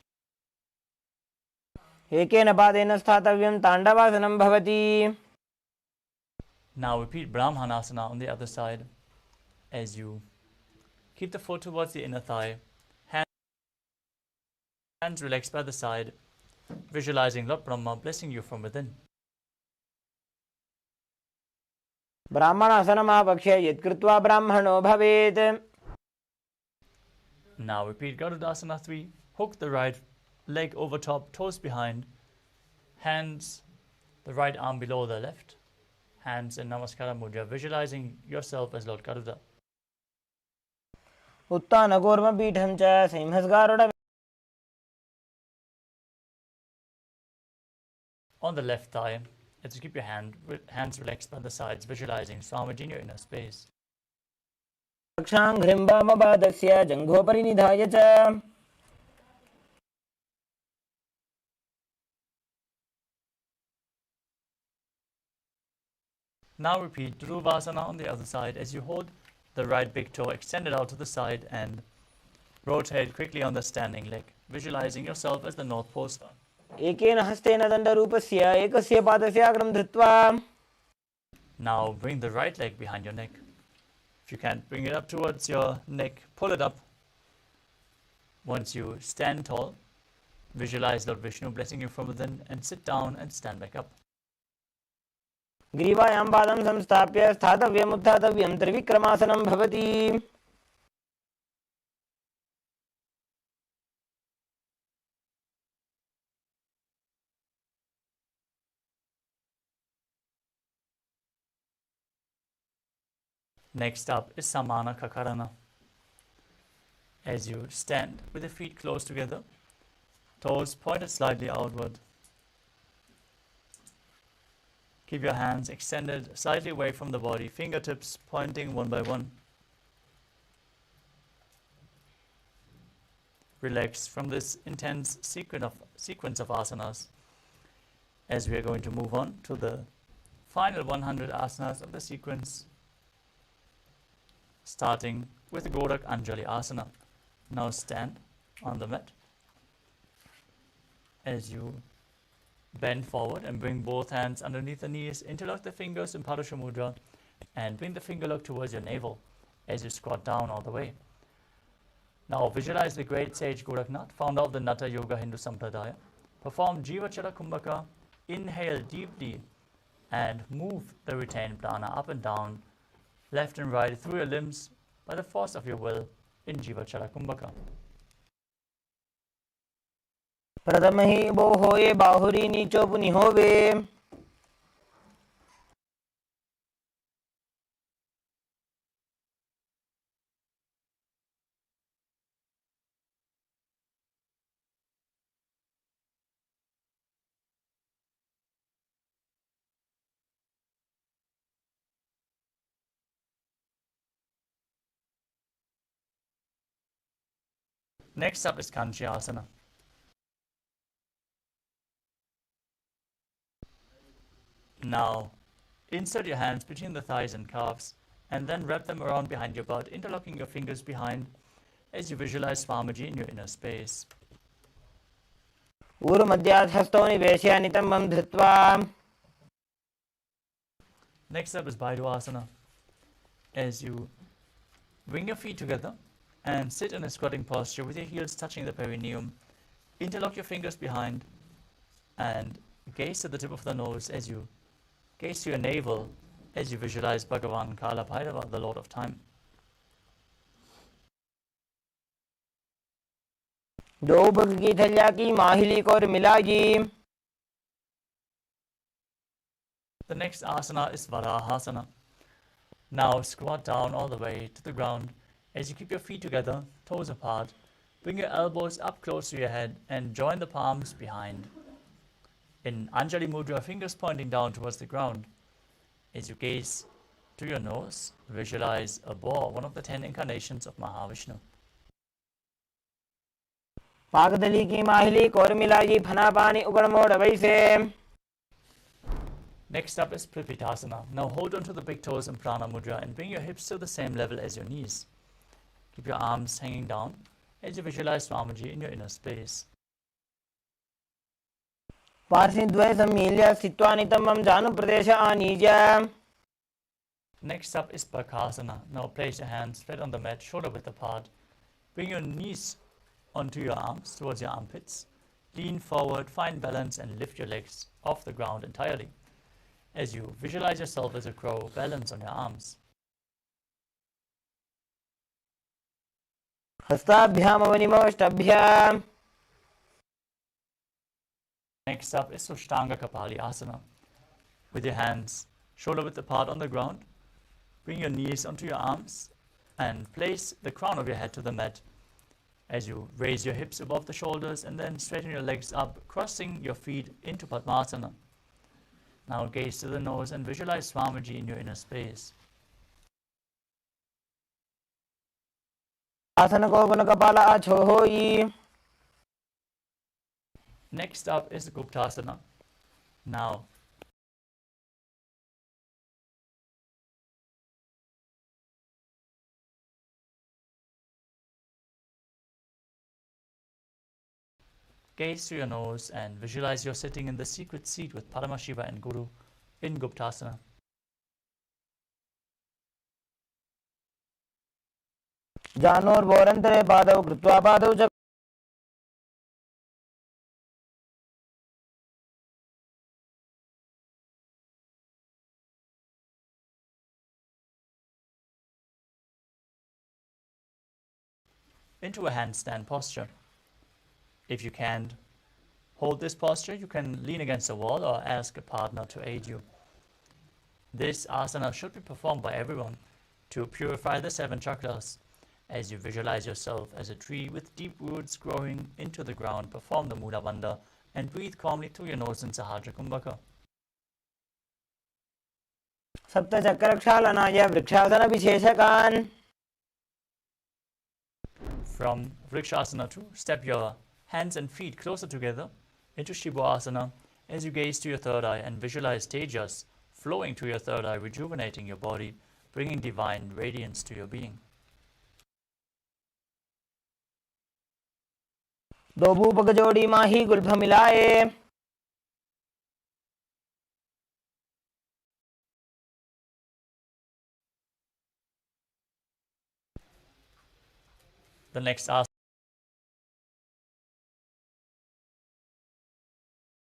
एकेन पादेन स्थातव्यं ताण्डवासनं भवति. Now repeat Brahmanasana on the other side as you keep the foot towards the inner thigh, hands relaxed by the side, visualizing Lord Brahma blessing you from within. ब्राह्मणासनमापक्ष्य यत्कृत्वा ब्राह्मणो भवेत्. Now repeat Garudasana 3. Hook the right leg over top, toes behind, hands, the right arm below the left, hands in Namaskara Mudra, visualizing yourself as Lord Garuda. उत्तानकूर्मपीठं च सिंहस्गारुड. On the left thigh, let's keep your hands relaxed by the sides, visualizing Swamiji in your inner space. रक्षाङ्घ्रिम्बामपादस्य जङ्घोपरि निधाय च. Now repeat Dhruvasana on the other side as you hold the right big toe extended out to the side and rotate quickly on the standing leg, visualizing yourself as the North Pole Star. एकेन हस्तेन दण्डरूपस्य एकस्य पादस्य अग्रं धृत्वा. Now bring the right leg behind your neck. If you can't bring it up towards your neck, pull it up. Once you stand tall, visualize Lord Vishnu blessing you from within and sit down and stand back up. ग्रीवायां पादं संस्थाप्य स्थातव्यम् उत्थातव्यं त्रिविक्रमासनं भवति. Next up is Samana Kakarana. As you stand with the feet close together, toes pointed slightly outward. Keep your hands extended slightly away from the body, fingertips pointing one by one. Relax from this intense sequence of asanas as we are going to move on to the final 100 asanas of the sequence, starting with Gorak Anjali Asana. Now stand on the mat as you bend forward and bring both hands underneath the knees, interlock the fingers in Padusha Mudra and bring the finger lock towards your navel as you squat down all the way. Now visualize the great sage Goraknath, founder of the Nata Yoga Hindu Sampradaya. Perform Jiva Chala Kumbhaka, inhale deeply and move the retained prana up and down, left and right through your limbs by the force of your will in Jiva Chala Kumbhaka. प्रथमहि बोहोये बाहुरी नीचो पुनिहोवे. Next up is Kanchi Asana. Now, insert your hands between the thighs and calves and then wrap them around behind your butt, interlocking your fingers behind as you visualize Swamiji in your inner space. ऊरुमध्यात् हस्तौ निवेश्य नितम्बं धृत्वा. Next up is Baidu Asana. As you bring your feet together and sit in a squatting posture with your heels touching the perineum, interlock your fingers behind and gaze to the tip of the nose as you gaze to your navel as you visualize Bhagavan Kala Bhairava, the Lord of Time. दो bug की थैल्या की माहिली को और मिलाजी. The next asana is Varahasana. Now squat down all the way to the ground as you keep your feet together, toes apart. Bring your elbows up close to your head and join the palms behind. In Anjali Mudra, fingers pointing down towards the ground. As you gaze to your nose, visualize a boar, one of the 10 incarnations of Mahavishnu. पाकदली की माहिली को और मिलाजी फना पानी उगड़ मोड़ वैसे. Next up is Pripittasana. Now hold on to the big toes in Prana Mudra and bring your hips to the same level as your knees. Keep your arms hanging down as you visualize Swamiji in your inner space. पार्श्वद्वये सम्मील्य स्थित्वा नितम्बं जानुप्रदेश आनीय. Next up is Bakasana. Now place your hands flat on the mat, shoulder width apart. Bring your knees onto your arms towards your armpits. Lean forward, find balance, and lift your legs off the ground entirely. As you visualize yourself as a crow, balance on your arms. हस्ताभ्यामवनिमवष्टभ्याम्. Next up is Sushtanga Kapali Asana. With your hands shoulder width apart on the ground, bring your knees onto your arms and place the crown of your head to the mat. As you raise your hips above the shoulders and then straighten your legs up, crossing your feet into Padmasana. Now gaze to the nose and visualize Swamiji in your inner space. Next up is Guptasana. Now gaze to your nose and visualize you're sitting in the secret seat with Paramashiva and Guru in Guptasana. जानोर्वोरन्तरे पादौ कृत्वा पादौ च Into a handstand posture. If you can't hold this posture, you can lean against a wall or ask a partner to aid you. This asana should be performed by everyone to purify the 7 chakras. As you visualize yourself as a tree with deep roots growing into the ground, perform the Mula Bandha and breathe calmly through your nose in Sahajra Kumbhaka. सप्तचक्रक्षालनाय वृक्षासनविशेषकान्. From Vrikshasana 2, step your hands and feet closer together into Shibhasana as you gaze to your third eye and visualize Tejas flowing to your third eye, rejuvenating your body, bringing divine radiance to your being. दो भूपक जोड़ी माही Gulf मिलाए. The next asana.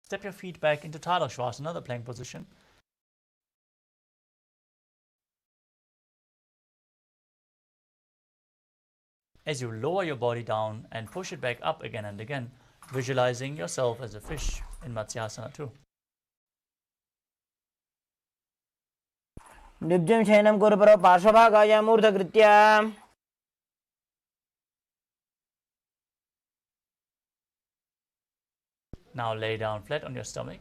Step your feet back into Tadashvasana, the plank position. As you lower your body down and push it back up again and again, visualizing yourself as a fish in Matsyasana 2. निब्जं शयनं कुरुपरो पार्श्वभागाय मूर्धकृत्य. Now lay down flat on your stomach.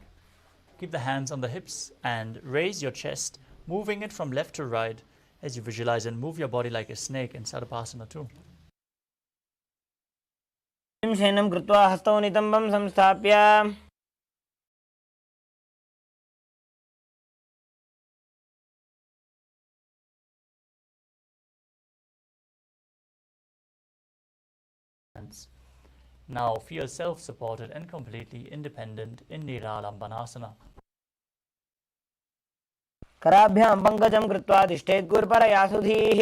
Keep the hands on the hips and raise your chest, moving it from left to right as you visualize and move your body like a snake in Sarvasana 2. शयनं कृत्वा हस्तौ नितम्बं संस्थाप्य. Now feel self-supported and completely independent in Niralambanasana. कराभ्यां पङ्कजं कृत्वा तिष्ठेत् गुरुपरया सुधीः.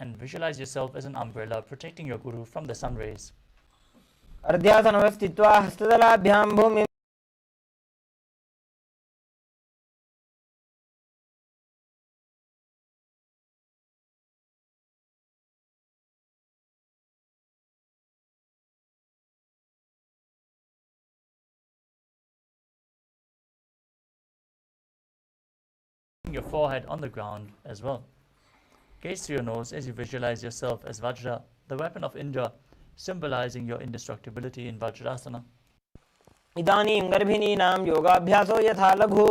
And visualize yourself as an umbrella protecting your guru from the sun rays. अर्ध्यासनः स्थित्वा हस्ततलाभ्यां भूमिं Your forehead on the ground as well. Gaze through your nose as you visualize yourself as Vajra, the weapon of Indra, symbolizing your indestructibility in Vajrasana. इदानीं गर्भिणीनां योगाभ्यासो यथा लघु.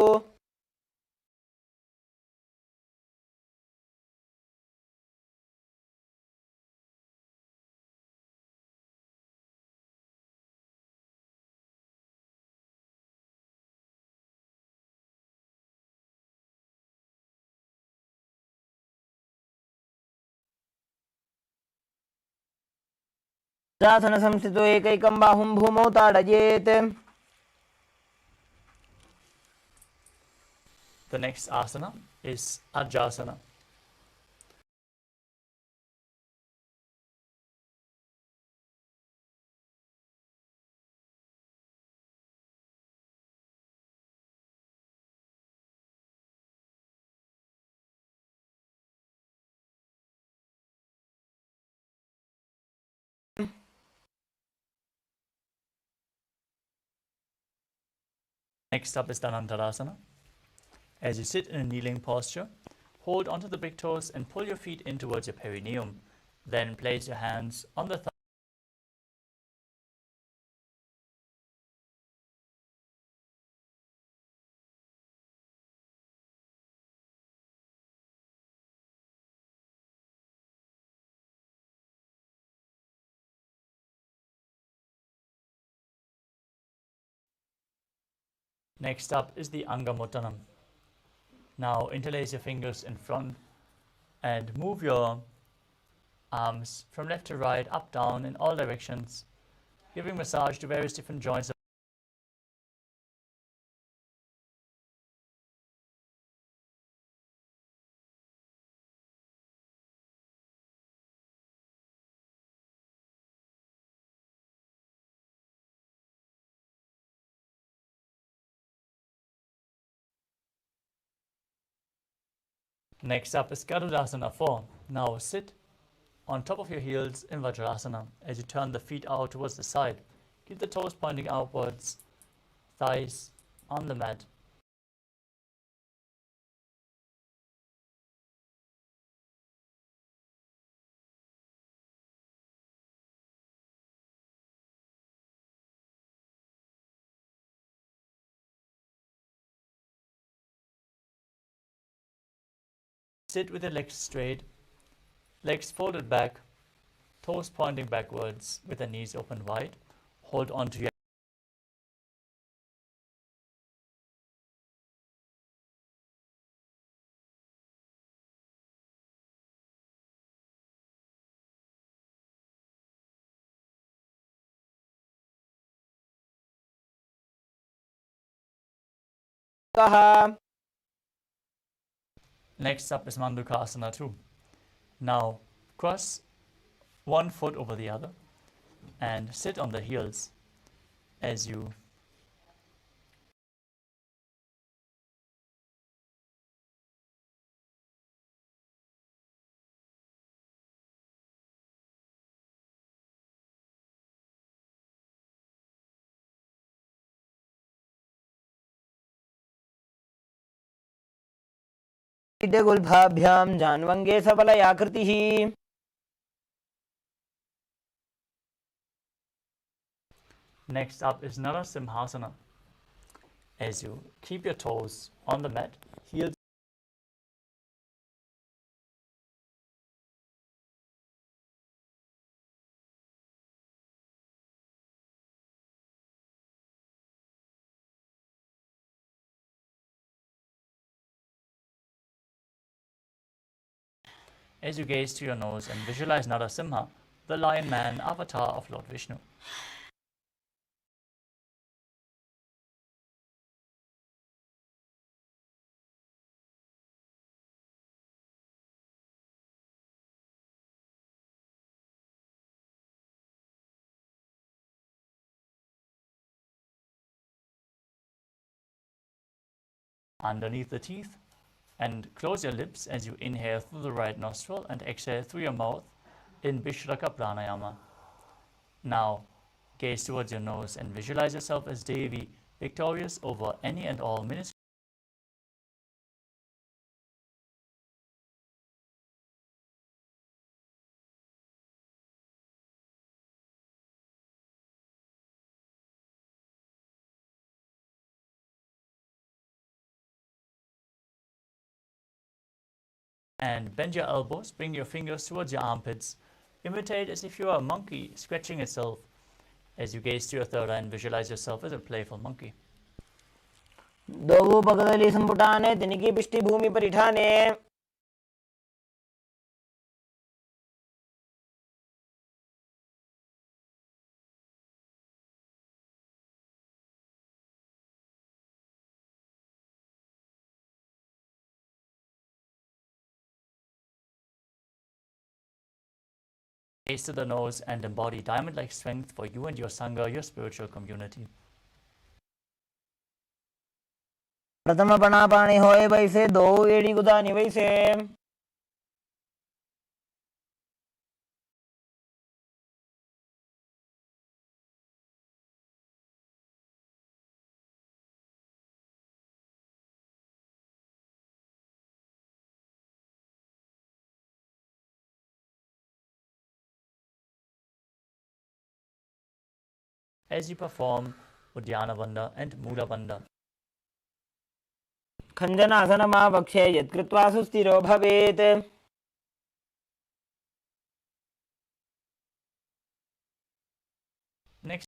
जासन संस्थितो एकैकं बाहुं भूमौ ताडयेत्. The next asana is Ajasana. Next up is Nataraja. As you sit in a kneeling posture, hold onto the big toes and pull your feet in towards your perineum. Then place your hands on the thigh. Next up is the Angamuttanam. Now interlace your fingers in front and move your arms from left to right, up, down, in all directions, giving massage to various different joints. Next up is Garudasana 4. Now sit on top of your heels in Vajrasana as you turn the feet out towards the side. Keep the toes pointing outwards, thighs on the mat. Sit with your legs straight, legs folded back, toes pointing backwards with the knees open wide. Hold on to your कः. Next up is Mandukasana 2. Now cross one foot over the other and sit on the heels as you गुल्भाभ्यां जान्वङ्गे सफलयाकृतिः. Next up is Narasimhasana. As you keep your toes on the mat, heels as you gaze to your nose and visualize Narasimha, the lion man avatar of Lord Vishnu. Underneath the teeth, and close your lips as you inhale through the right nostril and exhale through your mouth in Vishraka Pranayama. Now, gaze towards your nose and visualize yourself as Devi, victorious over any and all ministries. And bend your elbows, bring your fingers towards your armpits. Imitate as if you are a monkey scratching itself. As you gaze to your third eye and visualize yourself as a playful monkey. द्वौ सम्पुटाने तिनिकी पिष्टि भूमि परिठाने. Gaze to the nose and embody diamond-like strength for you and your Sangha, your spiritual community. प्रथम पणापाणी होए वैसे दो एड़ी गुदानी वैसे As you perform Uddiyana Bandha and Mula Bandha. खञ्जनासनमावक्षे यत्कृत्वा सुस्थिरो भवेत् Next,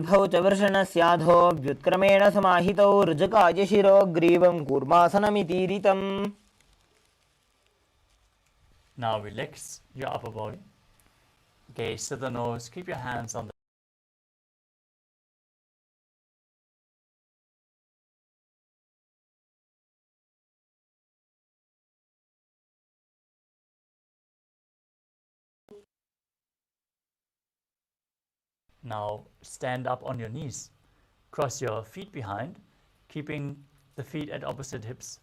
च वर्षणस्याधो व्युत्क्रमेण समाहितौ ऋजकाय शिरो ग्रीवं कूर्मासनमितीरितम् now relax your upper body. Gaze to the nose, keep your hands on the Now stand up on your knees. Cross your feet behind, keeping the feet at opposite hips.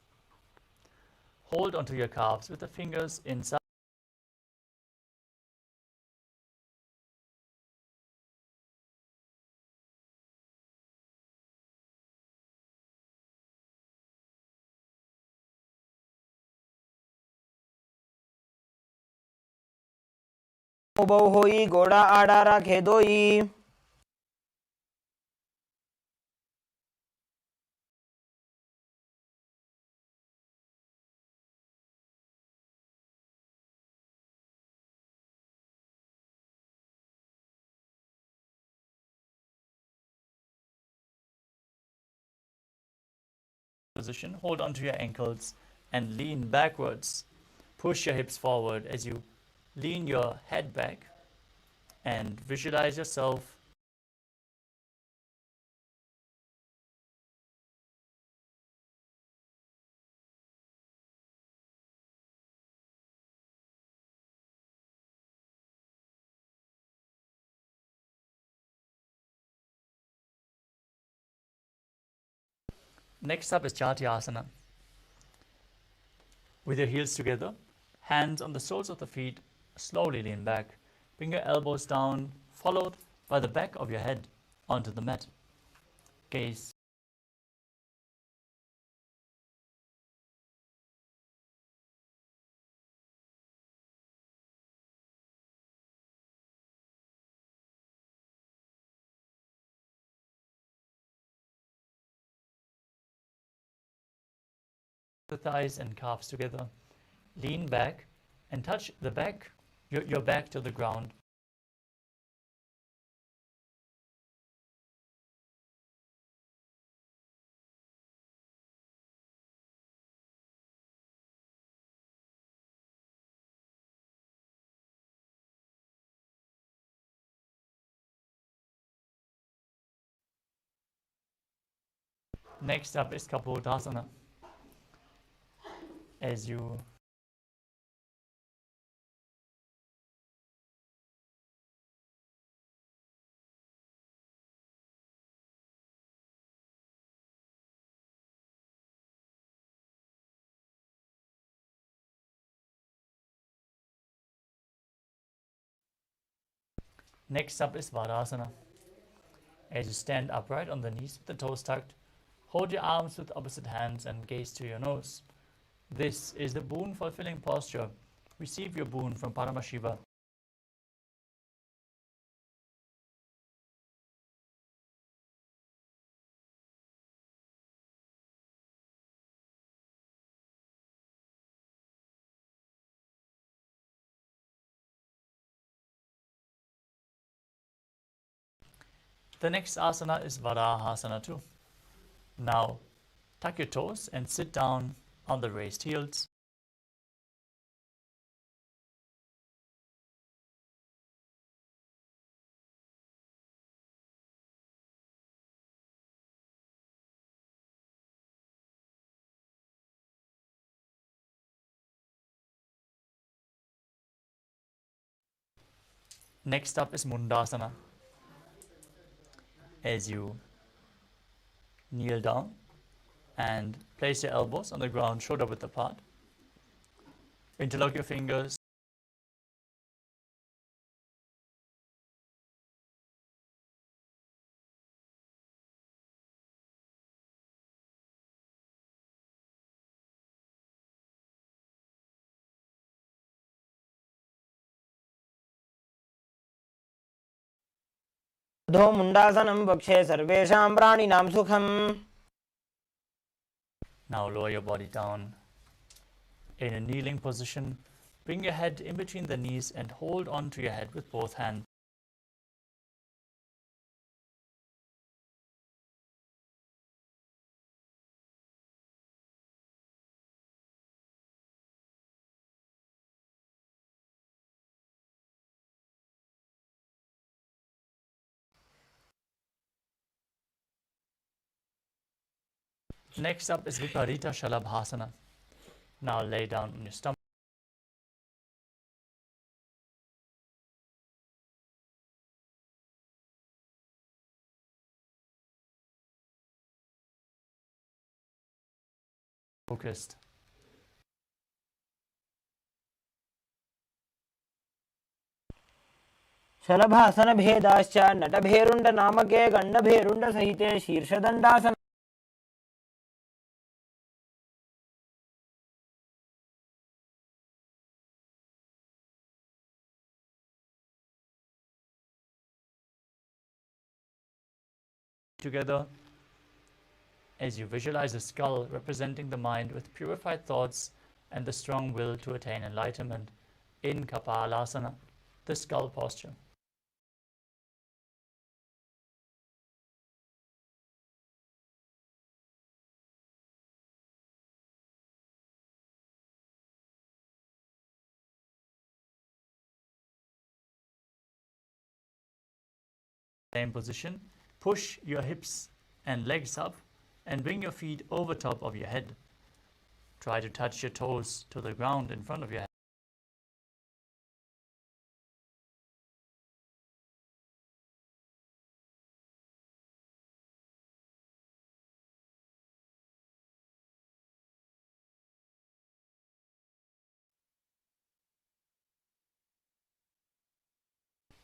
Hold onto your calves with the fingers inside. उबौ होई घोड़ा आड़ा राखे दोई Position, hold onto your ankles and lean backwards. Push your hips forward as you lean your head back and visualize yourself Next up is Chatyasana. With your heels together, hands on the soles of the feet, slowly lean back. Bring your elbows down, followed by the back of your head onto the mat. Gaze. The thighs and calves together. Lean back and touch the back, your back to the ground. Next up is Kapotasana. As you Next up is Varasana. As you stand upright on the knees with the toes tucked, hold your arms with opposite hands and gaze to your nose. This is the boon fulfilling posture. Receive your boon from Paramashiva. The next asana is Varahasana too. Now, tuck your toes and sit down on the raised heels. Next up is Mundasana. As you kneel down and place your elbows on the ground shoulder width apart, interlock your fingers. अधो मुण्डासनं वक्षे सर्वेषां प्राणिनां सुखम्. Now lower your body down in a kneeling position. Bring your head in between the knees and hold on to your head with both hands. Next up is Viparita Shalabhasana. Now lay down on your stomach. Focused. शलभासनभेदाश्च नटभेरुण्डनामके गण्डभेरुण्डसहिते शीर्षदण्डासन. Together, as you visualize a skull representing the mind with purified thoughts and the strong will to attain enlightenment in Kapalasana, the skull posture. Same position, push your hips and legs up and bring your feet over top of your head. Try to touch your toes to the ground in front of your head.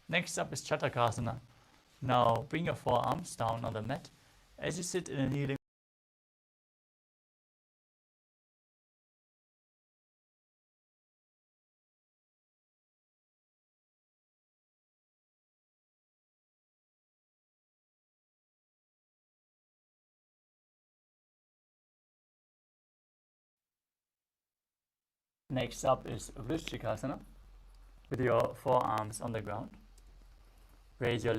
Next up is Chatakasana. Now bring your forearms down on the mat as you sit in a kneeling. Next up is Vrishchikasana with your forearms on the ground. Raise your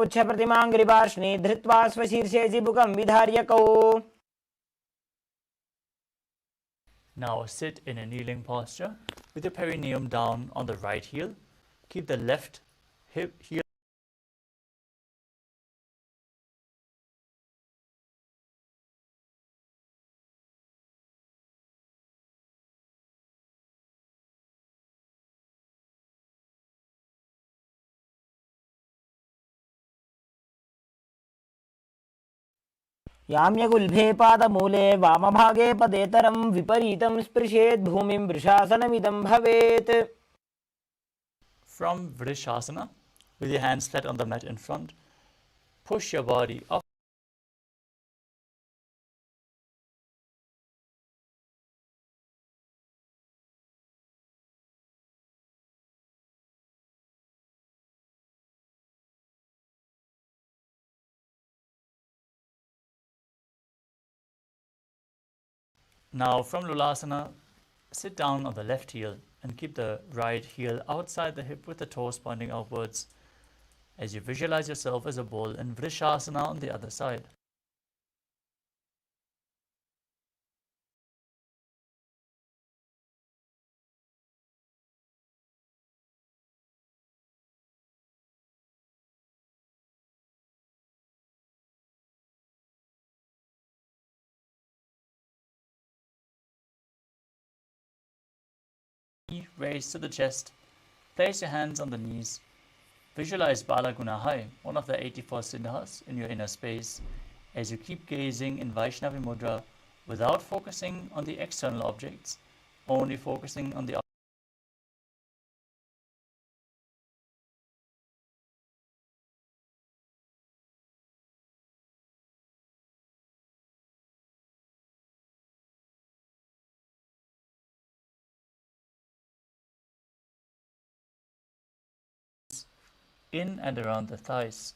पुच्छप्रतिमाङ्घ्रिपार्ष्णे धृत्वा स्वशीर्षे चिबुकं विधार्य कौ. Now sit in a kneeling posture with your perineum down on the right heel. Keep the left hip heel. याम्यगुल्भे पादमूले वामभागे पदेतरं विपरीतं स्पृशेत् भूमिं वृषासनमिदं भवेत्. From Vrishasana, with your hands flat on the mat in front, push your body up. Now from Lulasana, sit down on the left heel and keep the right heel outside the hip with the toes pointing outwards as you visualize yourself as a bull in Vrishasana on the other side. Raise to the chest. Place your hands on the knees. Visualize Balagunahai, one of the 84 siddhas, in your inner space, as you keep gazing in Vaishnavi Mudra without focusing on the external objects, only focusing on the in and around the thighs.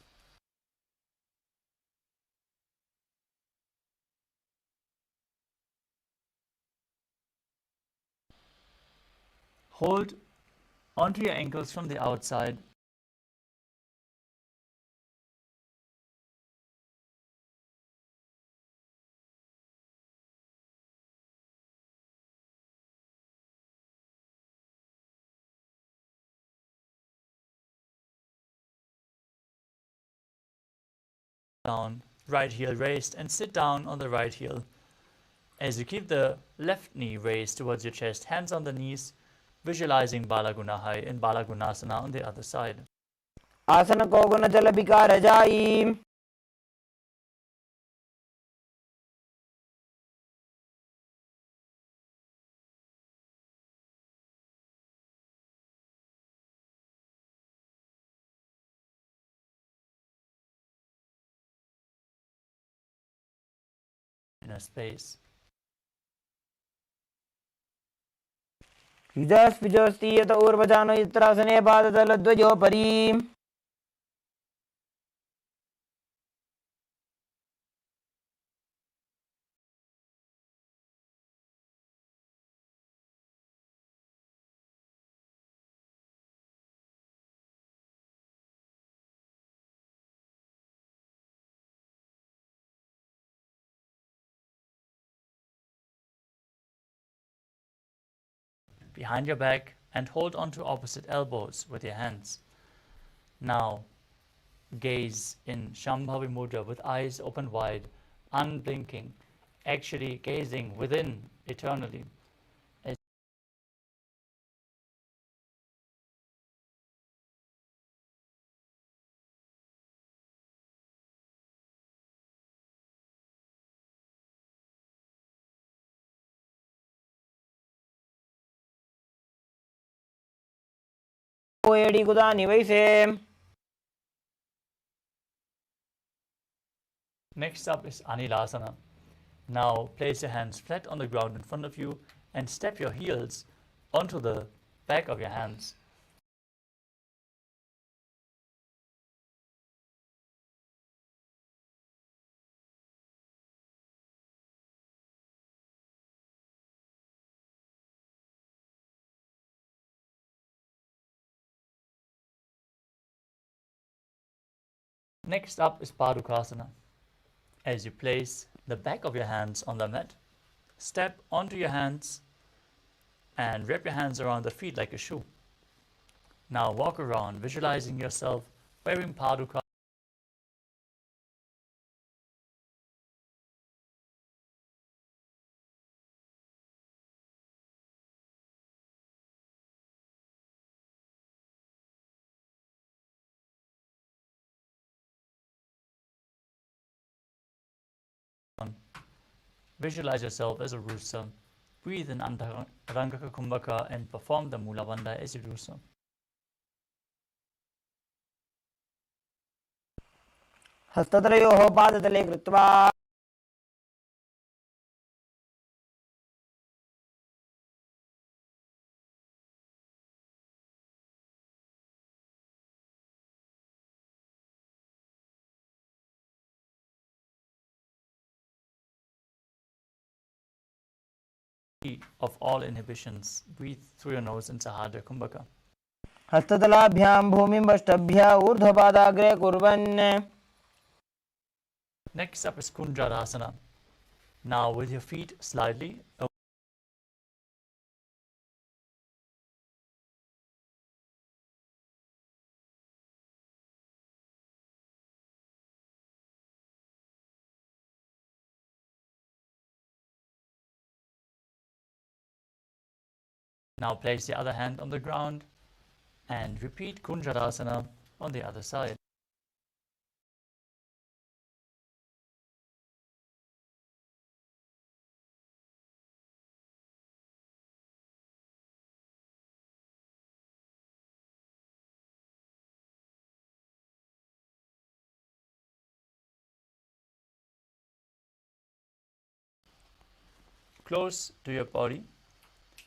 Hold onto your ankles from the outside. Down, right heel raised, and sit down on the right heel. As you keep the left knee raised towards your chest, hands on the knees, visualizing Balagunahai and Balagunasana on the other side. आसन को गुण जल विकार जाई Inner space. युजस्विजोस्तीयत ऊर्वजानो यत्रासने पादतलध्वजोपरि Behind your back, and hold onto opposite elbows with your hands. Now, gaze in Shambhavi Mudra with eyes open wide, unblinking, actually gazing within eternally. एडी गुदा निवैसे Next up is Anilasana. Now place your hands flat on the ground in front of you and step your heels onto the back of your hands. Next up is Padukasana. As you place the back of your hands on the mat, step onto your hands and wrap your hands around the feet like a shoe. Now walk around, visualizing yourself wearing Paduka. Visualize yourself as a rooster. Breathe in Antarangaka Kumbhaka and perform the Mula Bandha as you do so. हस्तत्रयोः पादतले कृत्वा Of all inhibitions, breathe through your nose in Sahadra Kumbhaka. हस्ततलाभ्यां भूमिं वष्टभ्य ऊर्ध्वपादाग्रे कुर्वन् Next up is Kunjarasana. Now with your feet slightly Now place the other hand on the ground and repeat Kunjarasana on the other side. Close to your body.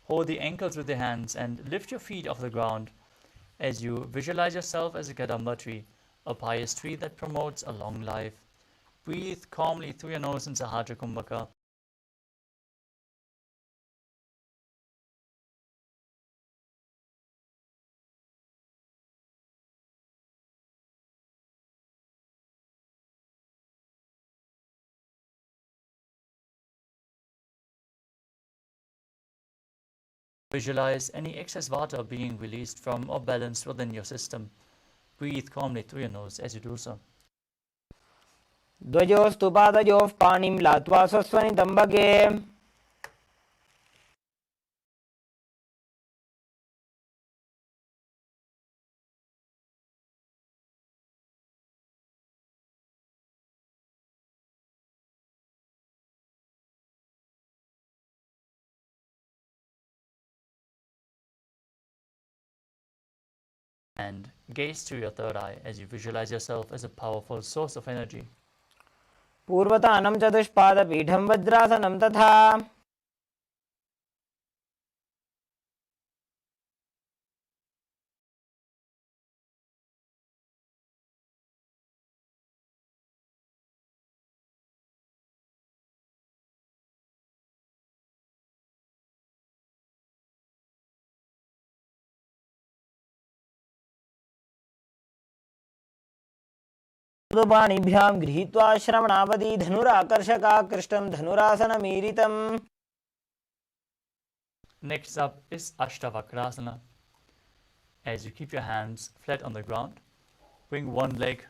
Hold the ankles with your hands and lift your feet off the ground as you visualize yourself as a Kadamba tree, a pious tree that promotes a long life. Breathe calmly through your nose in Sahasrara Kumbhaka. Visualize any excess water being released from or balanced within your system. Breathe calmly through your nose as you do so. द्वयोस्तु पादयोः पाणिं लात्वा स्वस्वनितम्बके And gaze through your third eye as you visualize yourself as a powerful source of energy. पूर्वतानं चतुष्पादपीठं वज्रासनं तथा पाणिभ्यां गृहीत्वा श्रवणावधि धनुराकर्षकाकृष्टं धनुरासनमीरितम्. Next up is Ashtavakrasana. As you keep your hands flat on the ground, bring one leg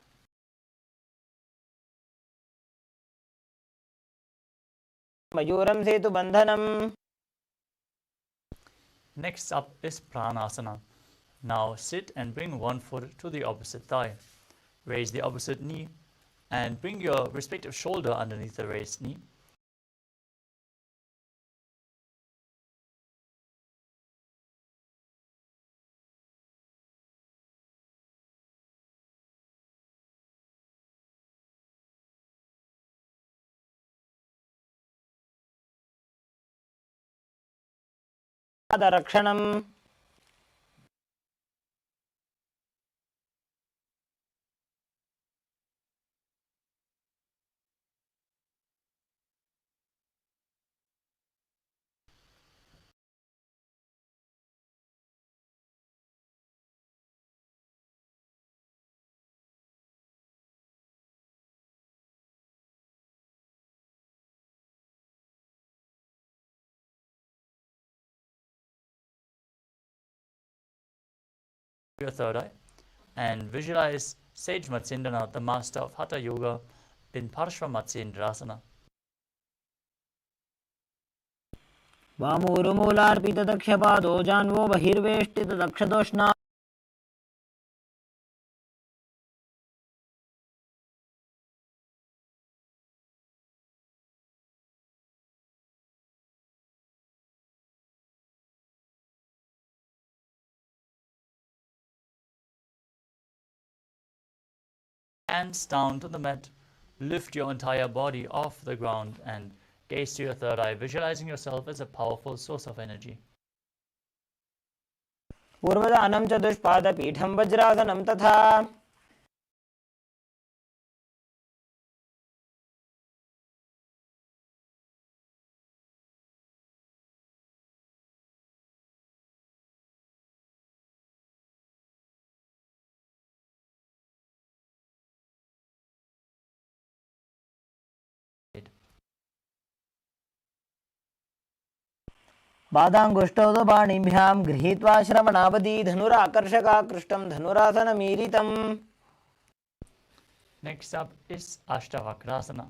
मयूरं सेतुबन्धनम्. Next up is Pranasana. Now sit and bring one foot to the opposite thigh. Raise the opposite knee and bring your respective shoulder underneath the raised knee. पादरक्षणम्. Your third eye and visualize Sage Matsendranath, the master of Hatha Yoga, in Parshva Matsendrasana. वामोरुमूलार्पितदक्षपादो जान्वो बहिर्वेष्टितदक्षदोष्णा. Hands down to the mat. Lift your entire body off the ground and gaze to your third eye, visualizing yourself as a powerful source of energy. पूर्वदानं चतुष्पादपीठं वज्रासनं तथा पादाङ्गुष्ठौ तु पाणिभ्यां गृहीत्वा श्रवणावधि धनुराकर्षकाकृष्टं धनुरासनमीरितम्. Next up is Ashtavakrasana.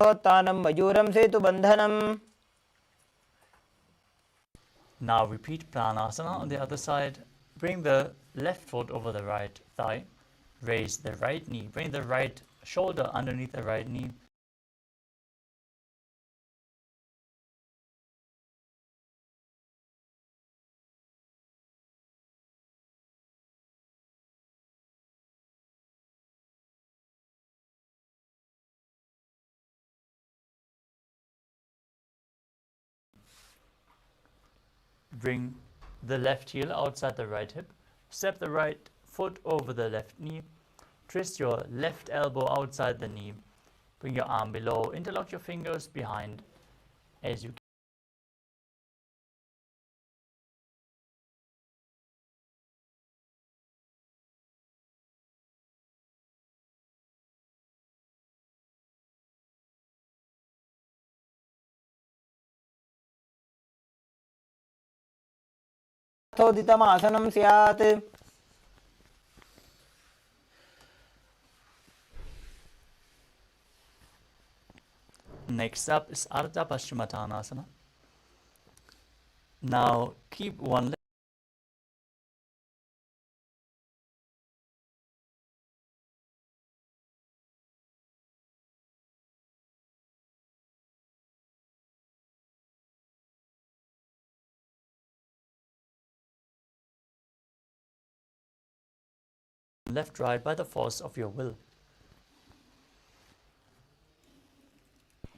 Thotanam Majuram Setu Bandhanam. Now repeat Pranasana on the other side. Bring the left foot over the right thigh. Raise the right knee. Bring the right shoulder underneath the right knee. Bring the left heel outside the right hip. Step the right foot over the left knee. Twist your left elbow outside the knee. Bring your arm below. Interlock your fingers behind as you Thoditamasanam Syat. Next up is Ardha Paschimottanasana. Now keep one left right by the force of your will.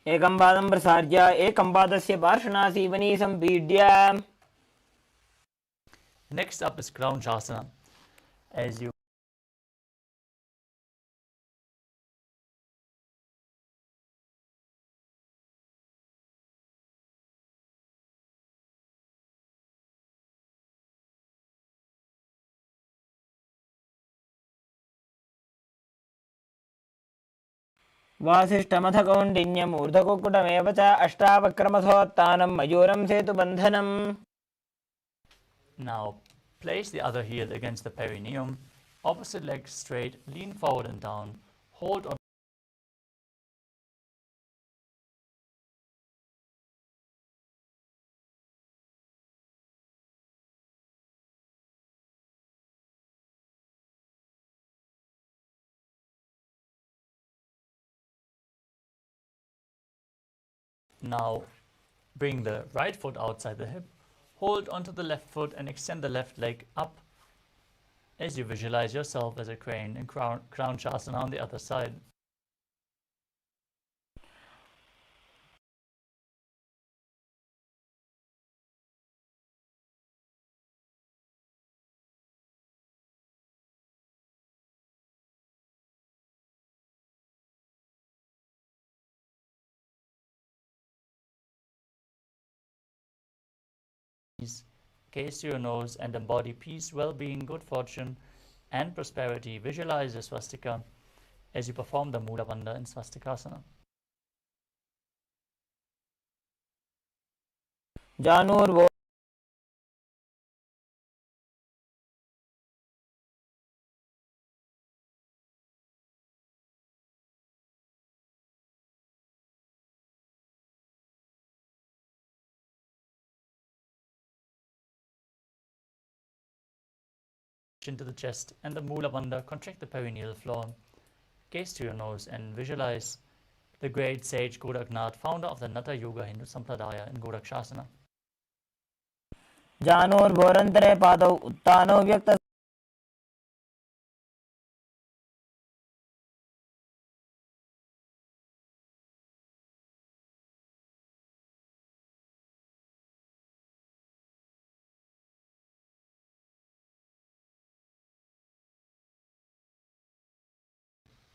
Ekam padam prasarja ekam padasya parshanaasivani sampidya. Next up is Kraunchasana. As you वासिष्ठमथ कौण्डिन्यम् ऊर्ध्वकुक्कुटमेव च अष्टावक्रमथोत्तानं मयूरं सेतुबन्धनम्. now place the other heel against the perineum, opposite leg straight, lean forward and down, hold on. Now bring the right foot outside the hip, hold onto the left foot and extend the left leg up as you visualize yourself as a crane in Kraunchasana on the other side. Gaze to your nose and embody peace, well-being, good fortune, and prosperity. Visualize the swastika as you perform the Mula Bandha in Swastikasana. Janur Into the chest and the Mula Bandha, contract the perineal floor. Gaze to your nose and visualize the great sage Goraknath, founder of the Natha Yoga Hindu Sampradaya in Gorakshasana. Janur Padau Uttano Vyakta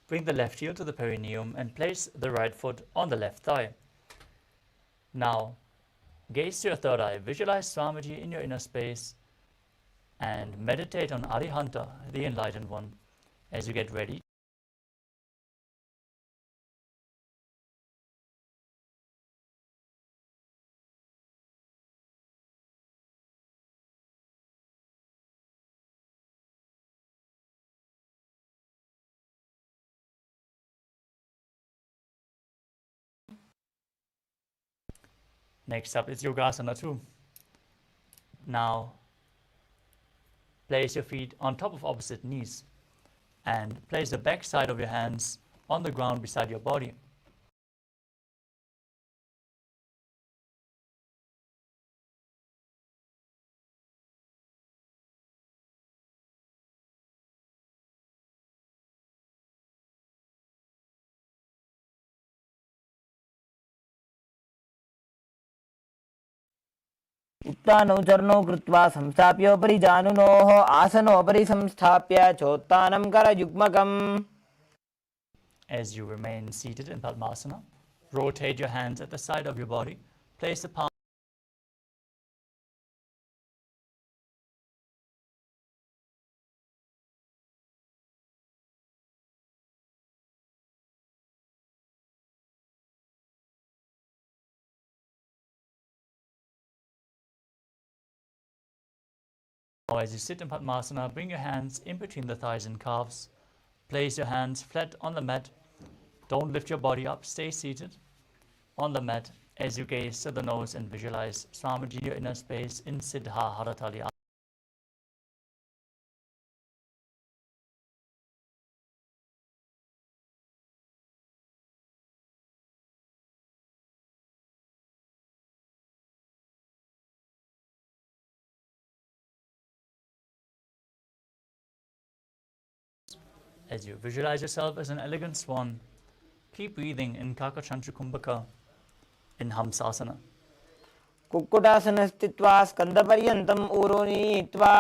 Bring the left heel to the perineum and place the right foot on the left thigh. Now, gaze to your third eye, visualize Swamiji in your inner space, and meditate on Arihanta, the Enlightened One, as you get ready Next up is Yogasana 2. Now, place your feet on top of opposite knees and place the back side of your hands on the ground beside your body. उत्थानौ चरणौ कृत्वा संस्थाप्योपरि जानुनोः आसनोपरि संस्थाप्य चोत्थानं करयुग्मकम्. As you remain seated in Padmasana, rotate your hands at the side of your body. Place the palm Now, as you sit in Padmasana, bring your hands in between the thighs and calves. Place your hands flat on the mat. Don't lift your body up. Stay seated on the mat as you gaze to the nose and visualize Swamiji, your inner space, in Siddha Haratali. As you visualize yourself as an elegant swan, keep breathing in Kakachanchu Kumbhaka in Hamsasana. कुक्कुटासने स्थित्वा स्कन्धपर्यन्तम् ऊरो नीत्वा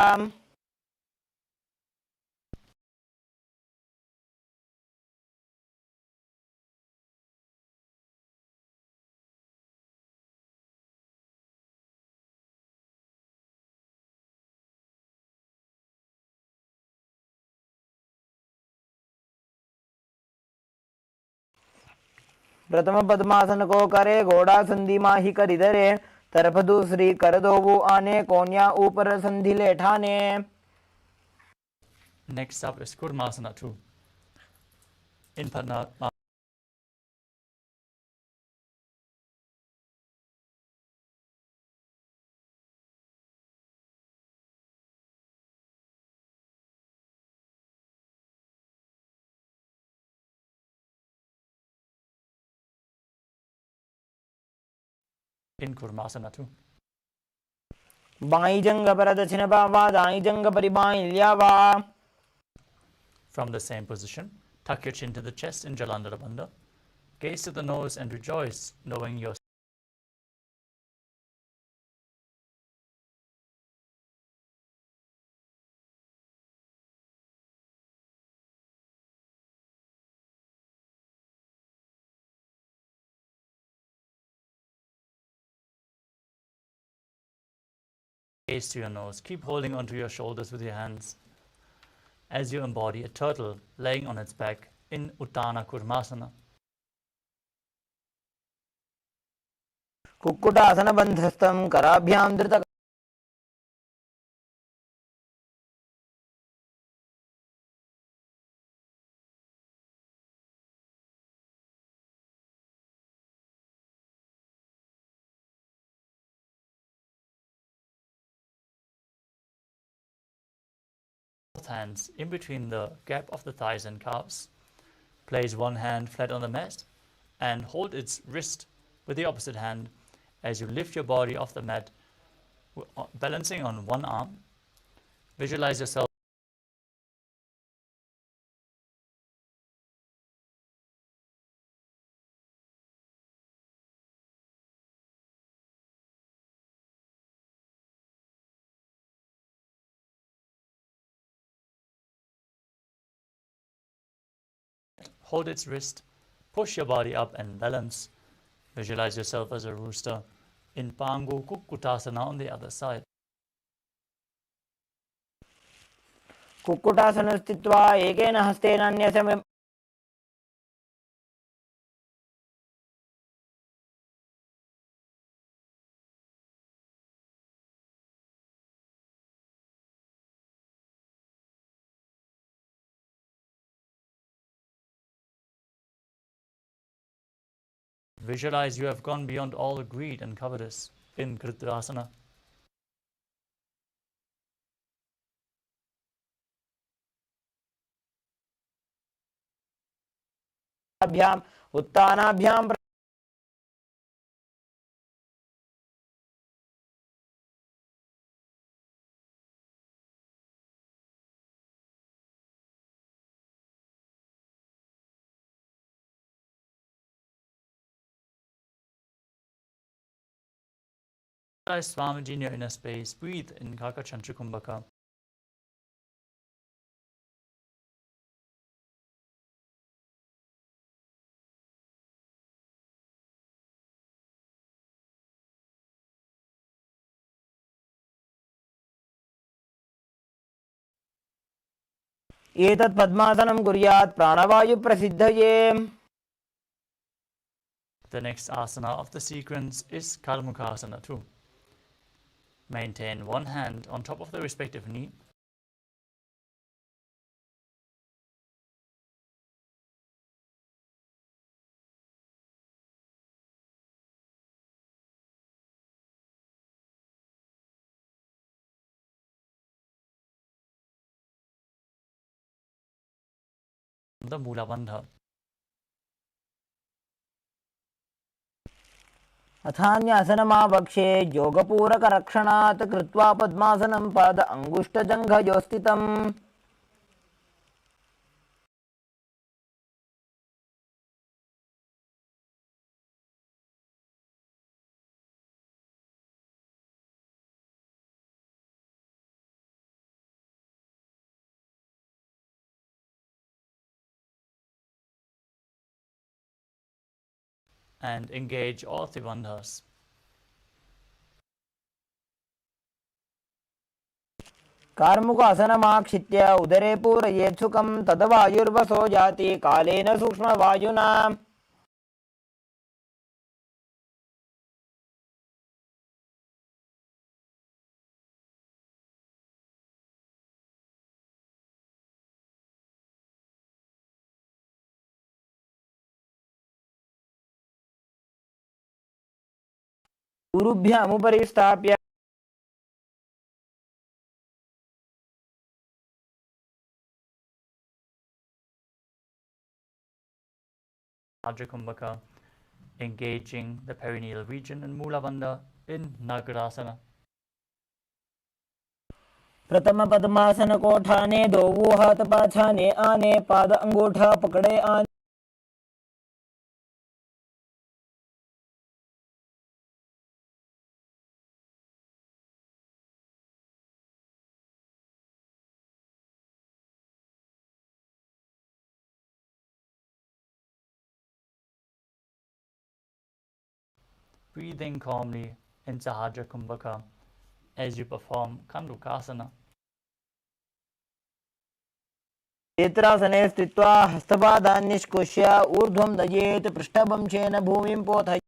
प्रथम पद्मासन को करे घोड़ा संधि माही करिधरे तरफ दूसरी कर दो वो आने कोन्या ऊपर संधि लेठाने. Next up is Kurmasana 2. In Padmasana, in Kurmasana 2. By जंग पर दक्षिण बावा दाई जंग पर by ल्यावा. From the same position, tuck your chin to the chest in Jalandhara Bandha. Gaze to the nose and rejoice, knowing your gaze to your nose. Keep holding onto your shoulders with your hands as you embody a turtle laying on its back in Uttana Kurmasana. कुक्कुटासन बंधस्थं कराभ्याम धृत Both hands in between the gap of the thighs and calves. Place one hand flat on the mat and hold its wrist with the opposite hand as you lift your body off the mat, balancing on one arm. Visualize yourself hold its wrist, push your body up and balance. Visualize yourself as a rooster in Pangu Kukkutasana on the other side. Kukkutasana स्थित्वा एकेन हस्तेन अन्यस्य Visualize you have gone beyond all the greed and covetous in Kritrasana. उत्तानाभ्याम Visualize Swamiji in your inner space. Breathe in Kakachantra Kumbhaka. एतत् पद्मासनं कुर्यात् प्राणवायु प्रसिद्धये. The next asana of the sequence is Karmukhasana too. Maintain one hand on top of the respective knee. The Mula Bandha. अथान्यासनमावक्षे योगपूरकरक्षणात् कृत्वा पद्मासनं पाद अङ्गुष्ठजङ्घयोस्थितम्. And engage all the bandhas. कार्मुकासनमाक्षित्य उदरे पूरयेत् सुखं तद्वायुर्वसो जाति कालेन सूक्ष्मवायुना. गुरुभ्यामुपरि स्थाप्य Ardra Kumbhaka, engaging the perineal region and Mula Bandha in Nagarasana. प्रथम पद्मासन कोठाने दो वो हाथ पाछाने आने पाद अंगूठा पकड़े आने. Breathing calmly in Sahajra Kumbhaka as you perform Kandukasana. नेत्रासने स्थित्वा हस्तपादान् निष्कुष्य ऊर्ध्वं दयेत् पृष्ठवंशेन भूमिं पोथयेत्.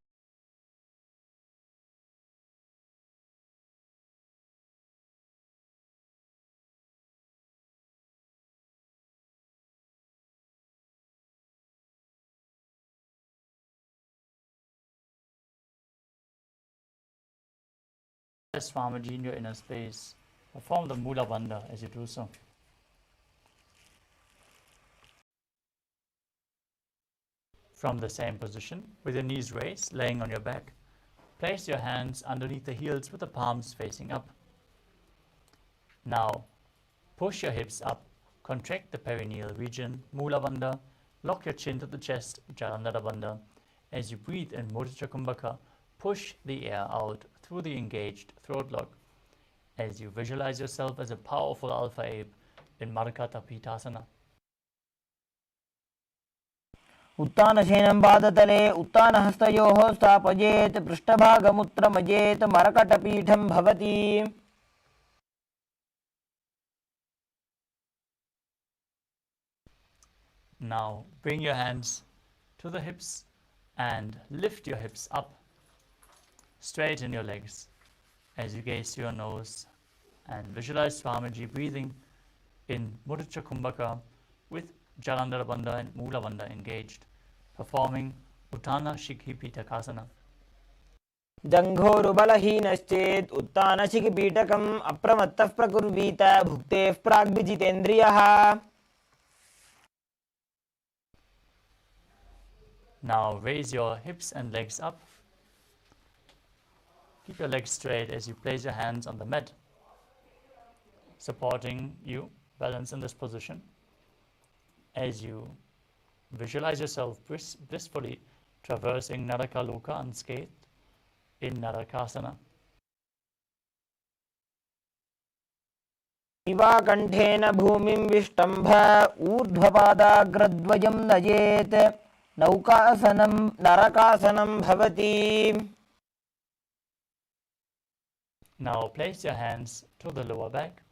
Swamiji in your inner space. Perform the Mula Bandha as you do so. From the same position, with your knees raised, laying on your back, place your hands underneath the heels with the palms facing up. Now, push your hips up, contract the perineal region, Mula Bandha, lock your chin to the chest, Jalandhara Bandha. As you breathe in Mudra Kumbhaka, push the air out through the engaged throat lock. As you visualize yourself as a powerful alpha ape in Markata Pitasana. उत्तानशयनं पादतले उत्तानहस्तयोः स्थापयेत् पृष्ठभागमुत्रमजेत् मरकटपीठं भवति. Now bring your hands to the hips and lift your hips up. Straighten your legs as you gaze to your nose and visualize Swamiji breathing in Mudra Kumbhaka with Jalandhara Bandha and Mula Bandha engaged, performing Uttana Shikhi Pitakasana. जङ्घोरुबलहीनश्चेत् उत्तानशिखिपीठकम् अप्रमत्तः प्रकुर्वीत भुक्तेः प्राग्विजितेन्द्रियः. Now raise your hips and legs up. Keep your legs straight as you place your hands on the mat, supporting you, balance in this position. As you visualize yourself blissfully traversing Narakaloka unscathed in Narakasana. इवाकण्ठेन भूमिं विष्टम्भ ऊर्ध्वपादाग्रद्वयं नयेत् नौकासनं नरकासनं भवति. Now place your hands to the lower back.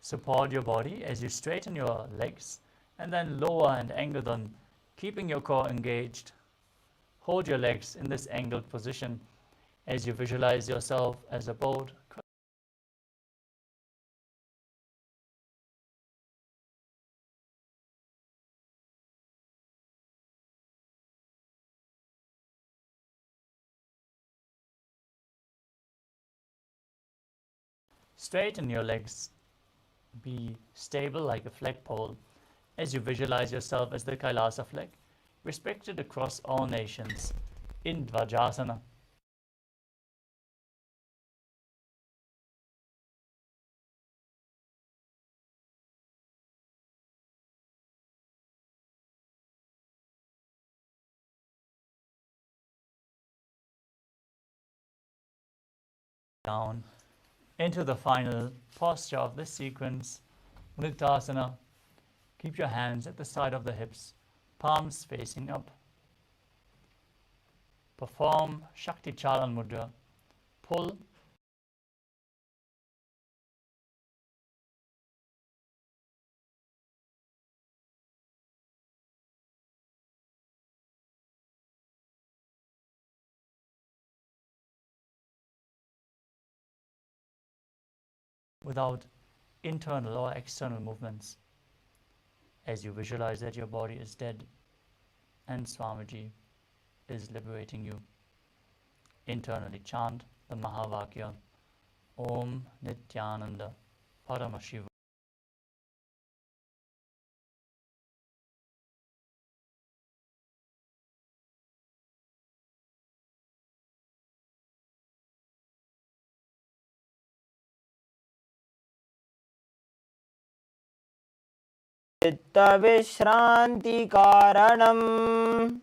Support your body as you straighten your legs and then lower and angle them, keeping your core engaged. Hold your legs in this angled position as you visualize yourself as a boat. Straighten your legs. Be stable like a flagpole as you visualize yourself as the Kailasa flag, respected across all nations in Dvajasana. Down into the final posture of this sequence, Uttanasana. Keep your hands at the side of the hips, palms facing up. Perform Shakti Charan Mudra. Pull without internal or external movements, as you visualize that your body is dead and Swamiji is liberating you. Internally chant the Mahavakya Om Nityananda Paramashivoham चित्तविश्रान्तिकारणम्.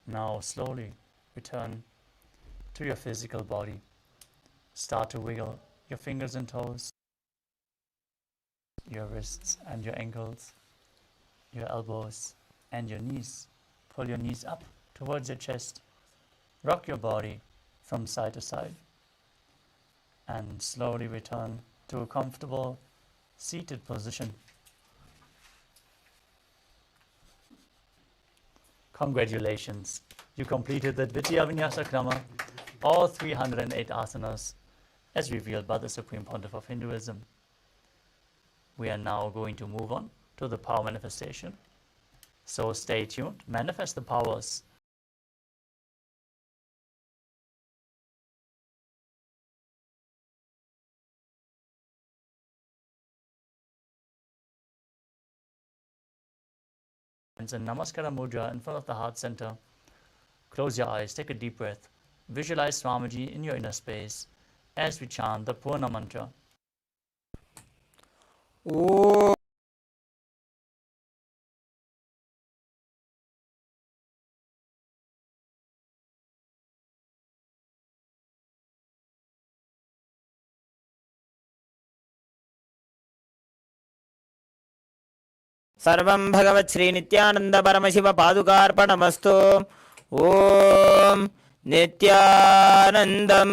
Now slowly return to your physical body. Start to wiggle your fingers and toes, your wrists and your ankles, your elbows and your knees. Pull your knees up towards your chest. Rock your body from side to side and slowly return to a comfortable seated position. Congratulations, you completed the Dvitiya Vinyasa Krama, all 308 asanas as revealed by the Supreme Pontiff of Hinduism. We are now going to move on to the power manifestation. So stay tuned, manifest the powers. And Namaskara Mudra in front of the heart center. Close your eyes, take a deep breath. Visualize Swamiji in your inner space as we chant the Purna mantra. Om सर्वं भगवत् श्री नित्यानंद परमशिव पादुकार्पणमस्तु। ओम Nityanandam.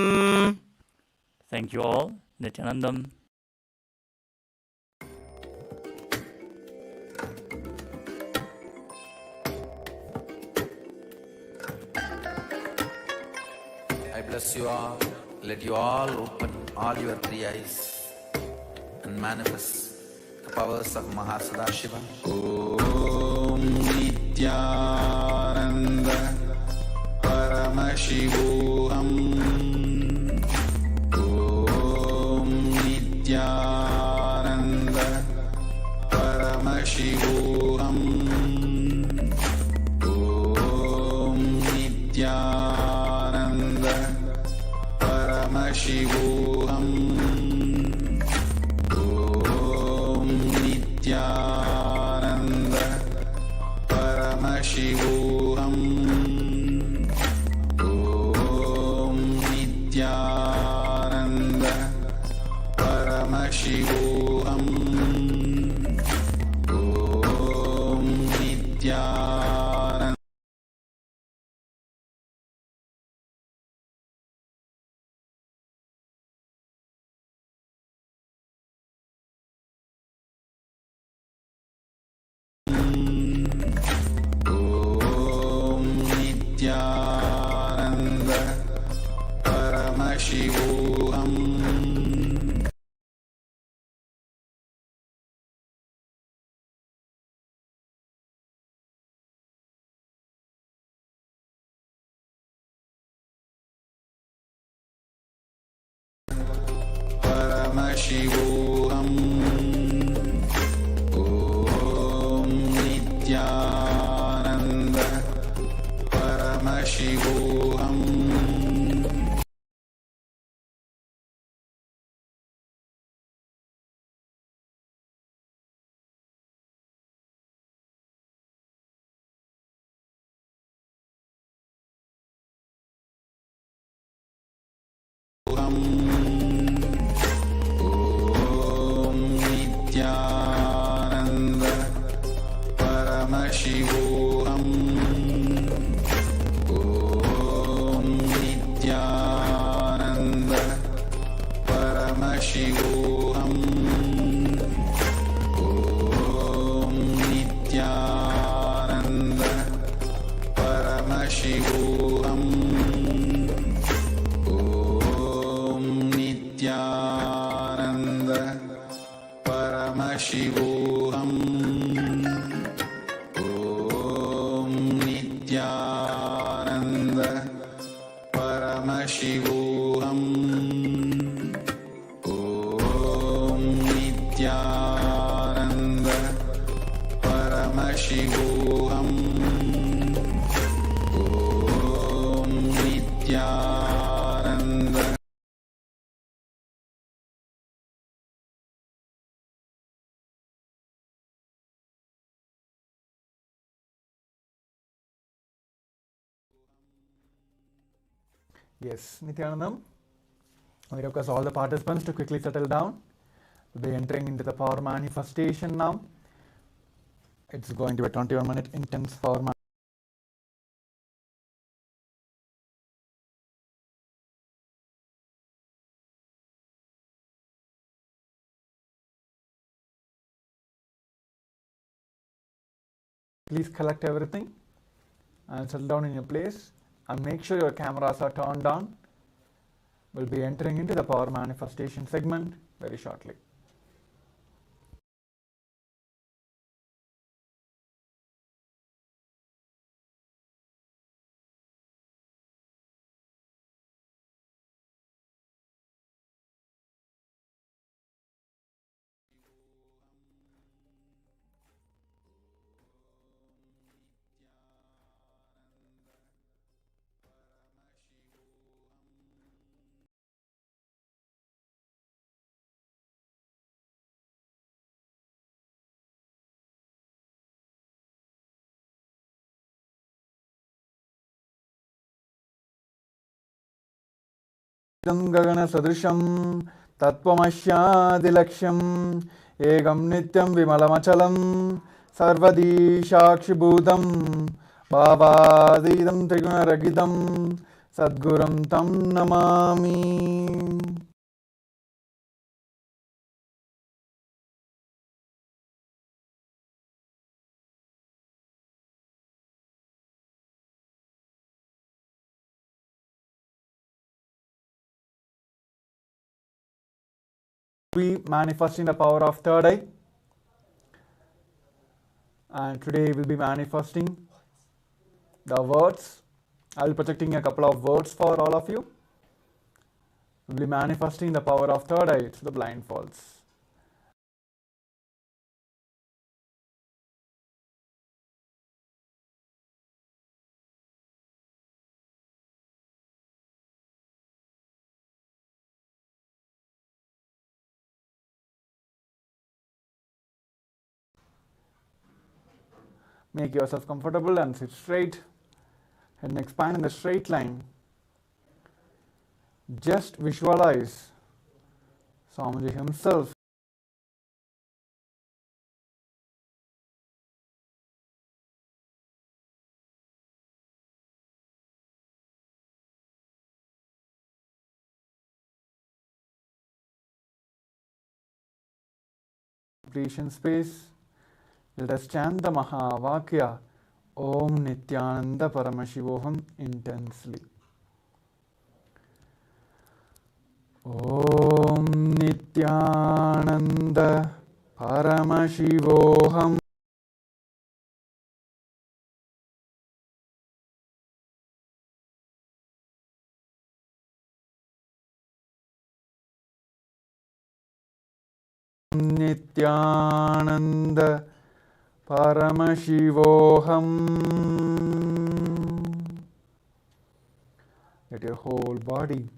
Thank you all. Nityanandam. I bless you all. Let you all open all your three eyes and manifest the powers of Mahasadashiva. Om Nityananda Paramashivoham. Om Nityananda Paramashivoham. Om Nityananda Paramashivoham. Om Nityananda Paramashivoham. Om Nityananda Paramashivoham. Om Nityananda Om Nityananda Paramashivoham. Paramashivoham. Om Nityananda Paramashivoham. Om Nityananda Paramashivoham. Om Nityananda Paramashivoham. Om Nityananda Paramashivoham. Om Nityananda Paramashivoham. Om Nityananda Paramashivoham. Om Nityananda Paramashivoham. Om Nityananda Yes, Nityanandam. We request all the participants to quickly settle down. We'll be entering into the power manifestation now. It's going to be a 21-minute intense power manifestation. Please collect everything and settle down in your place and make sure your cameras are turned on. We'll be entering into the power manifestation segment very shortly. Gagana sadrisham tatvamashyaadilakshyam egam nityam vimalamachalam sarvadi shakshibhudam bhavadidam trigunaragidam sadguram tam namami. We manifesting the power of third eye, and today we'll be manifesting the words. I'll be projecting a couple of words for all of you. We'll be manifesting the power of third eye to the blindfolds. Make yourself comfortable and sit straight and expand in a straight line. Just visualize Swamiji himself completion space. Let us chant the Mahavakya Om Nityananda Paramashivoham intensely. Om Nityananda Paramashivoham Nityananda Paramashivoham. Let your whole body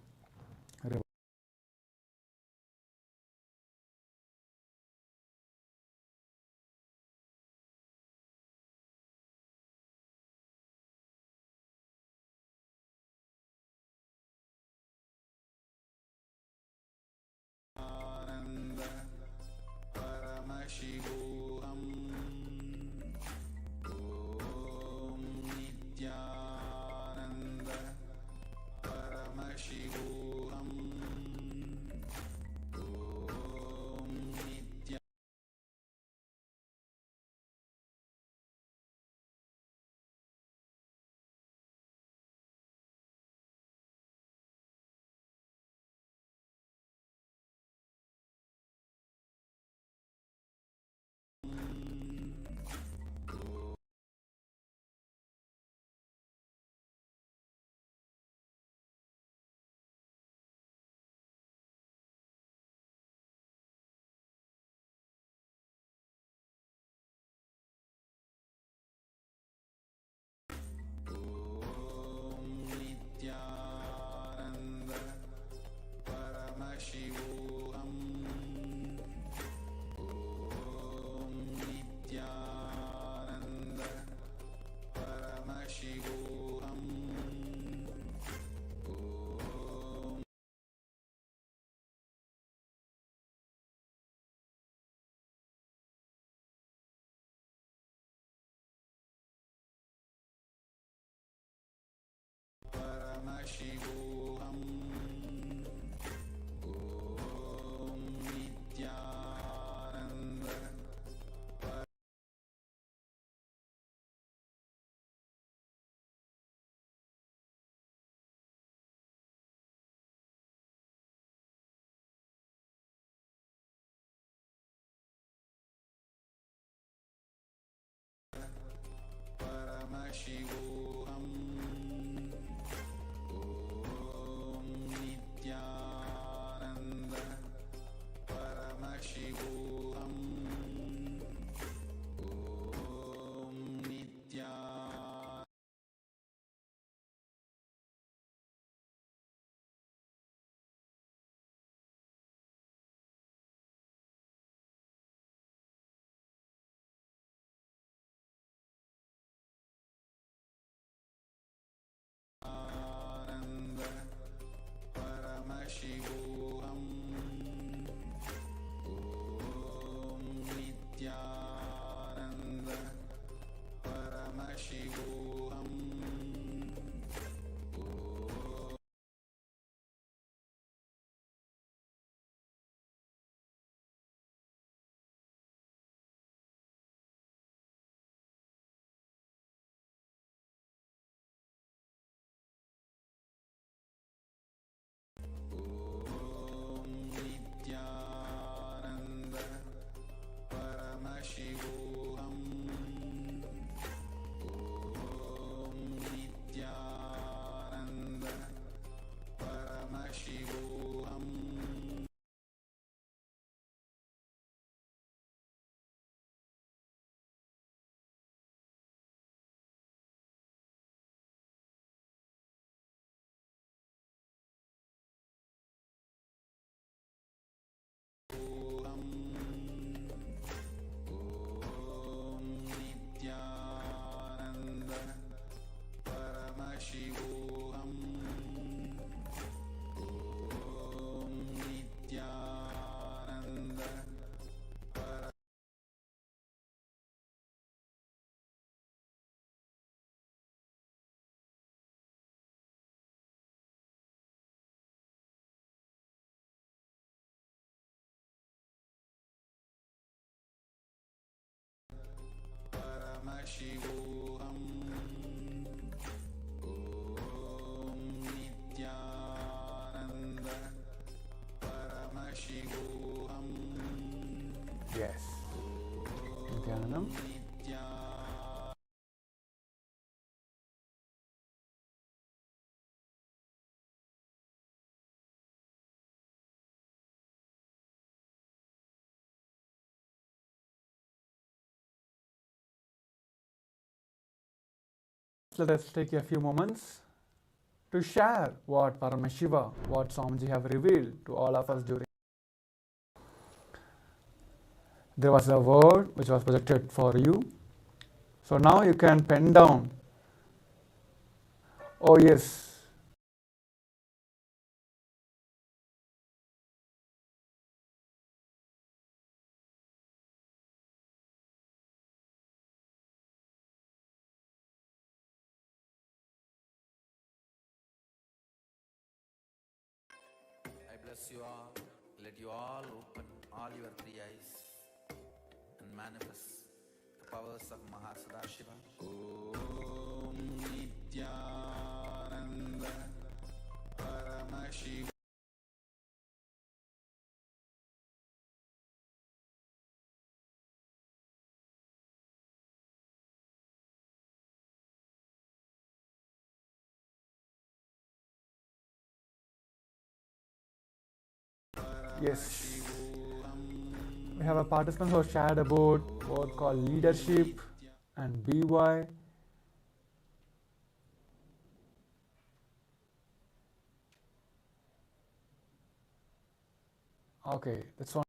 Paramashivoham. Om Nityananda Paramashivoham. Paramashivoham Om Nityananda Paramashivoham Om Nityananda Paramashivoham Om Nityananda Paramashivoham Om Nityananda Paramashivoham Om Nityananda Paramashivoham Om Nityananda Paramashivoham Om Nityananda Paramashivoham Om Nityananda Paramashivoham Om Nityananda Paramashivoham Yes. Nityanandam. Nityananda Let us take a few moments to share what Paramashiva, what Swamiji have revealed to all of us during. There was a word which was projected for you. So now you can pen down. Oh yes. I bless you all. Let you all open all your three eyes and manifest the powers of Mahasadashiva. Om Nityananda Paramashiva. Yes. We have a participant who shared about what called leadership and BY. Okay, that's one.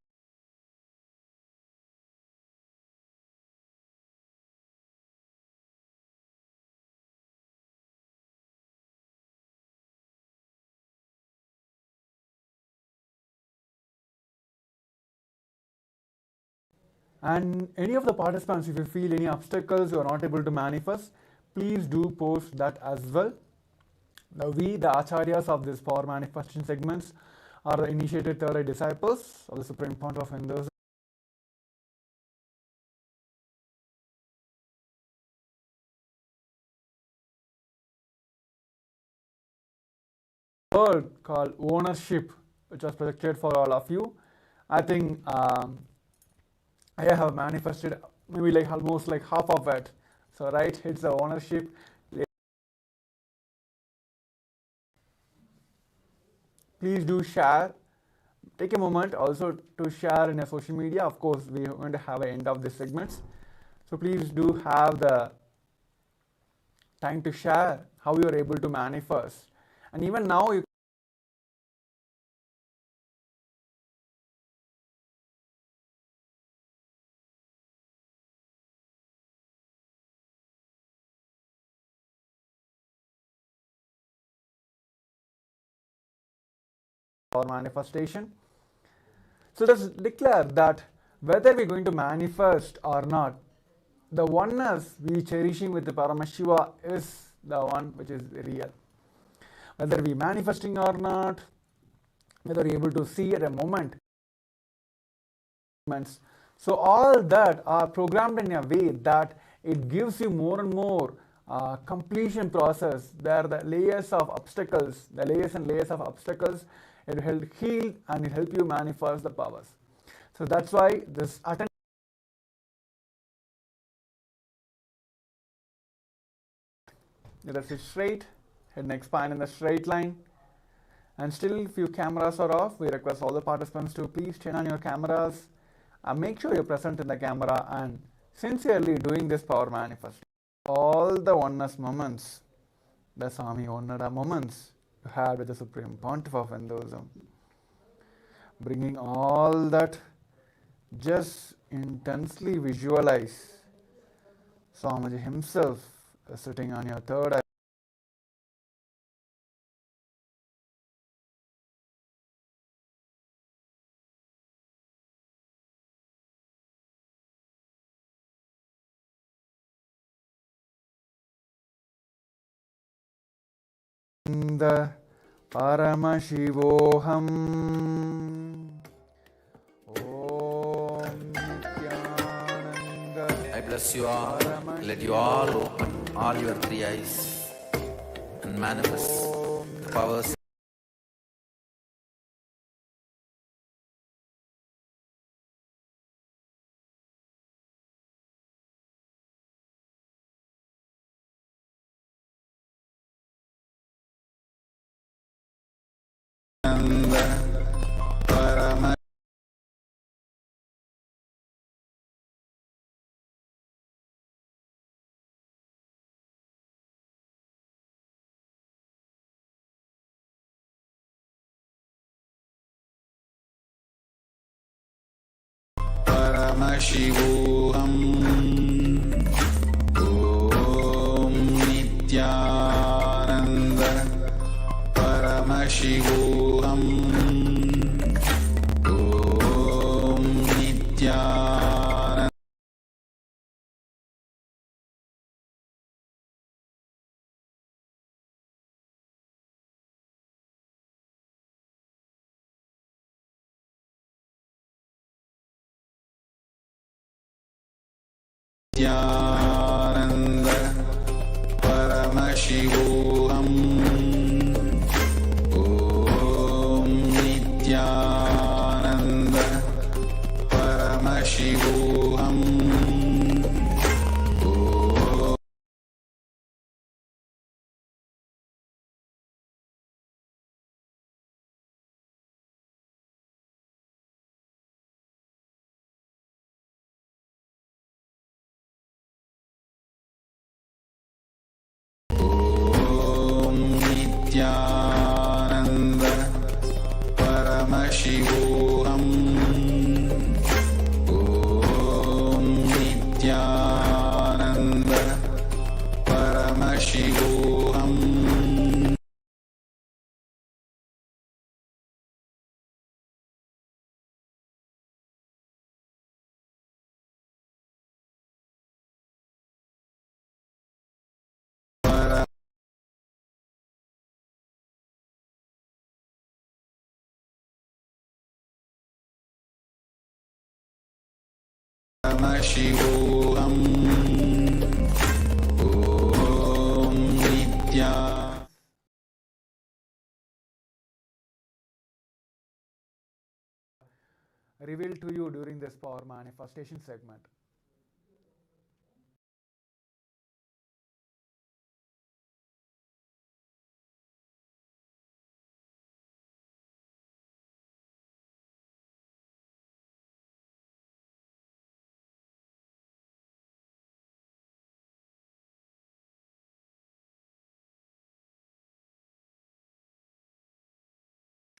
And any of the participants, if you feel any obstacles you are not able to manifest, please do post that as well. Now we, the Acharyas of this power manifestation segments, are the initiated third eye disciples of the Supreme Pontiff of Hinduism. Word called ownership, which was projected for all of you. I think I have manifested maybe like almost like half of it. So right, it's the ownership. Please do share. Take a moment also to share in your social media. Of course, we are going to have an end of this segments. So please do have the time to share how you are able to manifest. And even now you or manifestation. So let's declare that whether we're going to manifest or not, the oneness we cherishing with the Paramashiva is the one which is real. Whether we manifesting or not, whether we're able to see at a moment. So all that are programmed in a way that it gives you more and more completion process where the layers of obstacles, the layers and layers of obstacles, it will heal and it help you manifest the powers. So that's why this attention. Let us sit straight, head neck spine in the straight line. And still few cameras are off. We request all the participants to please turn on your cameras and make sure you're present in the camera and sincerely doing this power manifestation. All the oneness moments, the Swami Onnada moments you had with the Supreme Pontiff of Hinduism. Bringing all that, just intensely visualize Swamiji himself sitting on your third eye. The Paramashivoham Om Nityananda. I bless you all. Let you all open all your three eyes and manifest the powers. Paramashivoham Om Nityananda Paramashivoham Om Nityananda Nityananda Paramashivoham Om Nityananda Paramashivoham Om Nityananda Paramashivoham Om Nityananda Paramashivoham Paramashivoham Om Nitya. Revealed to you during this power manifestation segment.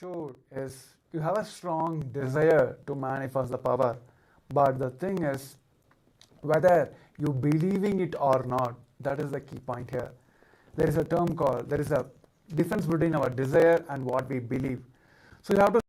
Sure, is you have a strong desire to manifest the power, but the thing is whether you believing it or not, that is the key point here. There is a term called, there is a difference between our desire and what we believe. So you have to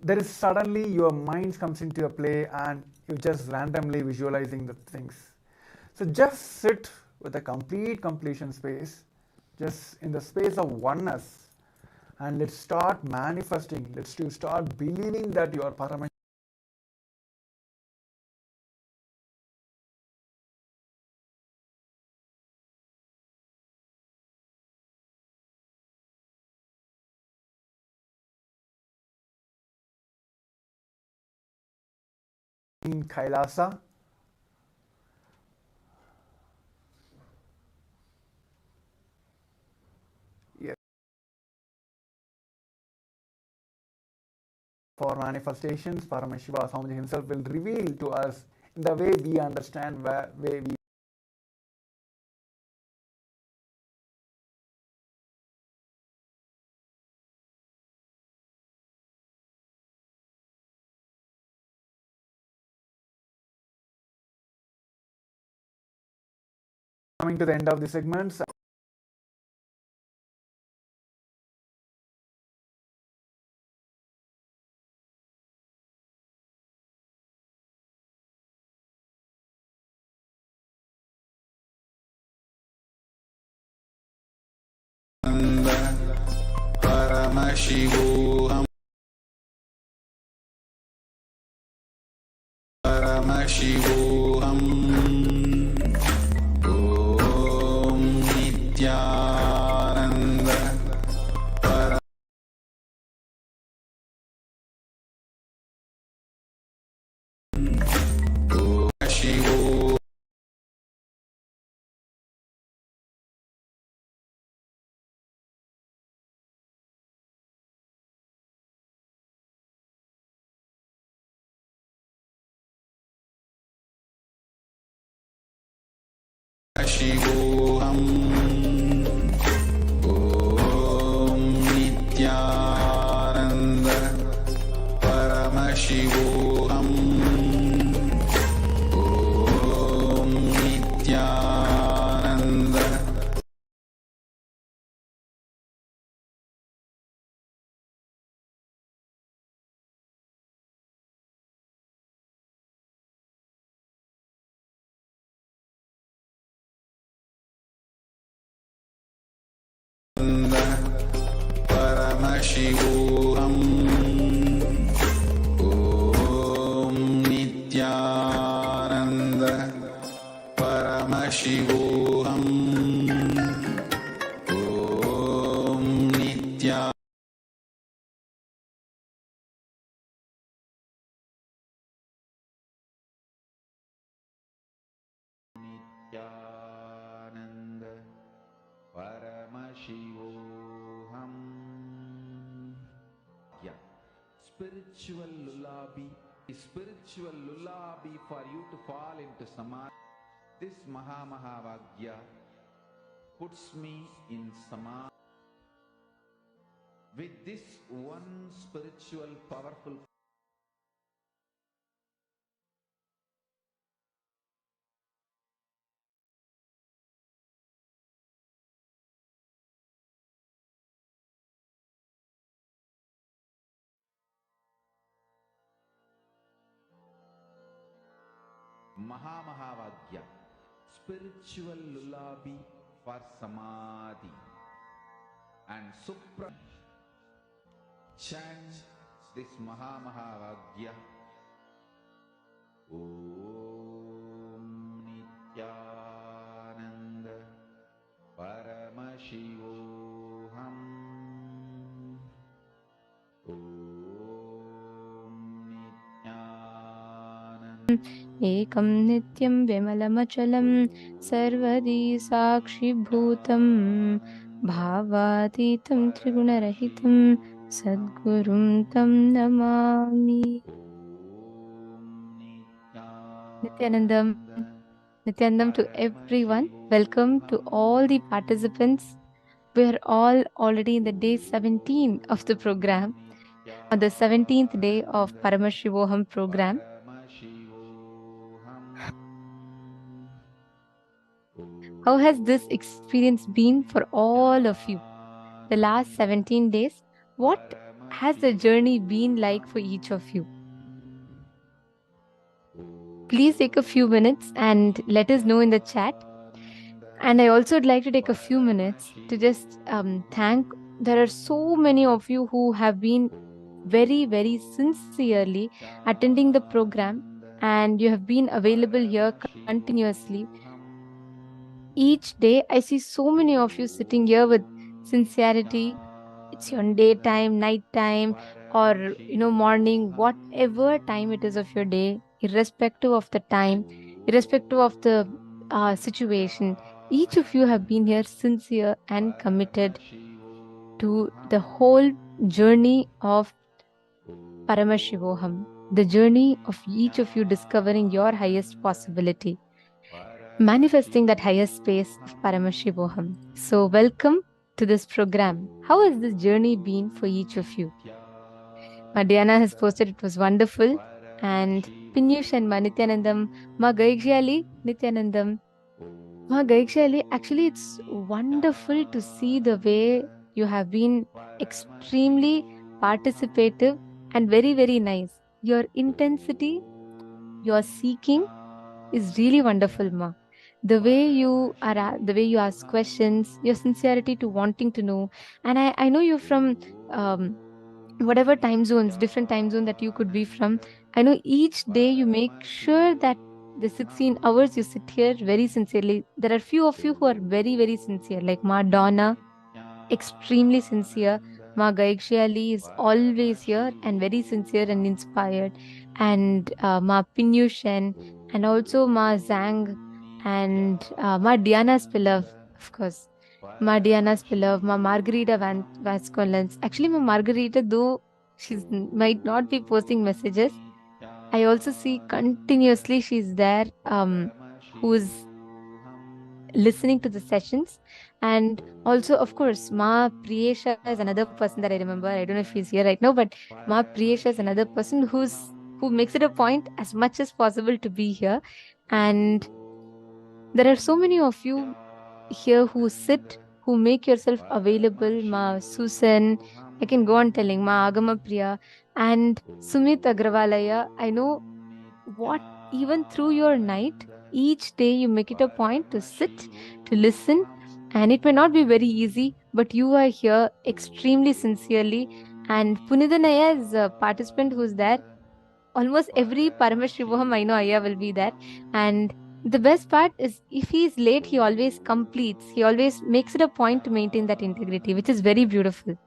there is suddenly your mind comes into a play and you just randomly visualizing the things. So just sit with a complete completion space, just in the space of oneness, and let's start manifesting. Let's start believing that you are Paramashivoham. In Kailasa. Yes. For manifestations, Paramashivoham himself will reveal to us in the way we understand, way we coming to the end of the segments. Paramashivoham Paramashivoham Om Nityananda Paramashivoham Om Nityananda Paramashivoham Om Nityananda Paramashivoham Om Nityananda Paramashivoham Om Nityananda Paramashivoham. Yeah. Spiritual lullaby for you to fall into samadhi. This Mahavagya puts me in samadhi. With this one spiritual powerful Mahamahavagya, spiritual lullaby for Samadhi. And Supreme chant this Mahamahavagya. Om Nityananda Paramashivoham. Om Nityananda एकं नित्यं विमलमचलं सर्वदी साक्षिभूतं भावातीतं त्रिगुणरहितं सद्गुरुं तं Namami. Nityanandam, Nityanandam to everyone. Welcome to all the participants. We are all already in the day 17 of the program, on the 17th day of Paramashivoham program. How has this experience been for all of you? The last 17 days, what has the journey been like for each of you? Please take a few minutes and let us know in the chat. And I also would like to take a few minutes to just thank. There are so many of you who have been very, very sincerely attending the program, and you have been available here continuously. Each day, I see so many of you sitting here with sincerity. It's your daytime, nighttime, or morning, whatever time it is of your day, irrespective of the time, irrespective of the situation. Each of you have been here sincere and committed to the whole journey of Paramashivoham, the journey of each of you discovering your highest possibility, manifesting that higher space of Paramashivoham. So, welcome to this program. How has this journey been for each of you? Diana has posted it was wonderful. And Pinyush and Nityanandam, Ma Gaikshali, Nityanandam. Ma Gaikshali, actually, it's wonderful to see the way you have been extremely participative and very, very nice. Your intensity, your seeking is really wonderful, Ma. The way you are, the way you ask questions, your sincerity to wanting to know. And I know you're from whatever time zones, different time zone that you could be from. I know each day you make sure that the 16 hours you sit here very sincerely. There are few of you who are very, very sincere, like Ma Donna, extremely sincere. Ma Gaikshali is always here and very sincere and inspired. And Ma Pinyushen, and also Ma Zhang, and Ma Diana Spilov, of course. Ma Diana Spilov, Ma Margarita Vascolens. Actually, Ma Margarita, though she might not be posting messages, I also see continuously she's there, who's listening to the sessions. And also, of course, Ma Priyesha is another person that I remember. I don't know if he's here right now, but Ma Priyesha is another person who makes it a point as much as possible to be here. And there are so many of you here who sit, who make yourself available. Ma Susan, I can go on telling, Ma Agama Priya, and Sumit Agrawalaya. I know what, even through your night, each day you make it a point to sit, to listen, and it may not be very easy, but you are here extremely sincerely. And Punidanaya is a participant who's there. Almost every Paramashivoham, I know Aya will be there. And the best part is if he's late, he always completes. He always makes it a point to maintain that integrity, which is very beautiful.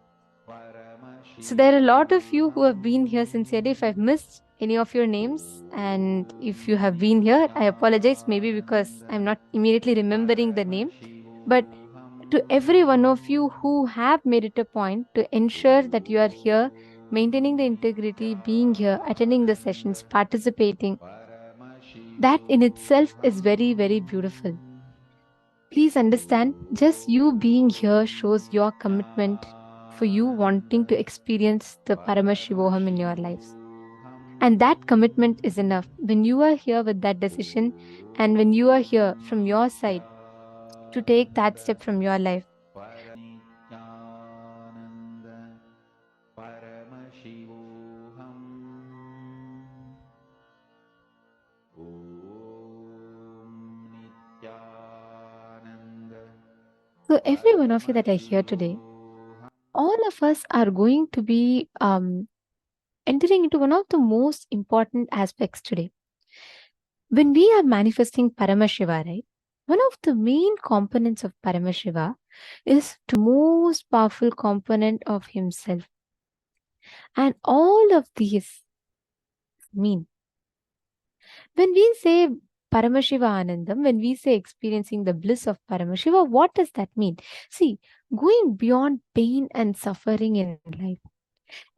So there are a lot of you who have been here sincerely. If I've missed any of your names, and if you have been here, I apologize, maybe because I'm not immediately remembering the name. But to every one of you who have made it a point to ensure that you are here, maintaining the integrity, being here, attending the sessions, participating, that in itself is very, very beautiful. Please understand, just you being here shows your commitment for you wanting to experience the Paramashivoham in your lives. And that commitment is enough. When you are here with that decision, and when you are here from your side to take that step from your life, Paramashivoham. Om So, every one of you that are here today, all of us are going to be entering into one of the most important aspects today. When we are manifesting Paramashiva, right? One of the main components of Paramashiva is the most powerful component of himself. And all of these mean when we say Paramashiva Anandam, when we say experiencing the bliss of Paramashiva, what does that mean? See, going beyond pain and suffering in life.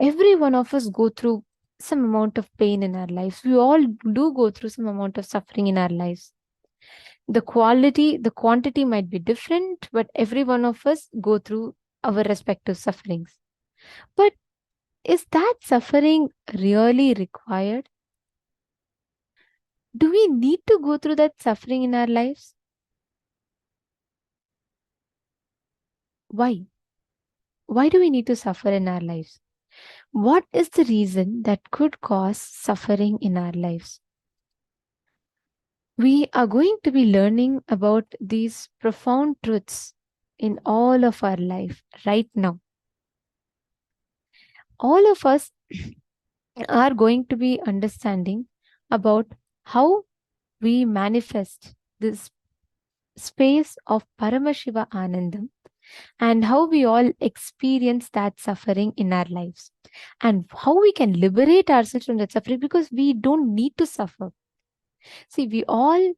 Every one of us go through some amount of pain in our lives. We all do go through some amount of suffering in our lives. The quantity might be different, but every one of us go through our respective sufferings. But is that suffering really required? Do we need to go through that suffering in our lives? Why? Why do we need to suffer in our lives? What is the reason that could cause suffering in our lives? We are going to be learning about these profound truths in all of our life right now. All of us are going to be understanding about how we manifest this space of Paramashiva Anandam and how we all experience that suffering in our lives and how we can liberate ourselves from that suffering because we don't need to suffer. See, we all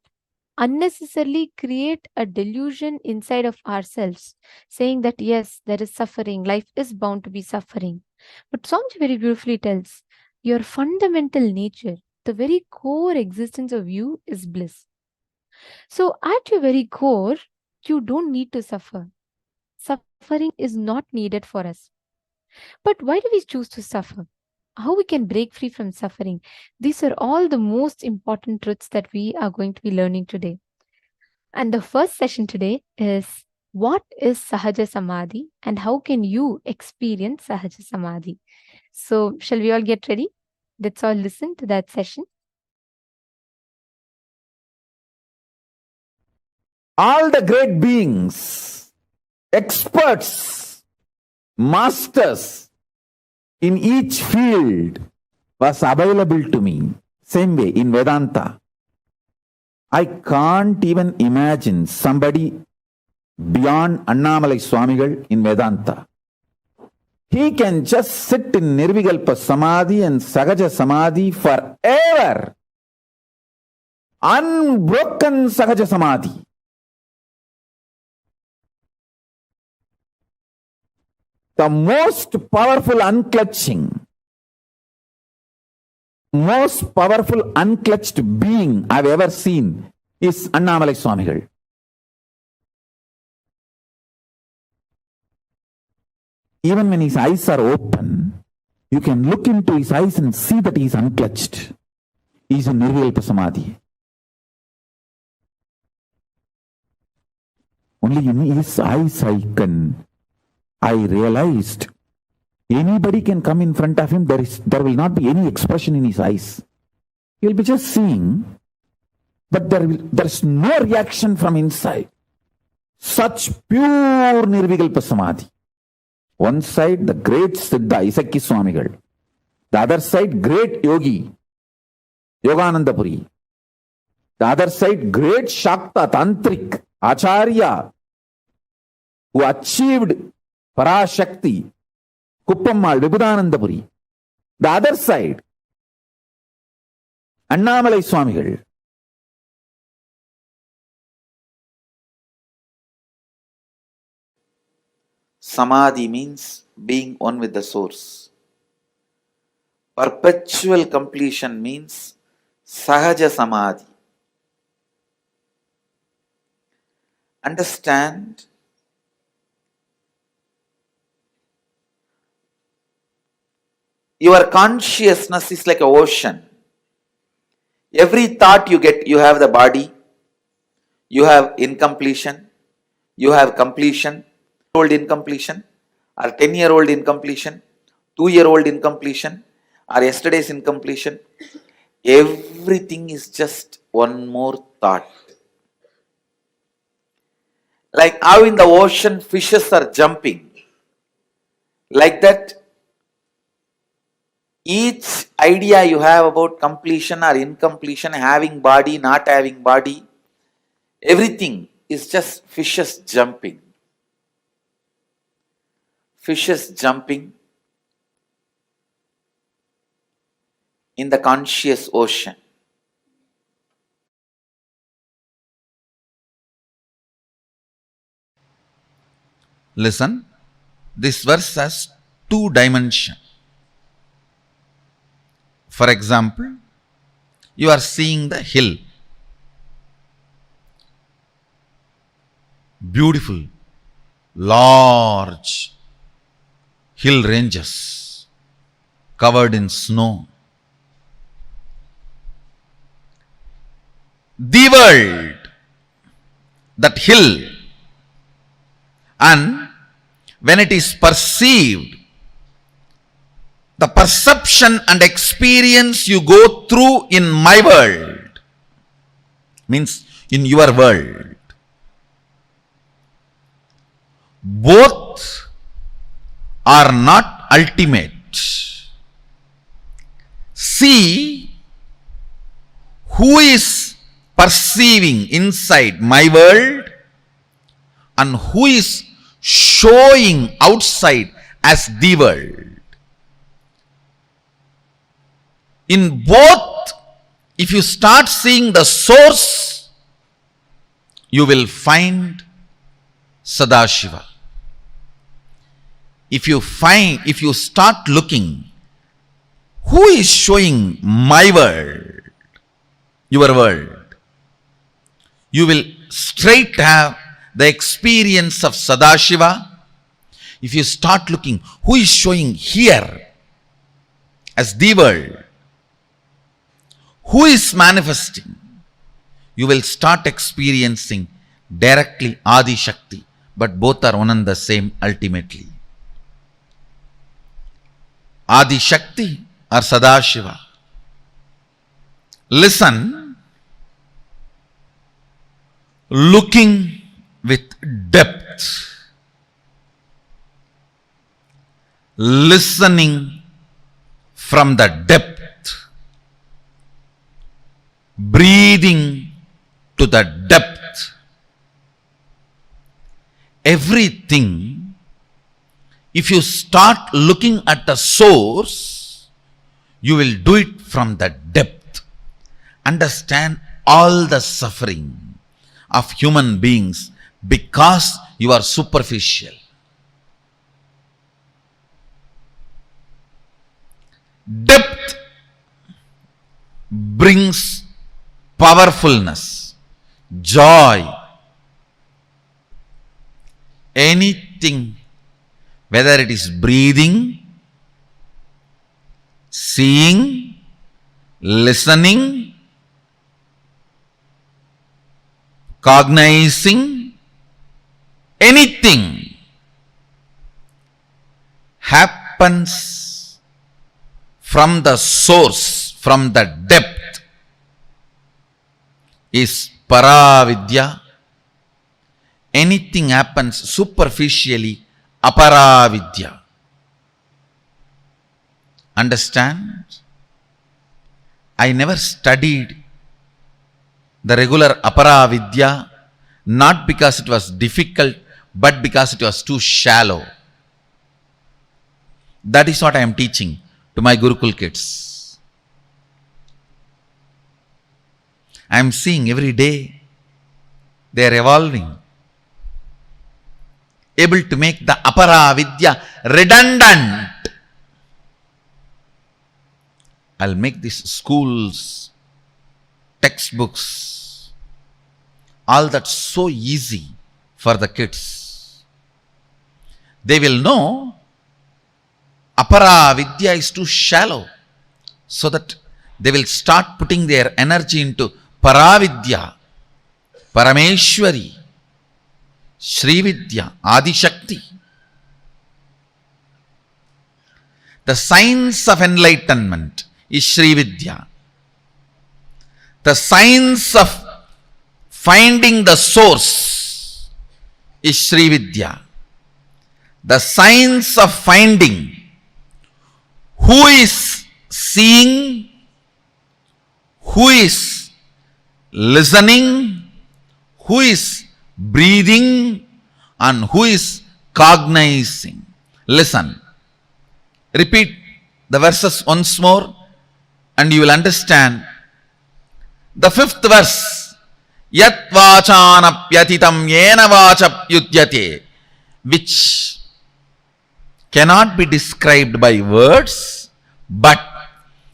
unnecessarily create a delusion inside of ourselves saying that yes, there is suffering, life is bound to be suffering. But Swamiji very beautifully tells your fundamental nature, the very core existence of you is bliss. So at your very core, you don't need to suffer. Suffering is not needed for us. But why do we choose to suffer? How we can break free from suffering? These are all the most important truths that we are going to be learning today. And the first session today is what is Sahaja Samadhi and how can you experience Sahaja Samadhi? So, shall we all get ready? Let's all listen to that session. All the great beings, experts, masters in each field was available to me. Same way in Vedanta. I can't even imagine somebody beyond Annamalai Swamigal in Vedanta. He can just sit in Nirvikalpa Samadhi and Sahaja Samadhi forever. Unbroken Sahaja Samadhi. The most powerful unclutching, most powerful unclutched being I've ever seen is Annamalai Swamigal. Even when his eyes are open, you can look into his eyes and see that he is unclutched. He is in Nirvikalpa Samadhi. Only in his eyes I realized anybody can come in front of him, there will not be any expression in his eyes. He'll be just seeing, but there's no reaction from inside. Such pure Nirvikalpa Samadhi. One side, the great Siddha, Isakki Swamigal. The other side, great Yogi, Yogananda Puri. The other side, great Shakta, Tantric, Acharya, who achieved Parashakti, Kuppammal, Vibhudanandapuri. The other side, Annamalai Swamigal. Samadhi means being one with the source. Perpetual completion means Sahaja Samadhi. Understand, your consciousness is like an ocean. Every thought you get, you have the body, you have incompletion, you have completion, old incompletion, or 10-year-old incompletion, 2-year-old incompletion, or yesterday's incompletion. Everything is just one more thought. Like how in the ocean fishes are jumping. Like that, each idea you have about completion or incompletion, having body, not having body, everything is just fishes jumping. Fishes jumping in the conscious ocean. Listen, this verse has two dimensions. For example, you are seeing the hill. Beautiful, large hill ranges covered in snow. The world, that hill, and when it is perceived, the perception and experience you go through in my world, means in your world, both are not ultimate. See who is perceiving inside my world and who is showing outside as the world. In both, if you start seeing the source, you will find Sadashiva. If you start looking, who is showing my world, your world, you will straight have the experience of Sadashiva. If you start looking, who is showing here as the world, who is manifesting, you will start experiencing directly Adi Shakti, but both are one and the same ultimately. Adi Shakti or Sadashiva. Listen, looking with depth, listening from the depth, breathing to the depth. Everything, if you start looking at the source, you will do it from the depth. Understand all the suffering of human beings because you are superficial. Depth brings powerfulness, joy. Anything, whether it is breathing, seeing, listening, cognizing, anything happens from the source, from the depth, is Paravidya. Anything happens superficially, Aparavidya. Understand? I never studied the regular Aparavidya, not because it was difficult, but because it was too shallow. That is what I am teaching to my Gurukul kids. I am seeing every day they are evolving, able to make the Aparavidya redundant. I'll make these schools, textbooks, all that so easy for the kids. They will know Aparavidya is too shallow, so that they will start putting their energy into Paravidya, Parameshwari, Srividya, Adi Shakti. The science of enlightenment is Srividya. The science of finding the source is Sri Vidya. The science of finding who is seeing, who is listening, who is breathing, and who is cognizing. Listen. Repeat the verses once more and you will understand. The fifth verse, Yat vachanapyatitam yena vachapyudyate, which cannot be described by words, but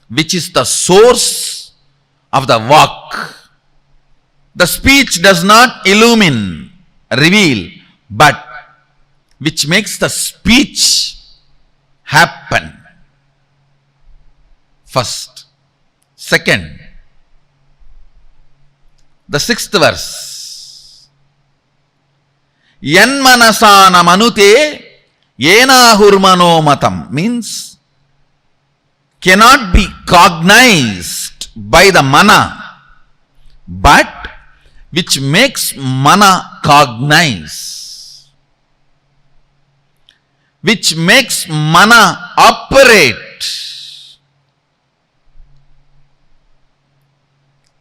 which is the source of the vak. The speech does not illumine, reveal, but which makes the speech happen. First. Second, the sixth verse. Yanmanasana manute yena hurmano matam, means cannot be cognized by the mana, but which makes mana cognize, which makes mana operate.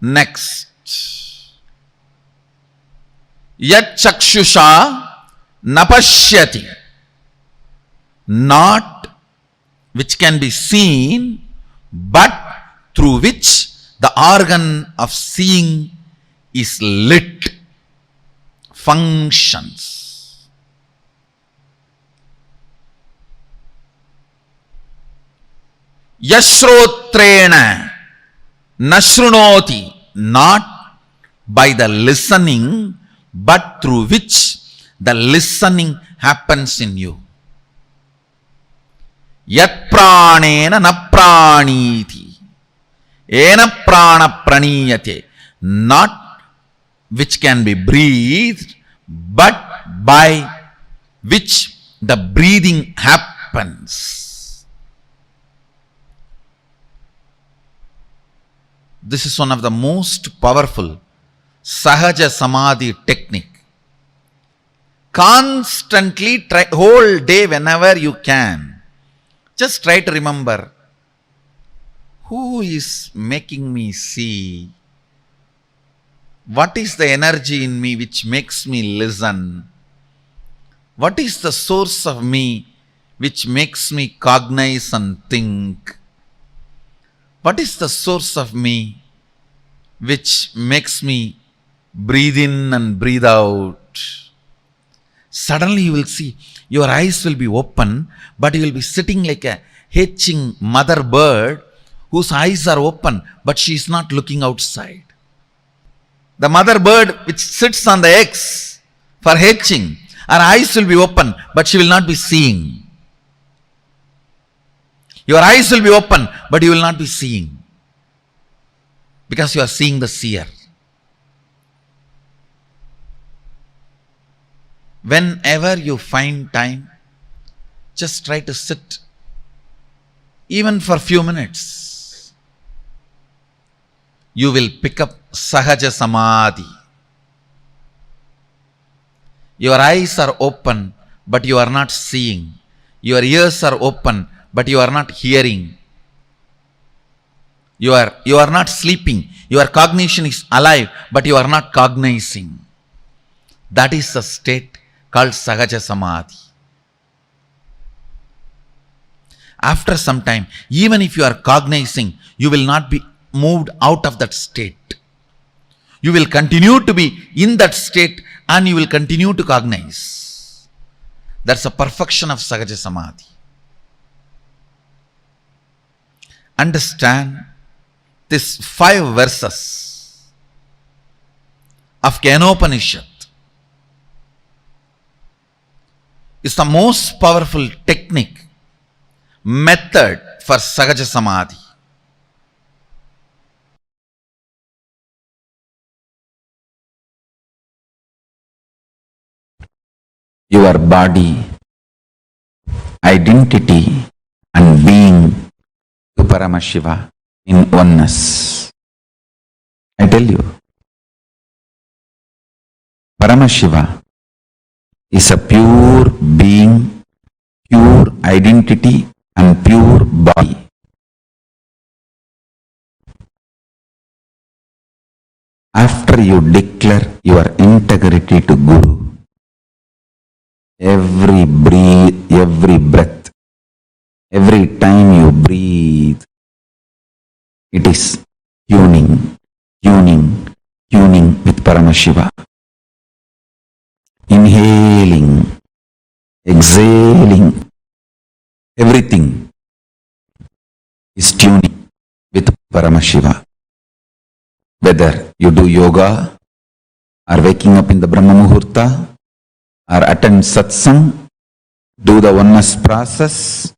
Next. Yat chakshusha napashyati, not which can be seen, but through which the organ of seeing is lit, functions. Yashrotrena nashrunoti, not by the listening, but through which the listening happens in you. Yat pranena na praniti, ena prana praniyate, not which can be breathed, but by which the breathing happens. This is one of the most powerful Sahaja Samadhi technique. Constantly try, whole day whenever you can, just try to remember, who is making me see? What is the energy in me which makes me listen? What is the source of me which makes me cognize and think? What is the source of me which makes me breathe in and breathe out? Suddenly you will see, your eyes will be open, but you will be sitting like a hatching mother bird whose eyes are open, but she is not looking outside. The mother bird which sits on the eggs for hatching, her eyes will be open, but she will not be seeing. Your eyes will be open, but you will not be seeing, because you are seeing the seer. Whenever you find time, just try to sit, even for a few minutes. You will pick up Sahaja Samadhi. Your eyes are open, but you are not seeing. Your ears are open, but you are not hearing. You are not sleeping. Your cognition is alive, but you are not cognizing. That is the state called Sahaja Samadhi. After some time, even if you are cognizing, you will not be moved out of that state. You will continue to be in that state and you will continue to cognize. That's a perfection of Sahaja Samadhi. Understand these 5 verses of Kenopanishad is the most powerful technique, method for Sahaja Samadhi. Your body, identity and being to Paramashiva in oneness. I tell you, Paramashiva is a pure being, pure identity and pure body. After you declare your integrity to Guru, every breath, every time you breathe, it is tuning with Paramashiva. Inhaling, exhaling, everything is tuning with Paramashiva. Whether you do yoga, or waking up in the Brahma Muhurta, or attend satsang, do the oneness process,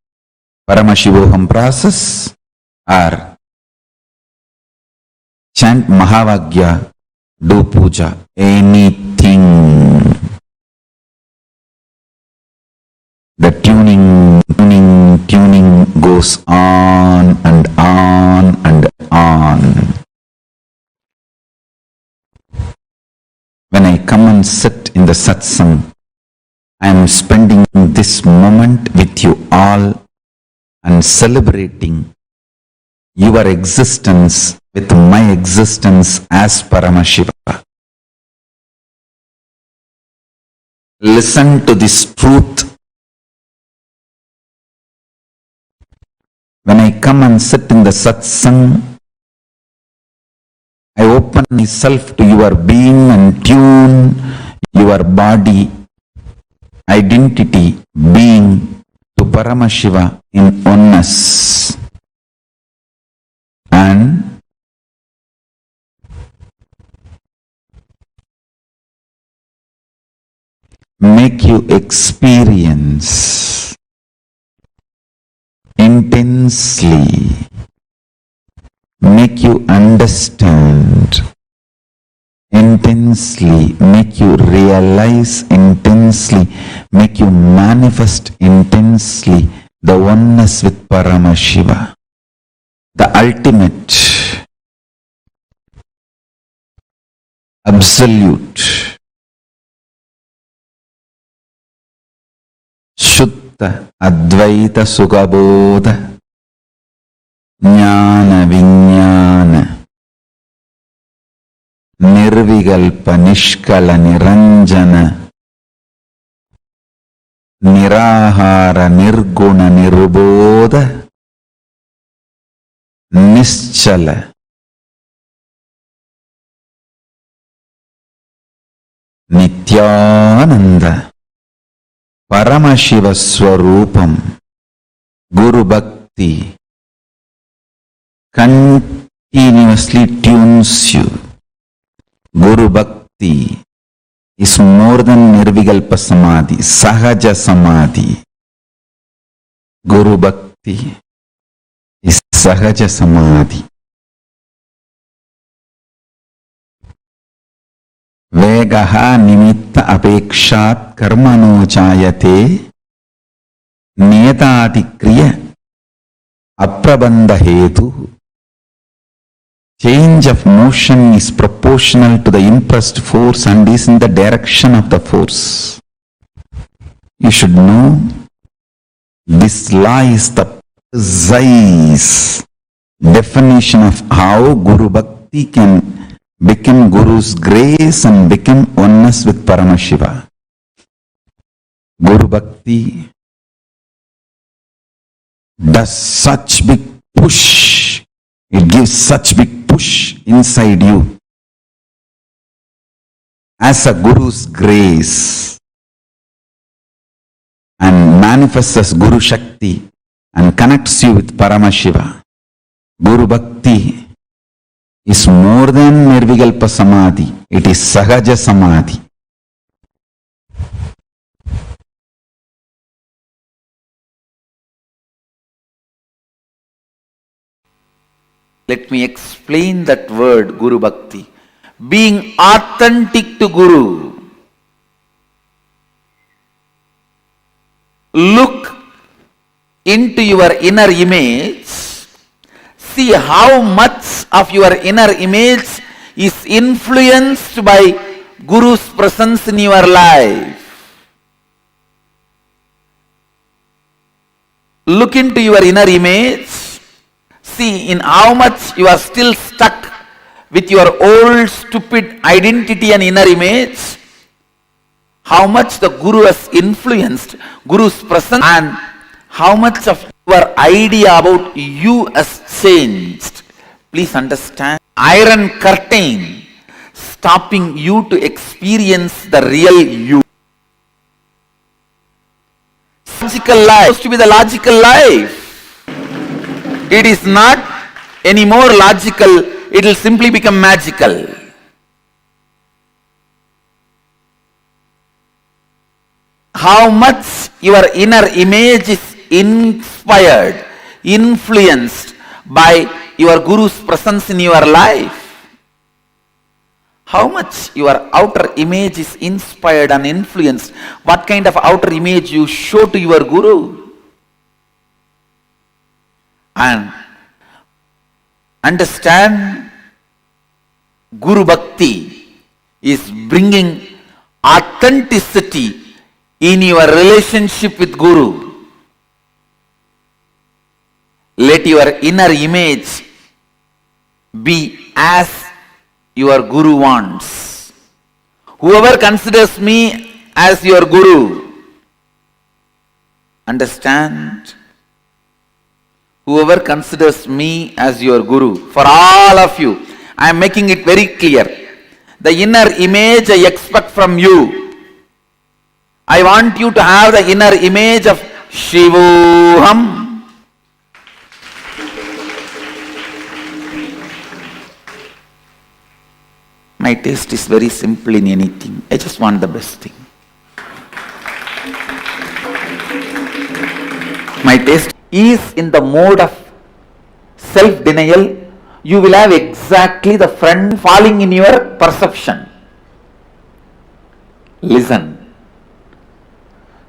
Paramashivoham process, or chant Mahavagya, do puja, anything. The tuning goes on and on and on. When I come and sit in the satsang, I am spending this moment with you all and celebrating your existence with my existence as Paramashiva. Listen to this truth. When I come and sit in the satsang, I open myself to your being and tune your body, identity, being to Paramashiva in oneness. And make you experience intensely, make you understand intensely, make you realize intensely, make you manifest intensely the oneness with Paramashiva, the ultimate, absolute, Shuddha Advaita Sukhabodha Jnana Vijnana Nirvikalpa Nishkala Niranjana Nirahara Nirguna Nirbodha Nischala Nityananda Paramashiva Swarupam Guru Bhakti continuously tunes you. Guru Bhakti is more than Nirvikalpa Samadhi, Sahaja Samadhi. Guru Bhakti is Sahaja Samadhi. Vegaha nimitta apekshat karmano jayate niyatadikriya aprabandha hetu. Change of motion is proportional to the impressed force and is in the direction of the force. You should know this law is the precise definition of how Guru Bhakti can become Guru's grace and become oneness with Paramashiva. Guru Bhakti does such big push, it gives such big push inside you as a Guru's grace and manifests as Guru Shakti and connects you with Paramashiva. Guru Bhakti is more than Nirvikalpa Samadhi, it is Sahaja Samadhi. Let me explain that word Guru Bhakti. Being authentic to Guru. Look into your inner image. See how much of your inner image is influenced by Guru's presence in your life. Look into your inner image. See in how much you are still stuck with your old stupid identity and inner image. How much the Guru has influenced, Guru's presence, and how much of your idea about you has changed. Please understand. Iron curtain stopping you to experience the real you. Logical life supposed to be the logical life. It is not any more logical, it will simply become magical. How much your inner image is inspired, influenced by your Guru's presence in your life. How much your outer image is inspired and influenced. What kind of outer image you show to your Guru. And understand, Guru Bhakti is bringing authenticity in your relationship with Guru. Let your inner image be as your Guru wants. Whoever considers me as your Guru, understand? Whoever considers me as your Guru, for all of you, I am making it very clear. The inner image I expect from you. I want you to have the inner image of Shivoham. My taste is very simple in anything. I just want the best thing. My taste is in the mode of self-denial. You will have exactly the friend falling in your perception. Listen.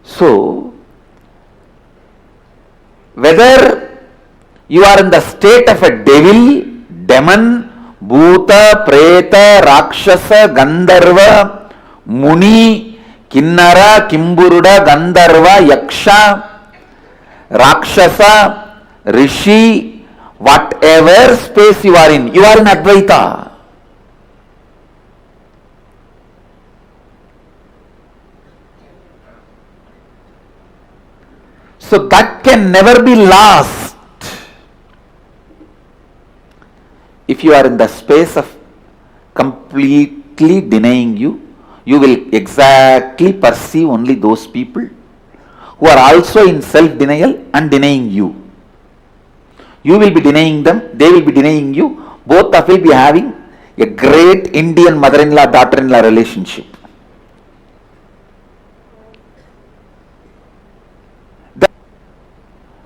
So, whether you are in the state of a devil, demon, Bhuta, Preta, Rakshasa, Gandharva, Muni, Kinnara, Kimburuda, Gandharva, Yaksha, Rakshasa, Rishi, whatever space you are in Advaita. So that can never be lost. If you are in the space of completely denying you, you will exactly perceive only those people who are also in self-denial and denying you. You will be denying them, they will be denying you. Both of you will be having a great Indian mother-in-law, daughter-in-law relationship.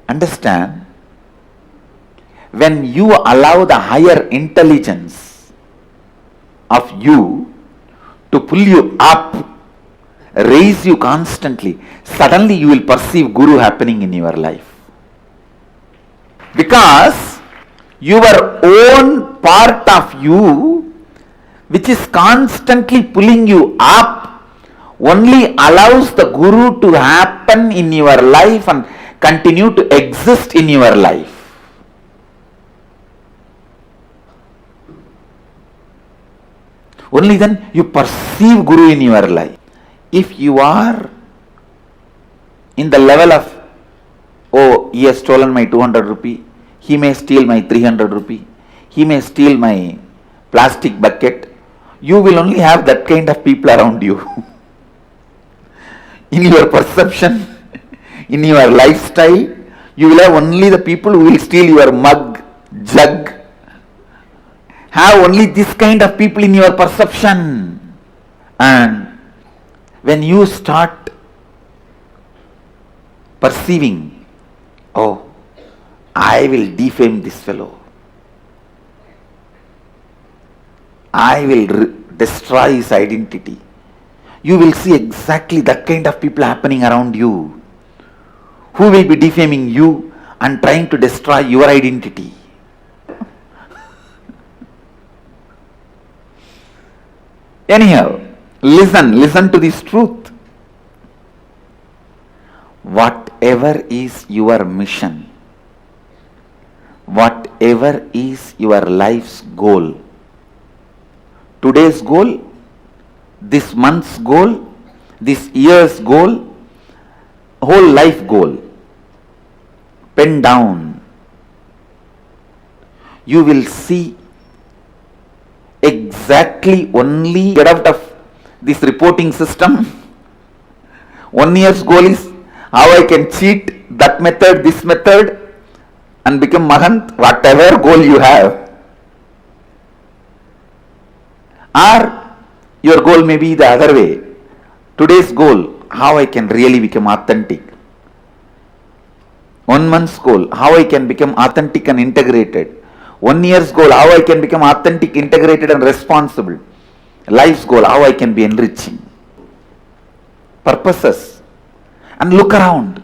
Understand? When you allow the higher intelligence of you to pull you up, raise you constantly, suddenly you will perceive Guru happening in your life. Because your own part of you, which is constantly pulling you up, only allows the Guru to happen in your life and continue to exist in your life. Only then you perceive Guru in your life. If you are in the level of, oh, he has stolen my 200 rupee, he may steal my 300 rupee, he may steal my plastic bucket, you will only have that kind of people around you. In your perception, in your lifestyle, you will have only the people who will steal your mug, jug. Have only this kind of people in your perception. And when you start perceiving, oh, I will defame this fellow, I will destroy his identity, you will see exactly that kind of people happening around you, who will be defaming you and trying to destroy your identity. Anyhow, listen to this truth. whatever is your mission, whatever is your life's goal, today's goal, this month's goal, this year's goal, whole life goal, pen down, you will see exactly only get out of this reporting system. 1 year's goal is how I can cheat that method, this method, and become Mahant, whatever goal you have. Or your goal may be the other way. Today's goal, how I can really become authentic. 1 month's goal, how I can become authentic and integrated. 1 year's goal, how I can become authentic, integrated and responsible. Life's goal, how I can be enriching. Purposes. And look around.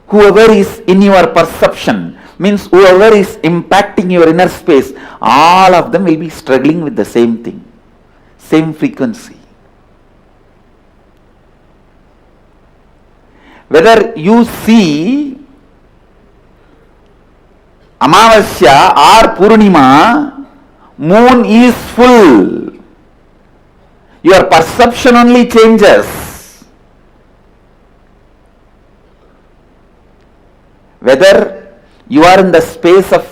Whoever is in your perception, means whoever is impacting your inner space, all of them will be struggling with the same thing, same frequency. Whether you see Amavasya or Purnima, moon is full. Your perception only changes. Whether you are in the space of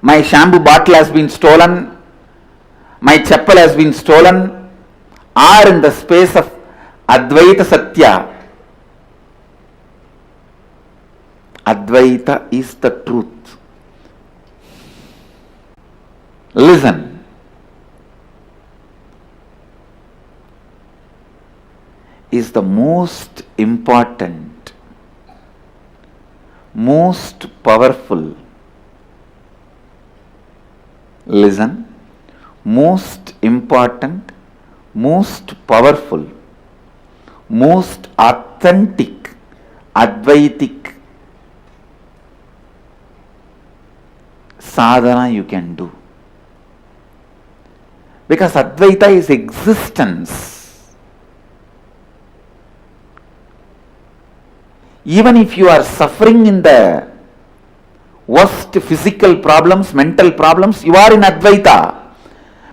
my shampoo bottle has been stolen, my chappal has been stolen, or in the space of Advaita Satya. Advaita is the truth. Listen. Is the most important, most powerful. Listen. Most important, most powerful, most authentic, Advaitic sadhana you can do. Because Advaita is existence. Even if you are suffering in the worst physical problems, mental problems, you are in Advaita.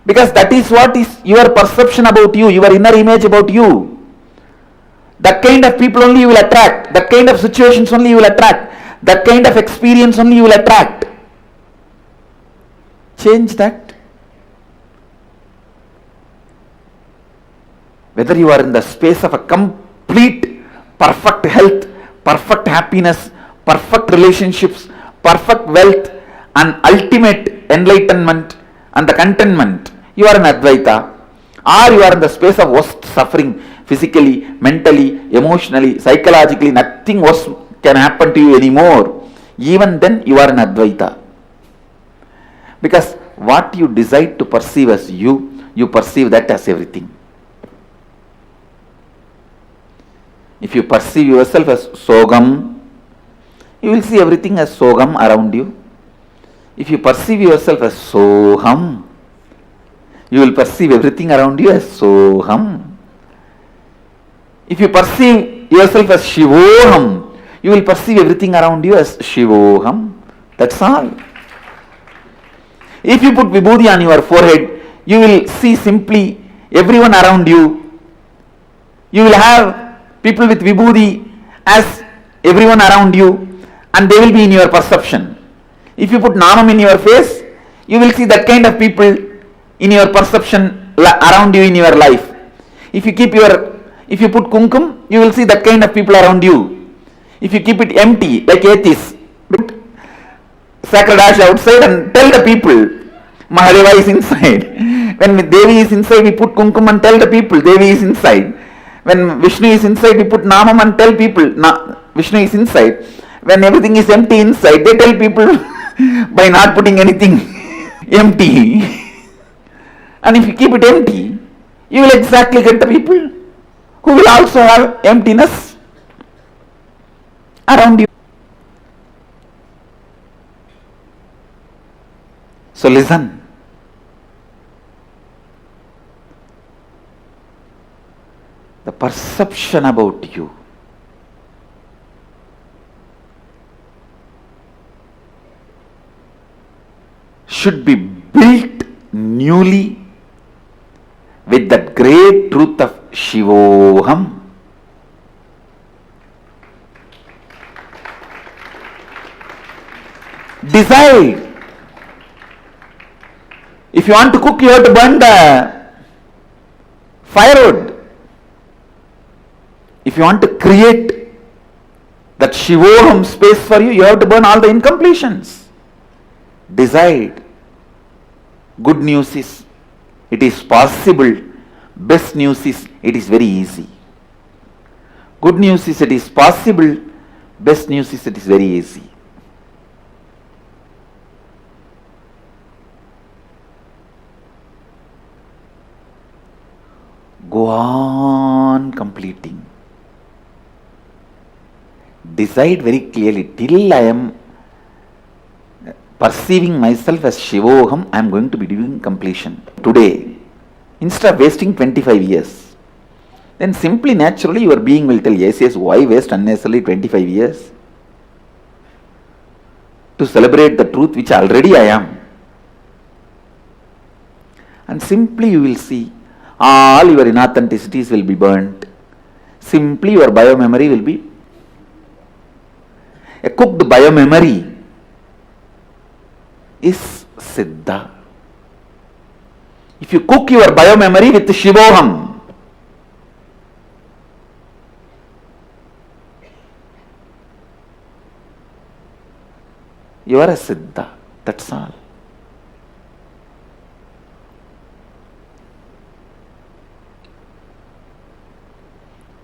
Because that is what is your perception about you, your inner image about you. That kind of people only you will attract. That kind of situations only you will attract. That kind of experience only you will attract. Change that. Whether you are in the space of a complete perfect health, perfect happiness, perfect relationships, perfect wealth, and ultimate enlightenment and the contentment, you are in Advaita. Or you are in the space of worst suffering, physically, mentally, emotionally, psychologically, nothing worse can happen to you anymore. Even then you are in Advaita. Because what you decide to perceive as you perceive that as everything. If you perceive yourself as Sogam, you will see everything as Sogam around you. If you perceive yourself as Soham, you will perceive everything around you as Soham. If you perceive yourself as Shivoham, you will perceive everything around you as Shivoham. That's all. If you put Vibhuti on your forehead, you will see simply everyone around you. You will have people with Vibhuti as everyone around you, and they will be in your perception. If you put Namam in your face, you will see that kind of people in your perception around you in your life. If you put Kumkum, you will see that kind of people around you. If you keep it empty, like atheists, put sacred ash outside and tell the people Mahadeva is inside. When Devi is inside, we put Kumkum and tell the people Devi is inside. When Vishnu is inside, we put Namam and tell people Vishnu is inside. When everything is empty inside, they tell people by not putting anything empty. And if you keep it empty, you will exactly get the people who will also have emptiness around you. So listen. The perception about you, should be built newly with that great truth of Shivoham. Decide. If you want to cook, you have to burn the firewood. If you want to create that Shivoham space for you, you have to burn all the incompletions. Decide. Good news is, it is possible. Best news is, it is very easy. Good news is, it is possible. Best news is, it is very easy. Go on completing. Decide very clearly, till I am perceiving myself as Shivoham, I am going to be doing completion today. Instead of wasting 25 years, then simply naturally your being will tell, yes, why waste unnecessarily 25 years to celebrate the truth which already I am? And simply you will see, all your inauthenticities will be burnt. Simply your biomemory will be a cooked biomemory is Siddha. If you cook your biomemory with Shivoham, you are a Siddha. That's all.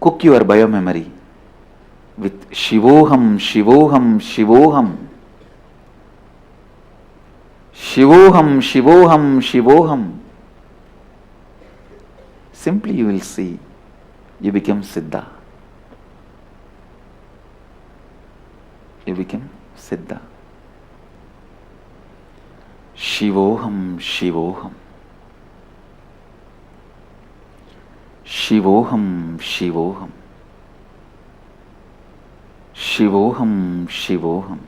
Cook your biomemory with Shivoham, Shivoham, Shivoham. Shivoham, Shivoham, Shivoham. Simply you will see, you become Siddha. You become Siddha. Shivoham, Shivoham. Shivoham, Shivoham. Shivoham, Shivoham.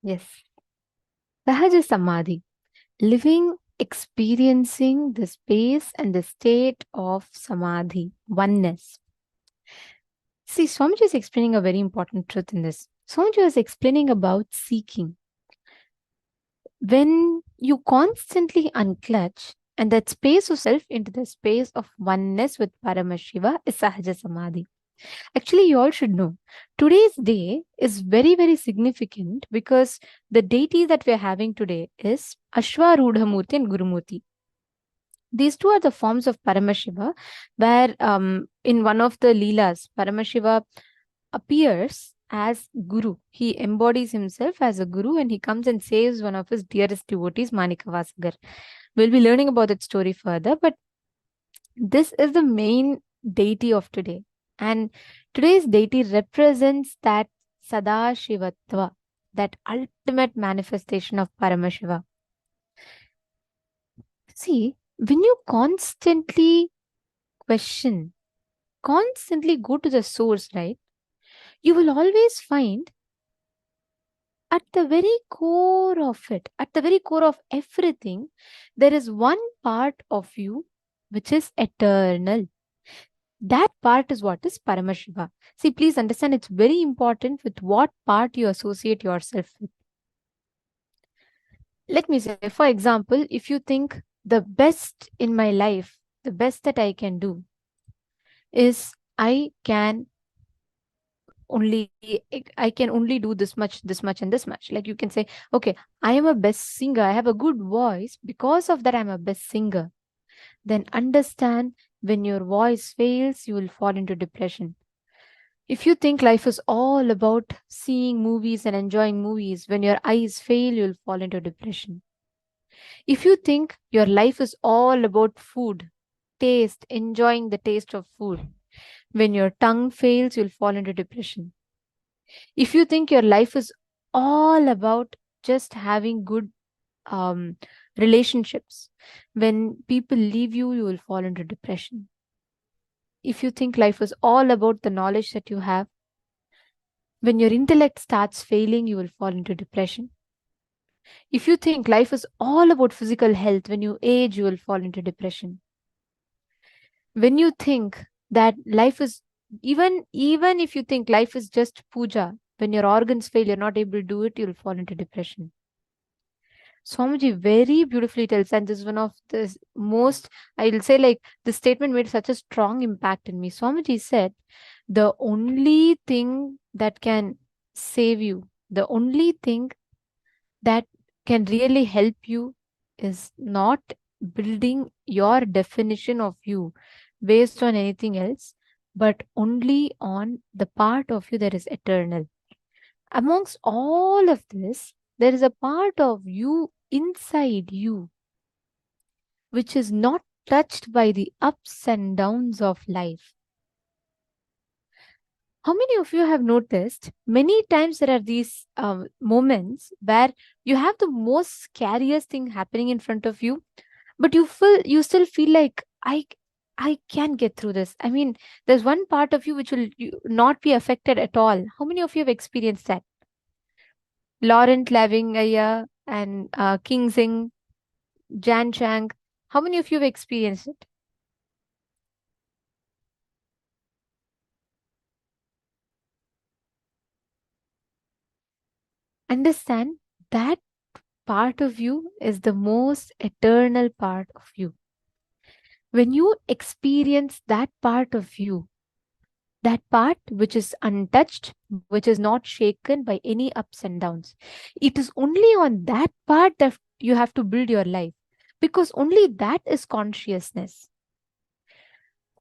Yes. Sahaja Samadhi, living, experiencing the space and the state of Samadhi, oneness. See, Swamiji is explaining a very important truth in this. Swamiji was explaining about seeking. When you constantly unclutch and that space of self into the space of oneness with Paramashiva is Sahaja Samadhi. Actually, you all should know, today's day is very, very significant because the deity that we are having today is Ashwarudhamurti and Gurumurti. These two are the forms of Paramashiva, where in one of the Leelas, Paramashiva appears as Guru. He embodies himself as a Guru and he comes and saves one of his dearest devotees, Manikavasagar. We'll be learning about that story further, but this is the main deity of today. And today's deity represents that Sadashivatva, that ultimate manifestation of Paramashiva. See, when you constantly question, constantly go to the source, right? You will always find at the very core of it, at the very core of everything, there is one part of you which is eternal. That part is what is Paramashiva. See, please understand, it's very important with what part you associate yourself with. Let me say, for example, if you think the best in my life, the best that I can do is I can only do this much, and this much. Like you can say, okay, I am a best singer, I have a good voice, because of that I'm a best singer. Then understand, when your voice fails, you will fall into depression. If you think life is all about seeing movies and enjoying movies, when your eyes fail, you'll fall into depression. If you think your life is all about food, taste, enjoying the taste of food, when your tongue fails, you'll fall into depression. If you think your life is all about just having good relationships, when people leave you, you will fall into depression. If you think life is all about the knowledge that you have, when your intellect starts failing, you will fall into depression. If you think life is all about physical health, when you age, you will fall into depression. When you think that life is, even if you think life is just puja, when your organs fail, you're not able to do it, you'll fall into depression. Swamiji very beautifully tells, and this is one of the most, I'll say, like, this statement made such a strong impact in me. Swamiji said, the only thing that can save you, the only thing that can really help you is not building your definition of you based on anything else, but only on the part of you that is eternal. Amongst all of this, there is a part of you inside you which is not touched by the ups and downs of life. How many of you have noticed many times there are these moments where you have the most scariest thing happening in front of you, but you still feel like I can get through this. I mean, there's one part of you which will not be affected at all. How many of you have experienced that? Laurent Lavingaya and King Singh, Jan Chang. How many of you have experienced it? Understand that part of you is the most eternal part of you. When you experience that part of you, that part which is untouched, which is not shaken by any ups and downs, it is only on that part that you have to build your life, because only that is consciousness.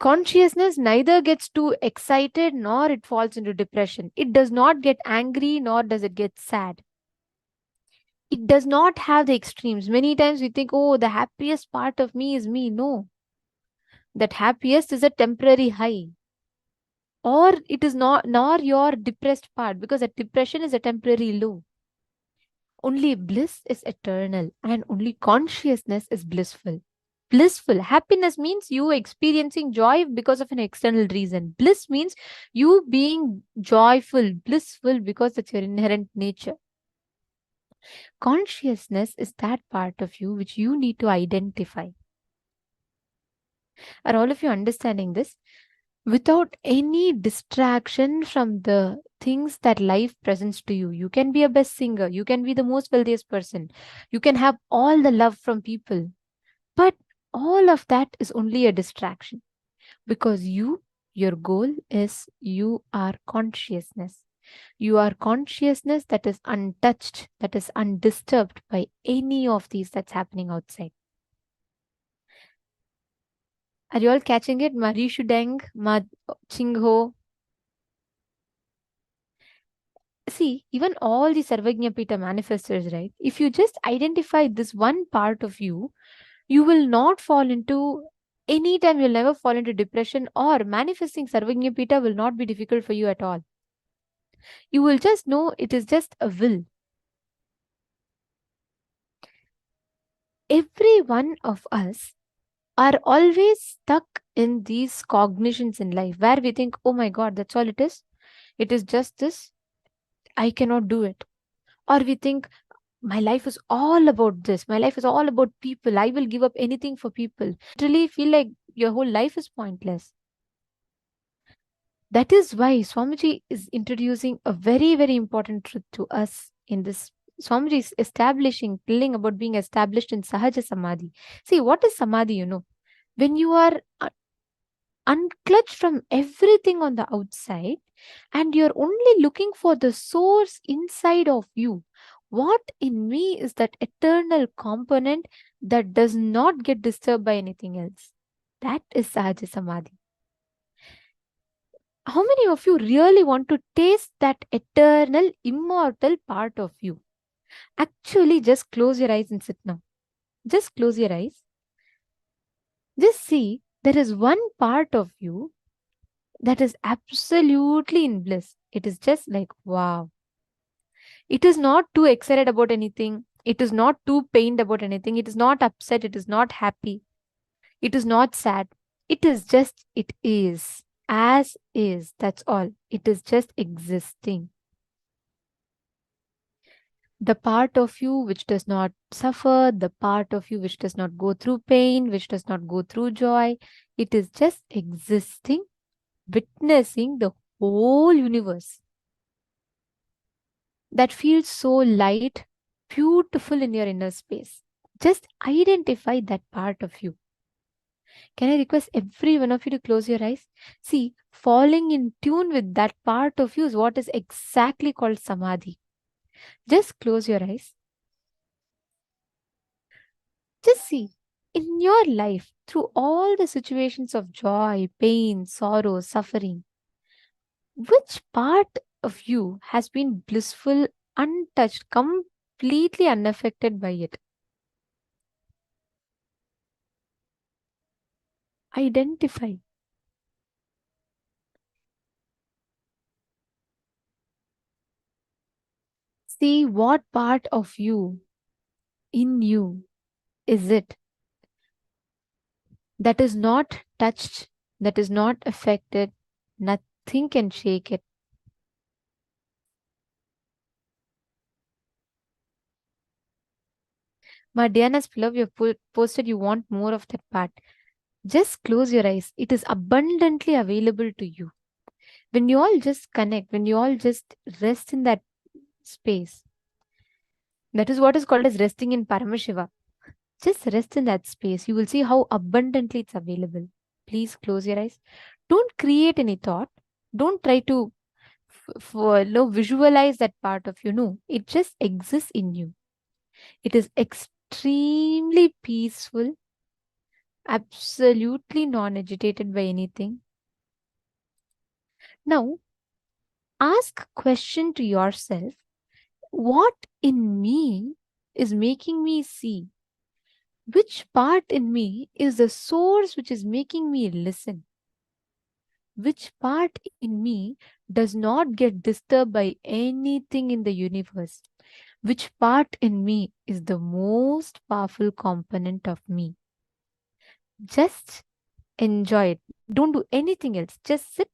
Consciousness neither gets too excited nor it falls into depression. It does not get angry nor does it get sad. It does not have the extremes. Many times we think, oh, the happiest part of me is me. No, that happiest is a temporary high. Or it is not, nor your depressed part, because that depression is a temporary low. Only bliss is eternal and only consciousness is blissful. Blissful happiness means you experiencing joy because of an external reason. Bliss means you being joyful, blissful because that's your inherent nature. Consciousness is that part of you which you need to identify. Are all of you understanding this? Without any distraction from the things that life presents to you. You can be a best singer. You can be the most wealthiest person. You can have all the love from people. But all of that is only a distraction, because your goal is you are consciousness. You are consciousness that is untouched, that is undisturbed by any of these that's happening outside. Are you all catching it? Marishu Deng, Ma Chingho. See, even all the Sarvajñapita manifestors, right? If you just identify this one part of you, you will not fall into anytime, you'll never fall into depression, or manifesting Sarvajñapita will not be difficult for you at all. You will just know it is just a will. Every one of us are always stuck in these cognitions in life where we think, oh my God, that's all it is. It is just this. I cannot do it. Or we think, my life is all about this. My life is all about people. I will give up anything for people. Literally feel like your whole life is pointless. That is why Swamiji is introducing a very, very important truth to us in this. Swamiji is telling about being established in Sahaja Samadhi. See, what is Samadhi, When you are unclutched from everything on the outside and you're only looking for the source inside of you. What in me is that eternal component that does not get disturbed by anything else? That is Sahaja Samadhi. How many of you really want to taste that eternal, immortal part of you? Actually, just close your eyes and sit now. Just close your eyes. Just see, there is one part of you that is absolutely in bliss. It is just like, wow. It is not too excited about anything. It is not too pained about anything. It is not upset. It is not happy. It is not sad. It is just, it is. As is. That's all. It is just existing. The part of you which does not suffer, the part of you which does not go through pain, which does not go through joy, it is just existing, witnessing the whole universe. That feels so light, beautiful in your inner space. Just identify that part of you. Can I request every one of you to close your eyes? See, falling in tune with that part of you is what is exactly called Samadhi. Just close your eyes. Just see, in your life, through all the situations of joy, pain, sorrow, suffering, which part of you has been blissful, untouched, completely unaffected by it? Identify. See what part of you, in you, is it that is not touched, that is not affected, nothing can shake it. Madhyanas beloved, you have posted you want more of that part. Just close your eyes. It is abundantly available to you. When you all just connect, when you all just rest in that space, that is what is called as resting in Paramashiva. Just rest in that space. You will see how abundantly it's available. Please close your eyes. Don't create any thought. Don't try to visualize that part of you. No, it just exists in you. It is extremely peaceful, absolutely non-agitated by anything. Now, ask a question to yourself. What in me is making me see? Which part in me is the source which is making me listen? Which part in me does not get disturbed by anything in the universe? Which part in me is the most powerful component of me? Just enjoy it. Don't do anything else. Just sit.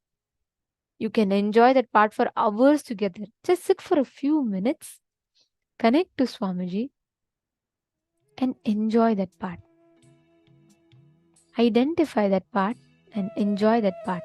You can enjoy that part for hours together. Just sit for a few minutes, connect to Swamiji, and enjoy that part. Identify that part and enjoy that part.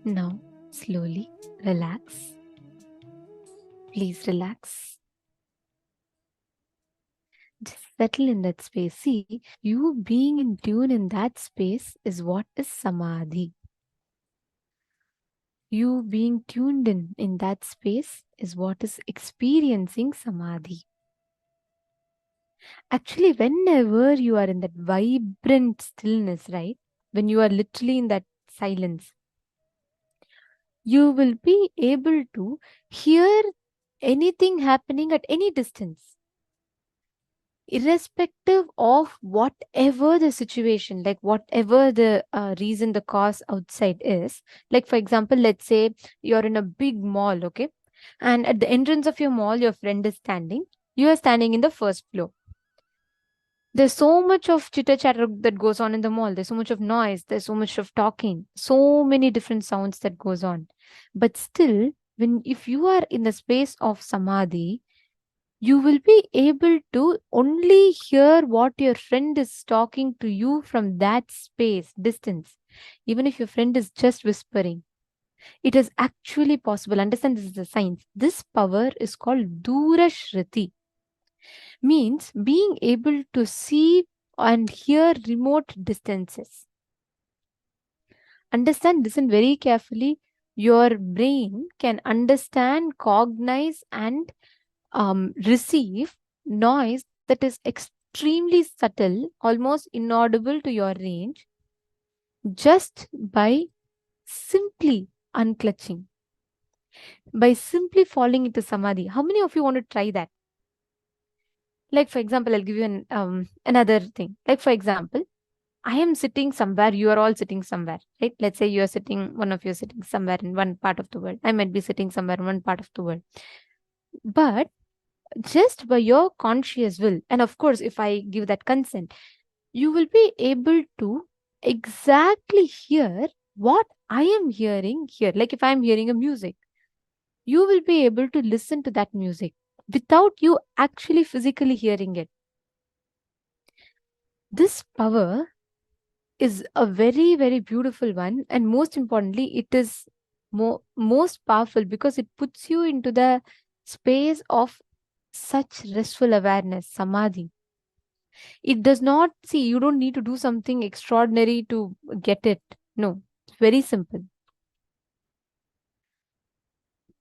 Now, slowly relax. Please relax. Just settle in that space. See, you being in tune in that space is what is samadhi. You being tuned in that space is what is experiencing samadhi. Actually, whenever you are in that vibrant stillness, right? When you are literally in that silence, you will be able to hear anything happening at any distance, irrespective of whatever the situation, like whatever the reason, the cause outside is. Like, for example, let's say you're in a big mall, okay? And at the entrance of your mall, your friend is standing. You are standing in the first floor. There's so much of chitter chatter that goes on in the mall. There's so much of noise. There's so much of talking. So many different sounds that goes on. But still, if you are in the space of samadhi, you will be able to only hear what your friend is talking to you from that space, distance. Even if your friend is just whispering, it is actually possible. Understand, this is a science. This power is called Dura Shruti. Means being able to see and hear remote distances. Understand, listen very carefully. Your brain can understand, cognize, and receive noise that is extremely subtle, almost inaudible to your range, just by simply unclutching, by simply falling into samadhi. How many of you want to try that? Like, for example, I'll give you another thing. Like, for example, I am sitting somewhere, you are all sitting somewhere, right? Let's say you are sitting, one of you is sitting somewhere in one part of the world. I might be sitting somewhere in one part of the world. But just by your conscious will, and of course, if I give that consent, you will be able to exactly hear what I am hearing here. Like if I am hearing a music, you will be able to listen to that music without you actually physically hearing it. This power is a very, very beautiful one. And most importantly, it is most powerful because it puts you into the space of such restful awareness, samadhi. It does not, see, you don't need to do something extraordinary to get it. No, it's very simple.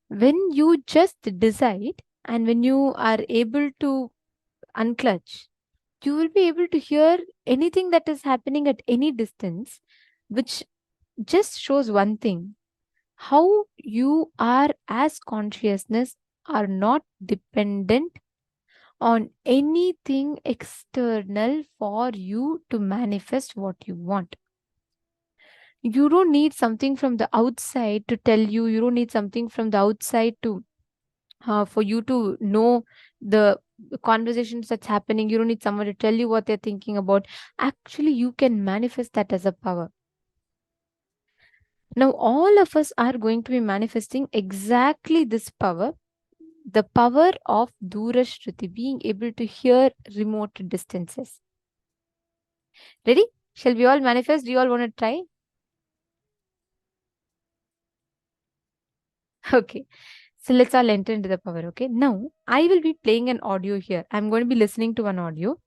When you just decide and when you are able to unclutch, you will be able to hear anything that is happening at any distance, which just shows one thing: how you are as consciousness are not dependent on anything external for you to manifest what you want. You don't need something from the outside to tell you. You don't need something from the outside to for you to know the conversations that's happening. You don't need someone to tell you what they're thinking about. Actually, you can manifest that as a power. Now, all of us are going to be manifesting exactly this power, the power of Dura Shruti, being able to hear remote distances. Ready? Shall we all manifest? Do you all want to try? Okay. So let's all enter into the power. Okay. Now I will be playing an audio here. I'm going to be listening to one audio.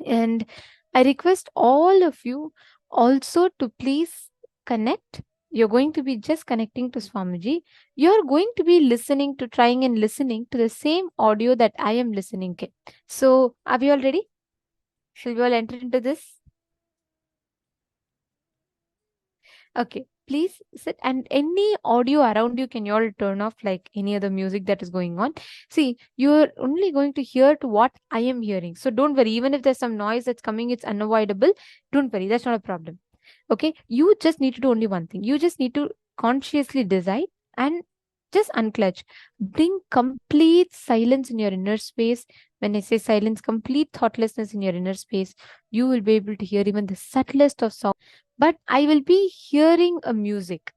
And I request all of you also to please connect. You're going to be just connecting to Swamiji. You're going to be listening to, trying and listening to the same audio that I am listening to. So are we all ready? Shall we all enter into this? Okay, please sit, and any audio around you can you all turn off, like any other music that is going on. See, you're only going to hear to what I am hearing. So don't worry, even if there's some noise that's coming, it's unavoidable. Don't worry, that's not a problem. Okay, you just need to do only one thing. You just need to consciously decide and just unclutch. Bring complete silence in your inner space. When I say silence, complete thoughtlessness in your inner space, you will be able to hear even the subtlest of sound. But I will be hearing a music,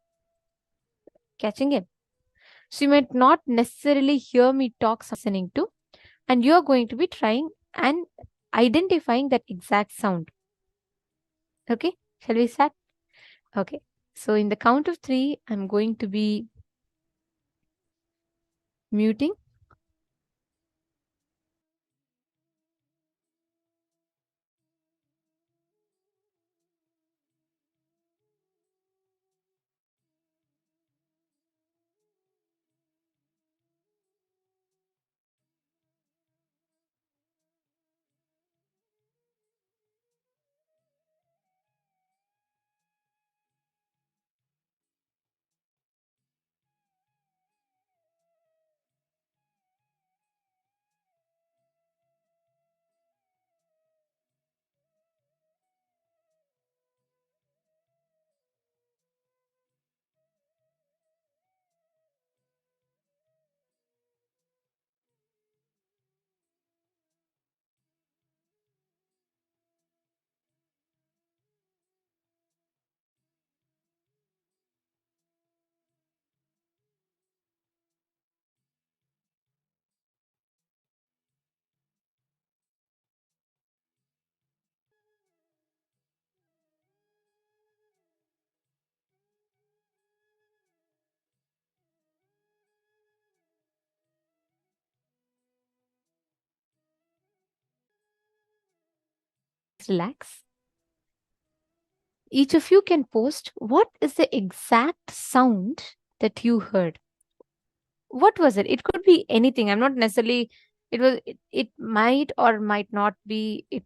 catching it. So you might not necessarily hear me talk, listening to, and you're going to be trying and identifying that exact sound. Okay, shall we start? Okay. So in the count of 3, I'm going to be muting. Relax. Each of you can post what is the exact sound that you heard. What was it? It could be anything. I'm not necessarily, it might or might not be, it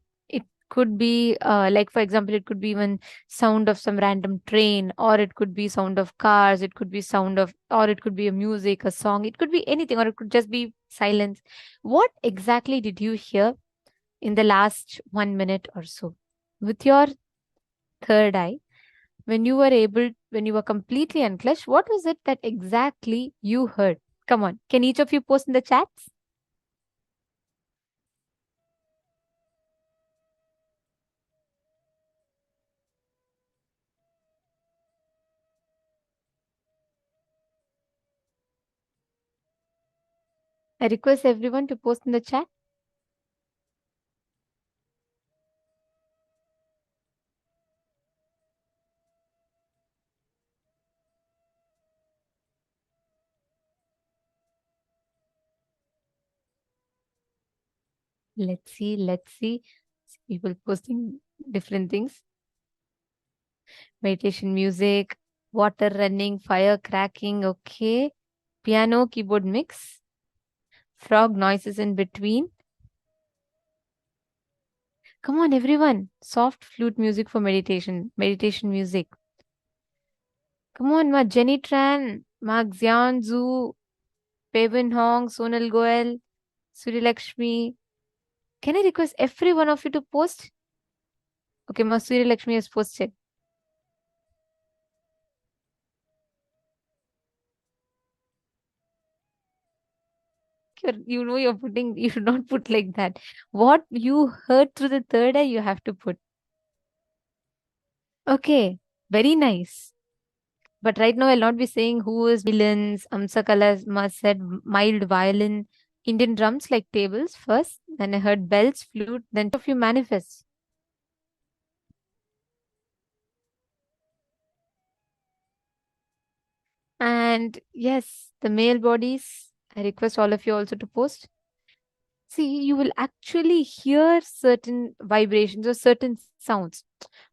could be, like, for example, it could be even sound of some random train, or it could be sound of cars, it could be sound of, or it could be a music, a song, it could be anything, or it could just be silence. What exactly did you hear in the last 1 minute or so? With your third eye, when you were completely unclenched, what was it that exactly you heard? Come on, can each of you post in the chats? I request everyone to post in the chat. Let's see. People posting different things. Meditation music, water running, fire cracking, okay. Piano, keyboard mix. Frog noises in between. Come on, everyone. Soft flute music for meditation. Meditation music. Come on, ma Jenny Tran, ma Xian Zhu, Pevin Hong, Sonal Goel, Suri Lakshmi. Can I request every one of you to post? Okay, ma Suri Lakshmi has posted. You know you're putting, you should not put like that. What you heard through the third eye, you have to put. Okay, very nice. But right now I'll not be saying who is villains. Amsakala must said mild violin, Indian drums like tables first. Then I heard bells, flute, then of you manifest. And yes, the male bodies, I request all of you also to post. See, you will actually hear certain vibrations or certain sounds.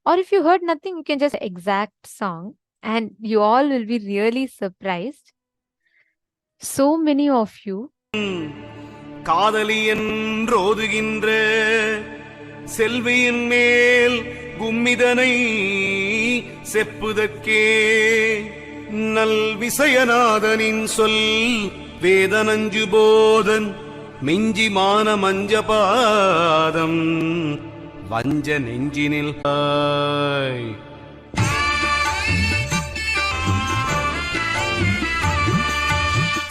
Or if you heard nothing, you can just exact song and you all will be really surprised. So many of you. காதலி என்றோதுகின்ற செல்வியின் மேல் கும்மிதனை செப்புதற்கே நல் விசயநாதனின் சொல் வேதனஞ்சு போதன் மிஞ்சி மான மஞ்ச பாதம் வஞ்ச நெஞ்சினில்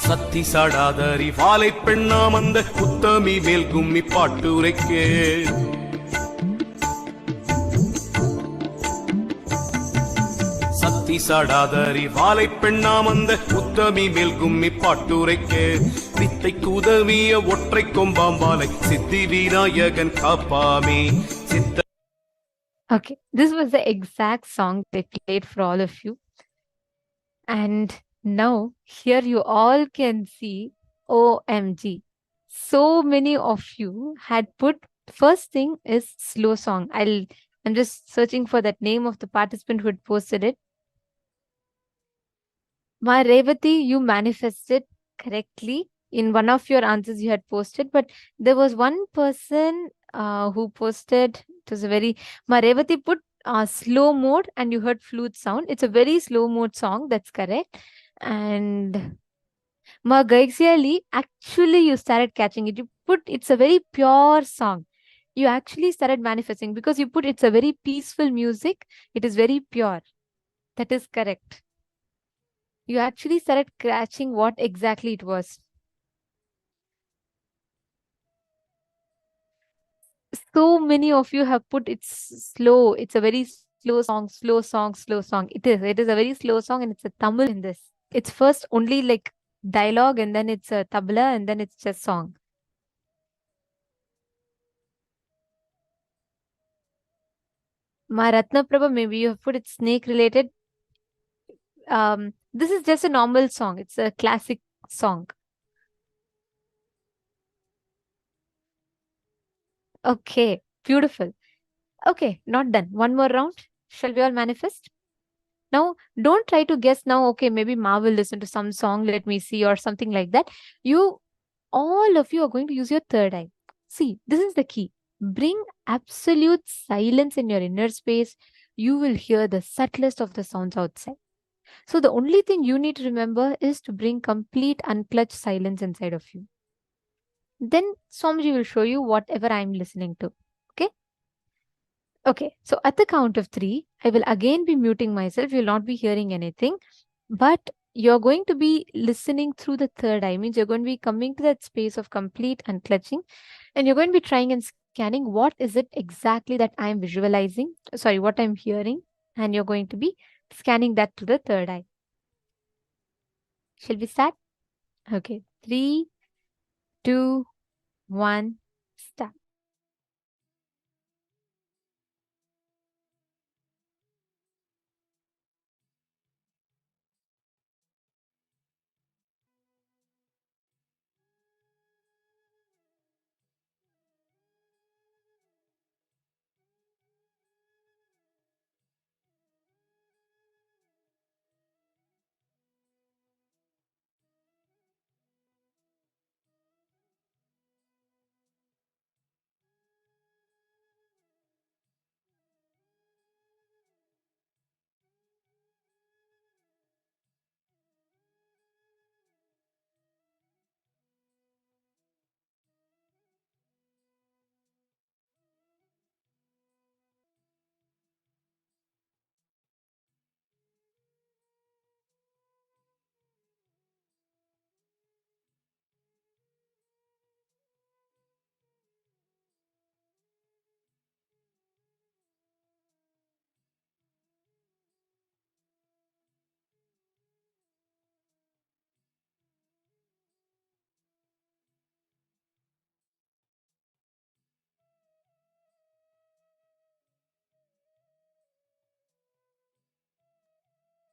சத்தி சாடாதரி வாலை பெண்ணாம் அந்த உத்தமி மேல் கும்மி பாட்டுரைக்கே சத்தி சாடாதரி வாலை பெண்ணாம் அந்த உத்தமி மேல் கும்மி பாட்டுரைக்கே வித்தைக்கு உதவிய ஒற்றை கொம்பாம்பாலை சித்தி விநாயகன் காப்பாமே சித்த. Okay, this was the exact song they played for all of you. And now here you all can see, OMG. So many of you had put, first thing is slow song. I'm just searching for that name of the participant who had posted it. My Revati, you manifested correctly. In one of your answers you had posted, but there was one person who posted, it was a very, my Revati put slow mode and you heard flute sound. It's a very slow mode song, that's correct. And Ma Gaixiali, actually you started catching it. You put, it's a very pure song. You actually started manifesting because you put, it's a very peaceful music. It is very pure. That is correct. You actually started catching what exactly it was. So many of you have put, it's slow. It's a very slow song, slow song, slow song. It is. It is a very slow song and it's a Tamil in this. It's first only like dialogue and then it's a tabla and then it's just song. Ma Ratna Prabha, maybe you have put it snake related. This is just a normal song. It's a classic song. Okay, beautiful. Okay, not done. One more round. Shall we all manifest? Now, don't try to guess now, okay, maybe Ma will listen to some song, let me see, or something like that. All of you are going to use your third eye. See, this is the key. Bring absolute silence in your inner space. You will hear the subtlest of the sounds outside. So the only thing you need to remember is to bring complete unclutched silence inside of you. Then Swamiji will show you whatever I'm listening to. Okay? Okay. So at the count of 3, I will again be muting myself. You'll not be hearing anything. But you're going to be listening through the third eye. Means you're going to be coming to that space of complete unclutching. And you're going to be trying and scanning what is it exactly that I'm visualizing. Sorry, what I'm hearing. And you're going to be scanning that to the third eye. Shall we start? Okay. 3, 2, 1, start.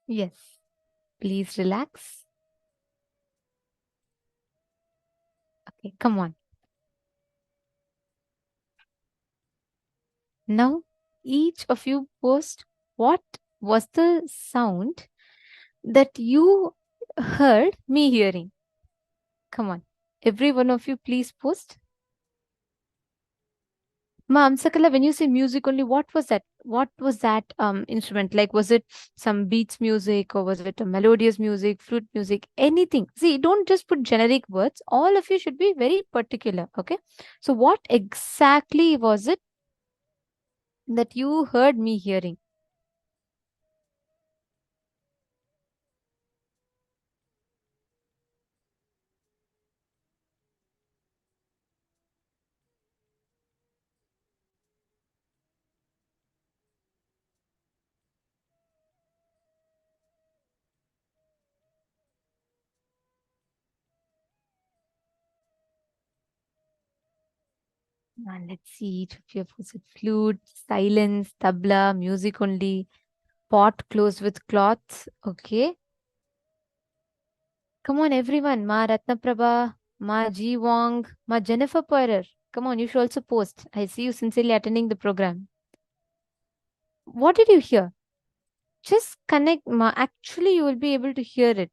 Yes. Please relax. Okay, come on. Now, each of you post what was the sound that you heard me hearing. Come on. Every one of you, please post. Ma Amsakala, when you say music only, what was that? What was that instrument? Like, was it some beats music or was it a melodious music, flute music, anything? See, don't just put generic words. All of you should be very particular. Okay. So, what exactly was it that you heard me hearing? And let's see, each of you, was it flute, silence, tabla, music only, pot closed with cloths. Okay. Come on, everyone. Ma Ratnaprabha, Ma G Wong, Ma Jennifer Poirer. Come on, you should also post. I see you sincerely attending the program. What did you hear? Just connect, Ma. Actually, you will be able to hear it.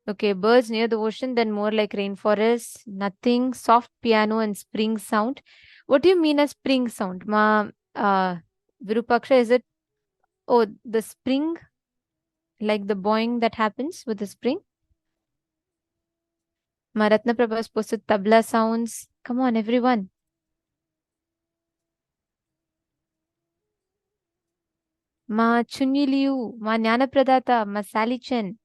Okay, birds near the ocean, then more like rainforest, nothing, soft piano and spring sound. What do you mean as spring sound? Ma, Virupaksha, is it, oh, the spring, like the boing that happens with the spring? Ma Ratnaprabha has posted tabla sounds. Come on, everyone. Ma Chunyi Liu, Ma Jnanapradata, Ma Sally Chen.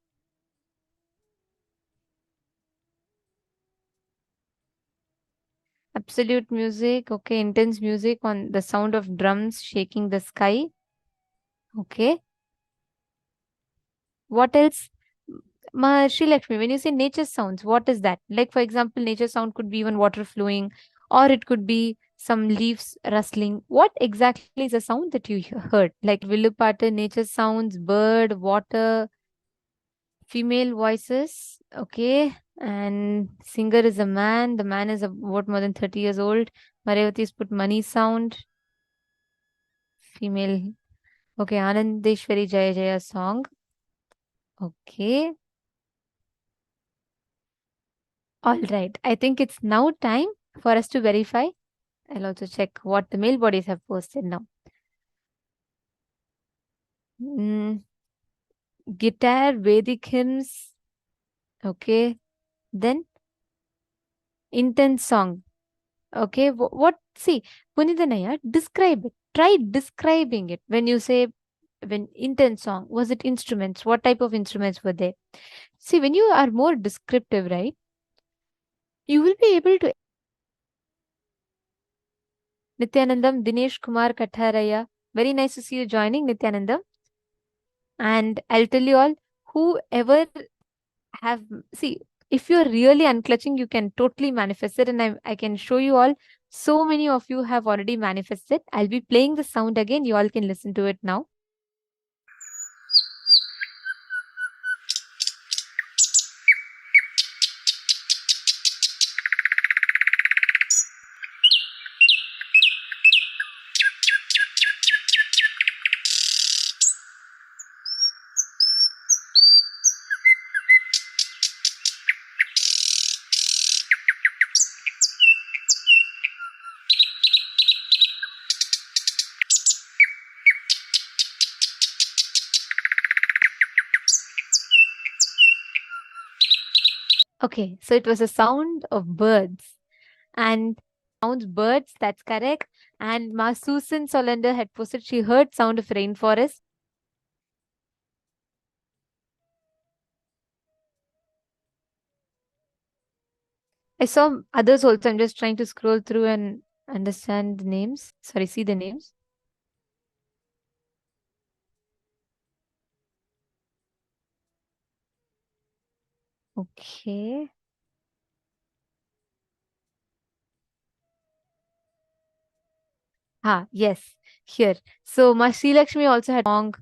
Absolute music, okay, intense music on the sound of drums shaking the sky. Okay. What else? Maharishi Lakshmi, when you say nature sounds, what is that? Like, for example, nature sound could be even water flowing, or it could be some leaves rustling. What exactly is a sound that you heard? Like Villupata, nature sounds, bird, water, female voices. Okay. And singer is a man. The man is about more than 30 years old. Marevati's put money sound. Female. Okay. Anandeshwari Jaya Jaya song. Okay. All right. I think it's now time for us to verify. I'll also check what the male bodies have posted now. Guitar, Vedic hymns. Okay. Then intense song. Okay. What? See, Punithanaya, describe it. Try describing it. When you say, when intense song, was it instruments? What type of instruments were there? See, when you are more descriptive, right, you will be able to. Nityanandam, Dinesh Kumar Katharaya. Very nice to see you joining, Nityanandam. And I'll tell you all, whoever have, see, if you're really unclutching, you can totally manifest it. And I can show you all, so many of you have already manifested. I'll be playing the sound again. You all can listen to it now. Okay, so it was a sound of birds. And sounds birds, that's correct. And Ma Susan Solander had posted she heard sound of rainforest. I saw others also. I'm just trying to scroll through and understand the names. Sorry, see the names. Okay. Yes, here. So Ma Sri Lakshmi also had song.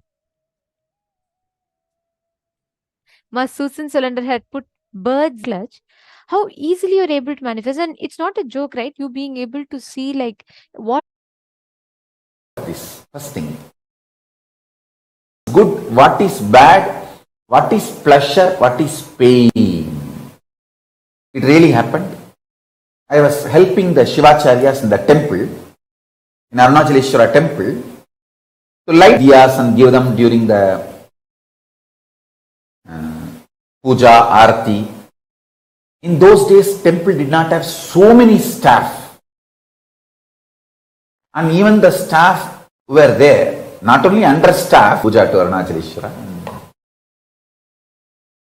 Ma Susan Solander had put bird's clutch. How easily you're able to manifest. And it's not a joke, right? You being able to see like what This first thing. Good, what is bad, what is pleasure, what is pain. It really happened. I was helping the Shivacharyas in the temple, in Arunachaleshwara temple, to light diyas and give them during the puja, arati. In those days, temple did not have so many staff. And even the staff who were there, not only understaffed, puja to Arunachaleshwara.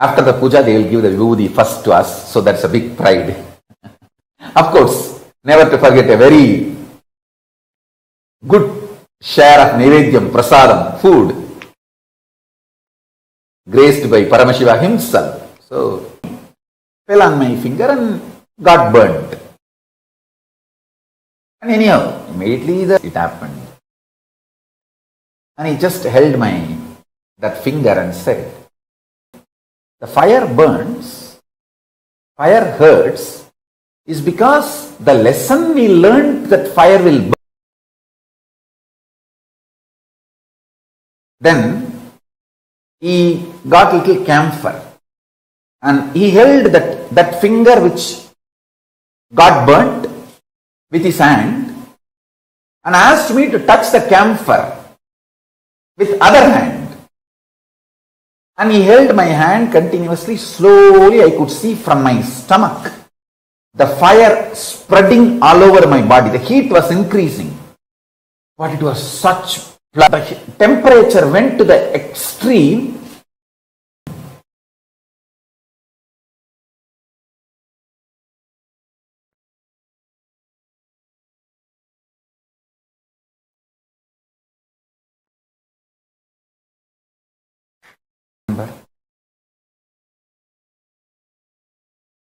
After the puja, they will give the vibhuti first to us, so that's a big pride. Of course, never to forget a very good share of Naivedyam, Prasadam, food, graced by Paramashiva himself. So, fell on my finger and got burnt. And anyhow, immediately it happened. And he just held that finger and said, the fire burns, fire hurts, is because the lesson we learned that fire will burn. Then he got little camphor and he held that finger which got burnt with his hand and asked me to touch the camphor with other hand. And he held my hand continuously. Slowly I could see from my stomach the fire spreading all over my body. The heat was increasing. But it was such, the temperature went to the extreme.